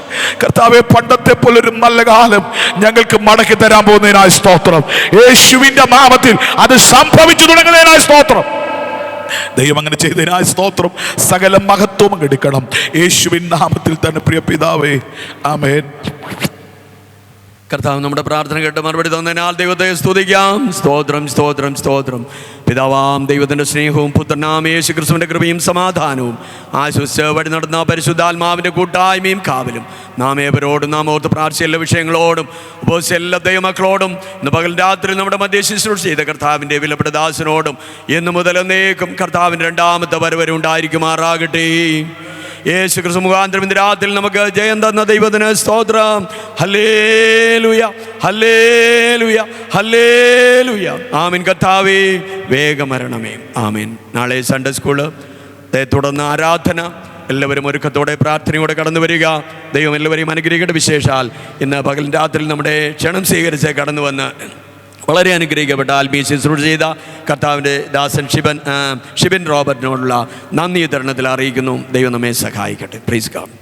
കർത്താവെ. പണ്ടത്തെ പോലൊരു നല്ല കാലം ഞങ്ങൾക്ക് മടക്കി തരാൻ പോകുന്നതിനായി സ്തോത്രം. യേശുവിന്റെ നാമത്തിൽ അത് സംഭവിച്ചു തുടങ്ങുന്നതിനായി സ്തോത്രം. ദൈവം അങ്ങനെ ചെയ്തതിനായി സ്തോത്രം. സകല മഹത്വം എടുക്കണം യേശുവിൻ നാമത്തിൽ തന്നെ പ്രിയ പിതാവേ, ആമേൻ. കർത്താവ് നമ്മുടെ പ്രാർത്ഥന കേട്ട് മറുപടി തന്നതിനാൽ ദൈവത്തെ സ്തുതിക്കാം. സ്തോത്രം, സ്തോത്രം, സ്തോത്രം. പിതാവാം ദൈവത്തിൻ്റെ സ്നേഹവും പുത്രനാം യേശു ക്രിസ്തുവിൻ്റെ കൃപയും സമാധാനവും ആശ്വസിച്ച് വഴി നടന്ന പരിശുദ്ധാത്മാവിൻ്റെ കൂട്ടായ്മയും കാവലും നാം ഏവരോടും നാം ഓർത്ത് പ്രാർത്ഥിച്ച എല്ലാ വിഷയങ്ങളോടും ഉപയോഗിച്ച എല്ലാ ദൈവമക്കളോടും ഇന്ന് പകൽ രാത്രി നമ്മുടെ മധ്യ ശുശ്രൂഷ ചെയ്ത കർത്താവിൻ്റെ വിലപ്പെട്ട ദാസനോടും എന്നു മുതൽ എന്നേക്കും കർത്താവിൻ്റെ രണ്ടാമത്തെ വരവരെ ഉണ്ടായിരിക്കുമാറാകട്ടെ. യേശു ക്രിസ്തു മുഖാന്തരം ഇന്ന് രാത്രി നമുക്ക് ജയം തന്ന ദൈവത്തിന് സ്തോത്രം. ഹല്ലേലൂയ, ഹല്ലേലൂയ, ഹല്ലേലൂയ. ആമേൻ. കർത്താവേ വേഗം വരണമേ. ആമേൻ. നാളെ സൺഡേ സ്കൂള് തുടർന്ന് ആരാധന. എല്ലാവരും ഒരുക്കത്തോടെ പ്രാർത്ഥനയോടെ കടന്നു വരിക. ദൈവം എല്ലാവരെയും അനുഗ്രഹിക്കേണ്ട. വിശേഷാൽ ഇന്ന് പകൽ രാത്രി നമ്മുടെ ക്ഷണം സ്വീകരിച്ച് കടന്നു വന്ന് വളരെ അനുഗ്രഹിക്കപ്പെട്ട ആത്മീയ ശുശ്രൂഷ ചെയ്ത കർത്താവിൻ്റെ ദാസൻ ഷിബിൻ റോബർട്ടിനോടുള്ള നന്ദി തരണത്തിൽ അറിയിക്കുന്നു. ദൈവം നമ്മെ സഹായിക്കട്ടെ. Praise God.